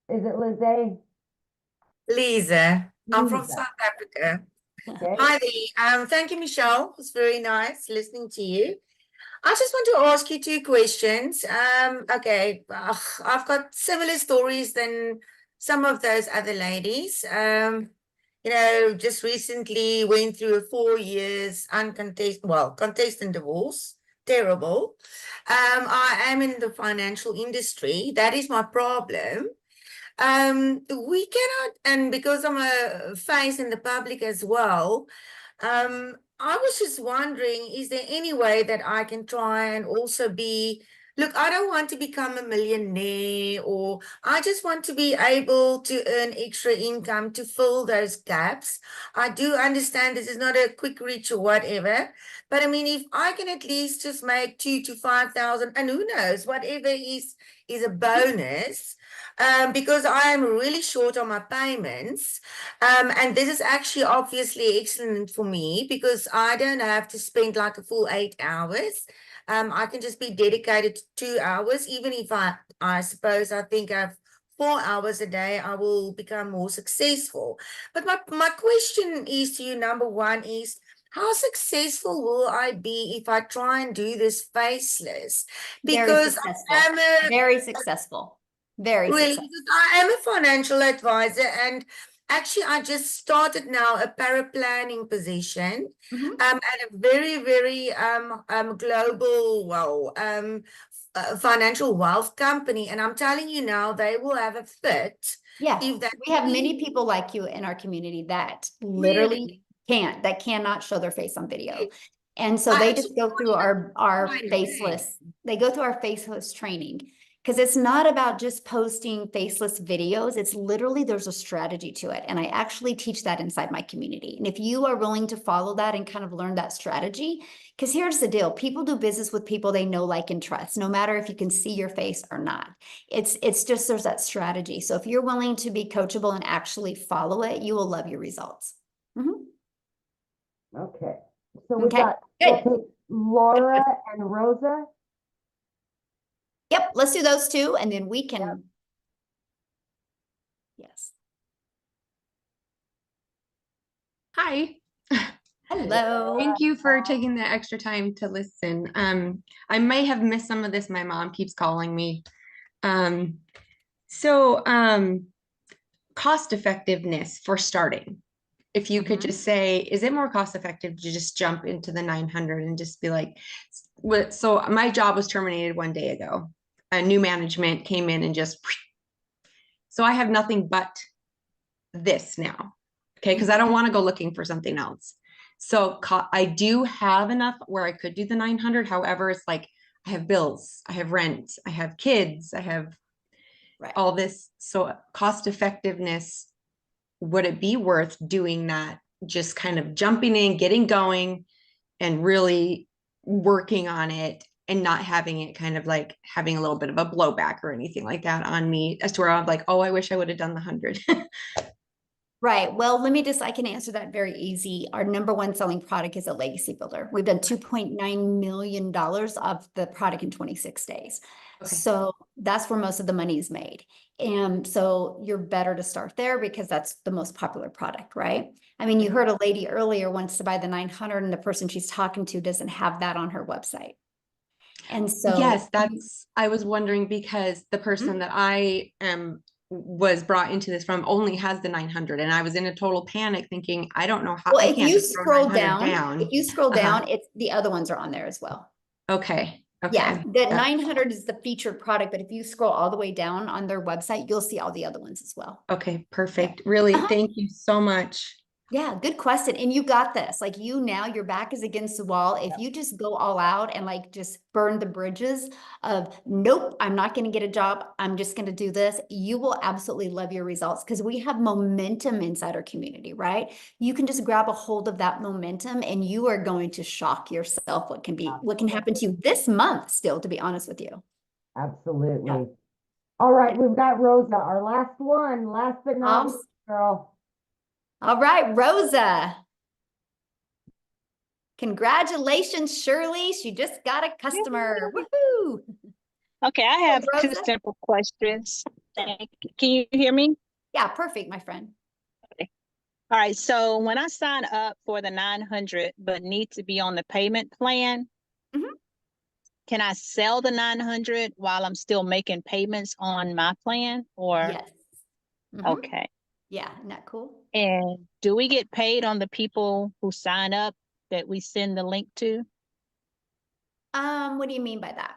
Is it Lizzie? Lisa, I'm from Lisa. South Africa. Okay. Hi there. Thank you, Michelle. It was very nice listening to you. I just want to ask you two questions. Okay, I've got similar stories than some of those other ladies. Just recently went through a 4 years contested divorce. Terrible. I am in the financial industry. That is my problem. We cannot, and because I'm a face in the public as well, I was just wondering, is there any way that I can try and also look, I don't want to become a millionaire, or I just want to be able to earn extra income to fill those gaps. I do understand this is not a quick reach or whatever, but I mean, if I can at least just make 2,000 to 5,000, and who knows, whatever is a bonus. Because I am really short on my payments. And this is actually obviously excellent for me because I don't have to spend like a full 8 hours. I can just be dedicated to 2 hours. Even if I suppose I think I've 4 hours a day, I will become more successful. But my question is to you, number one is, how successful will I be if I try and do this faceless? Because Very successful. Very really, successful. because I am a financial advisor, and actually I just started now a paraplanning position at a very, very global, financial wealth company. And I'm telling you now, they will have a fit. Yeah, if that we have many people like you in our community that literally that cannot show their face on video. And so they just go through our faceless, they go through our faceless training. Because it's not about just posting faceless videos. It's literally, there's a strategy to it. And I actually teach that inside my community. And if you are willing to follow that and kind of learn that strategy, because here's the deal, people do business with people they know, like, and trust, no matter if you can see your face or not. It's just, there's that strategy. So if you're willing to be coachable and actually follow it, you will love your results. Okay. So we've got Laura and Rosa. Yep, let's do those two, and then we can. Yes. Hi. Hello. Thank you for taking the extra time to listen. I may have missed some of this. My mom keeps calling me. Cost effectiveness for starting. If you could just say, is it more cost effective to just jump into the 900 and just be like, so my job was terminated 1 day ago. A new management came in and so I have nothing but this now. Okay. Because I don't want to go looking for something else. So I do have enough where I could do the 900. However, it's like I have bills, I have rent, I have kids, I have all this, so cost effectiveness, would it be worth doing that? Just kind of jumping in, getting going, and really working on it, and not having it kind of like having a little bit of a blowback or anything like that on me, as to where I'm like, oh, I wish I would have done the 100. Right. Well, I can answer that very easy. Our number one selling product is a legacy builder. We've done $2.9 million of the product in 26 days. Okay. So that's where most of the money is made. And so you're better to start there because that's the most popular product, right? I mean, you heard a lady earlier wants to buy the 900 and the person she's talking to doesn't have that on her website. And so yes, I was wondering, because the person that I was brought into this from only has the 900, and I was in a total panic thinking, I don't know how. well, I if can't you just throw scroll 900 down, if you scroll Uh-huh. down, it's the other ones are on there as well. Okay. Yeah, Okay. the 900 is the featured product, but if you scroll all the way down on their website, you'll see all the other ones as well. Okay, perfect. Really, thank you so much. Yeah, good question. And you got this. Like now, your back is against the wall. If you just go all out and like just burn the bridges of, nope, I'm not going to get a job, I'm just going to do this, you will absolutely love your results, because we have momentum inside our community, right? You can just grab a hold of that momentum and you are going to shock yourself what can happen to you this month still, to be honest with you. Absolutely. Yeah. All right, we've got Rosa, our last one, last but not least, girl. All right, Rosa. Congratulations, Shirley. She just got a customer. Woohoo! Okay, I have two Rosa? simple questions. Can you hear me? Yeah, perfect, my friend. Okay. All right, so when I sign up for the 900 but need to be on the payment plan, can I sell the 900 while I'm still making payments on my plan? Or yes. Okay. Yeah, isn't that cool? And do we get paid on the people who sign up that we send the link to? What do you mean by that?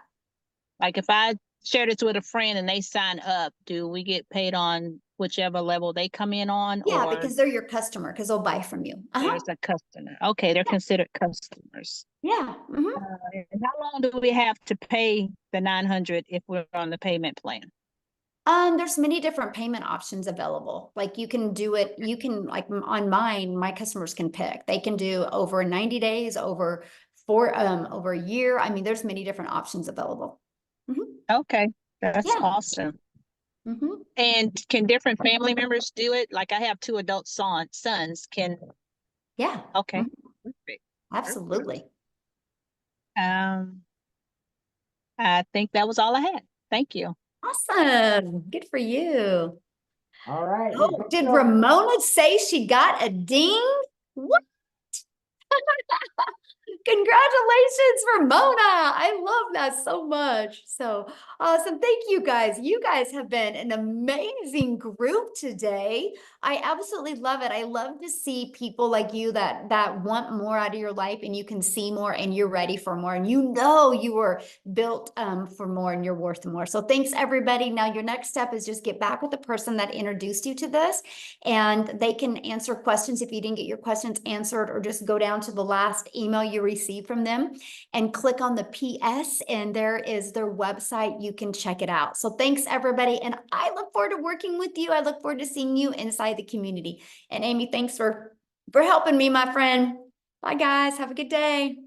Like if I share this with a friend and they sign up, do we get paid on whichever level they come in on? Yeah, or because they're your customer, because they'll buy from you. there's a customer? Okay, they're considered customers. Yeah. And how long do we have to pay the 900 if we're on the payment plan? There's many different payment options available. Like you can do it, like on mine, my customers can pick. They can do over 90 days, over a year. I mean, there's many different options available. Okay, that's Yeah. awesome. And can different family members do it? Like I have two adult sons. Yeah. Okay. Perfect. Absolutely. I think that was all I had. Thank you. Awesome. Good for you. All right. Oh, did Ramona say she got a ding? What? Congratulations, Ramona. I love that so much. So awesome. Thank you guys. You guys have been an amazing group today. I absolutely love it. I love to see people like you that want more out of your life, and you can see more and you're ready for more, and you were built for more and you're worth more. So thanks everybody. Now your next step is just get back with the person that introduced you to this, and they can answer questions if you didn't get your questions answered, or just go down to the last email you received from them and click on the PS, and there is their website. You can check it out. So thanks everybody. And I look forward to working with you. I look forward to seeing you inside the community. And Amy, thanks for helping me, my friend. Bye guys. Have a good day.